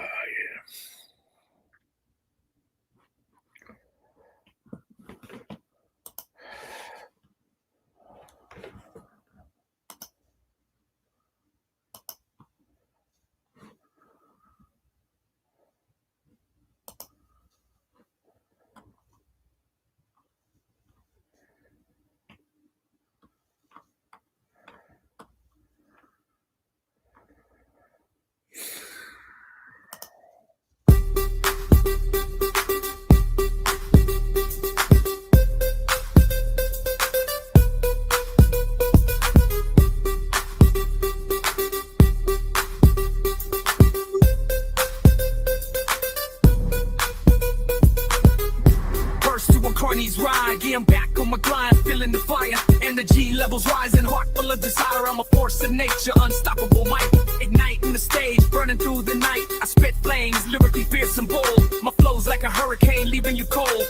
First to a CARNY'S ride, yeah, I'm back on my grind, feeling the fire. Energy levels rising, heart full of desire. I'm a force of nature, unstoppable might. Igniting the stage, burning through the night. I spit flames, lyrically fierce and bold. My flow's like a hurricane, leaving you cold.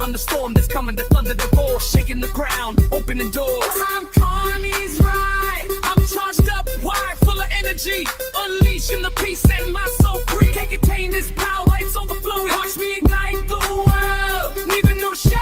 I'm the storm that's coming, the thunder that roars, shaking the ground, opening doors. I'm CARNY'S ride, I'm charged up, wide, full of energy. Unleashing the peace, setting my soul free. Can't contain this power, it's overflowing. Watch me ignite the world, leaving no shadow.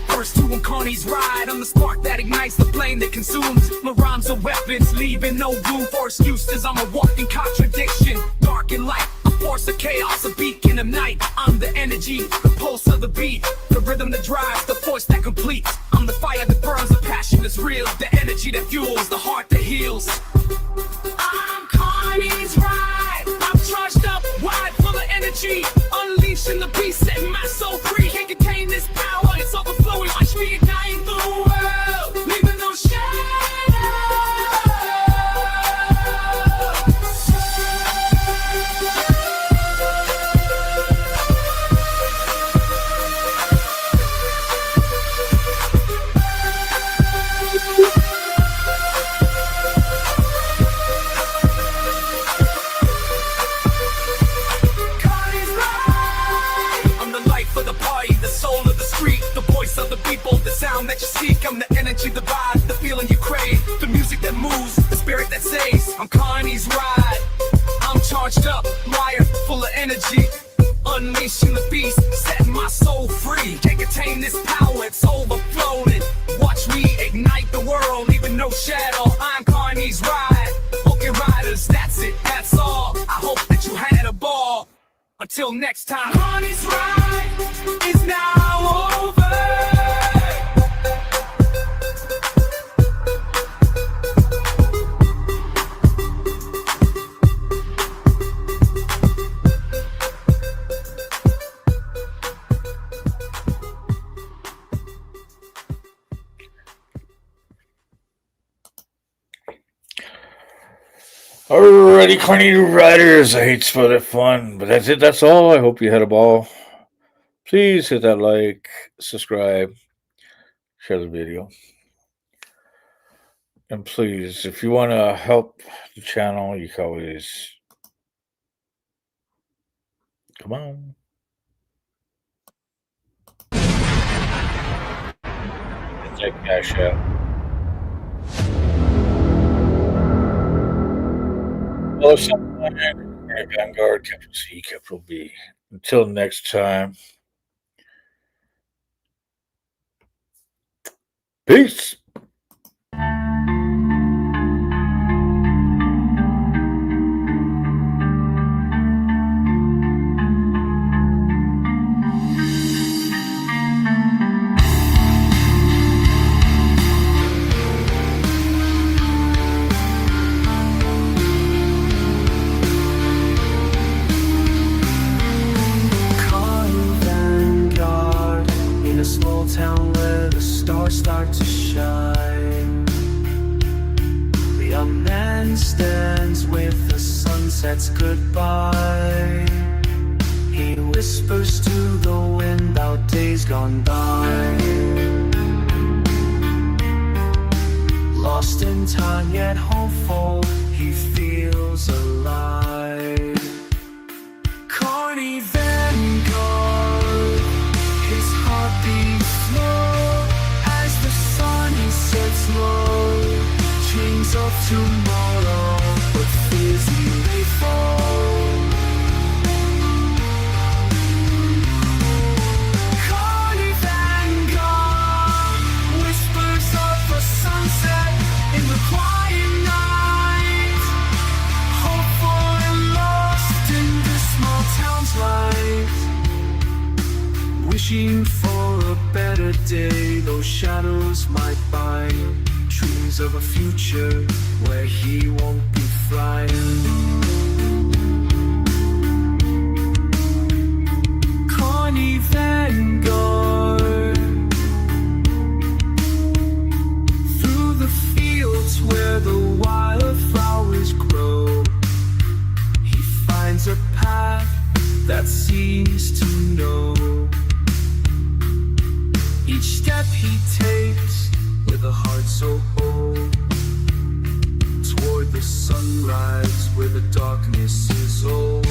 First to on CARNY'S ride, I'm the spark that ignites the flame that consumes. My rhymes are weapons, leaving no room for excuses. I'm a walking contradiction, dark and light. Force of chaos, a beacon of night. I'm the energy, the pulse of the beat, the rhythm that drives, the force that completes. I'm the fire that burns, the passion that's real, the energy that fuels, the heart that heals. I'm CARNY'S ride, I'm charged up, wide, full of energy. Unleashing the beast, setting my soul free. Can't contain this power, it's overflowing. Watch me ignite the world, leaving no shadow. Of the people, the sound that you seek. I'm the energy, the vibe, the feeling you crave, the music that moves, the spirit that saves. I'm CARNY'S ride, I'm charged up, wired, full of energy. Unleashing the beast, setting my soul free. Can't contain this power, it's overflowing. Watch me ignite the world, leaving no shadow. I'm CARNY'S ride, hooking riders, that's it, that's all. I hope that you had a ball. Until next time, CARNY'S ride is now over. alrighty, Carney Riders. I hate to spoil that fun, but that's it. That's all. I hope you had a ball. Please hit that like, subscribe, share the video. And please, if you want to help the channel, you can always come on. Check cash out. Hello, someone. Vanguard, capital C, capital B. Until next time. Peace. Vanguard in a small town where the stars start to shine. Carney Vanguard, his heart beats slow as the sun sets low. Dreams of tomorrow, but fears he may fall. Carney Vanguard, whispers of the sunset in the quiet night. Hopeful and lost in this small town's life. Wishing for a better day, those shadows might bind. Dreams of a future where he won't be frightened. Carney Vanguard, through the fields where the wildflowers grow, he finds a path that seems to know. Each step he takes with a heart so bold, toward the sunrise where the darkness is old.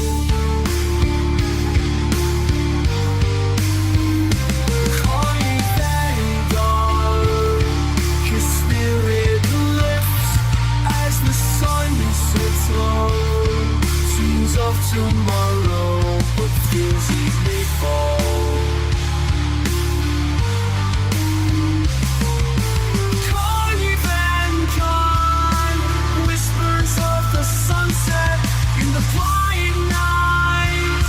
Carney Vanguard, his spirit lifts as the sun sets low. Dreams of tomorrow, but fears he may fall. Carney Vanguard, whispers of the sunset in the quiet night.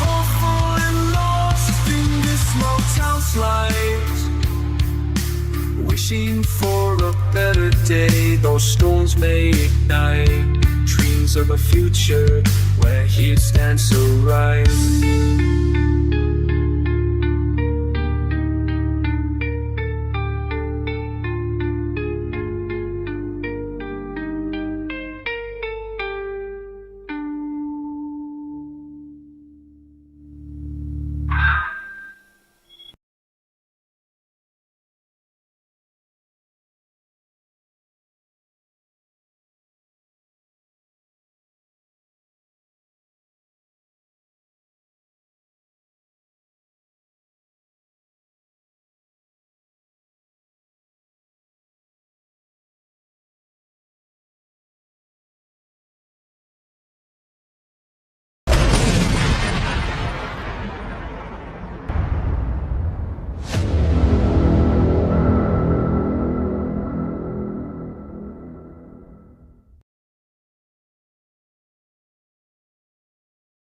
Hopeful and lost in this small town's light. Wishing for a better day, those storms may ignite. Dreams of a future where he stands so right.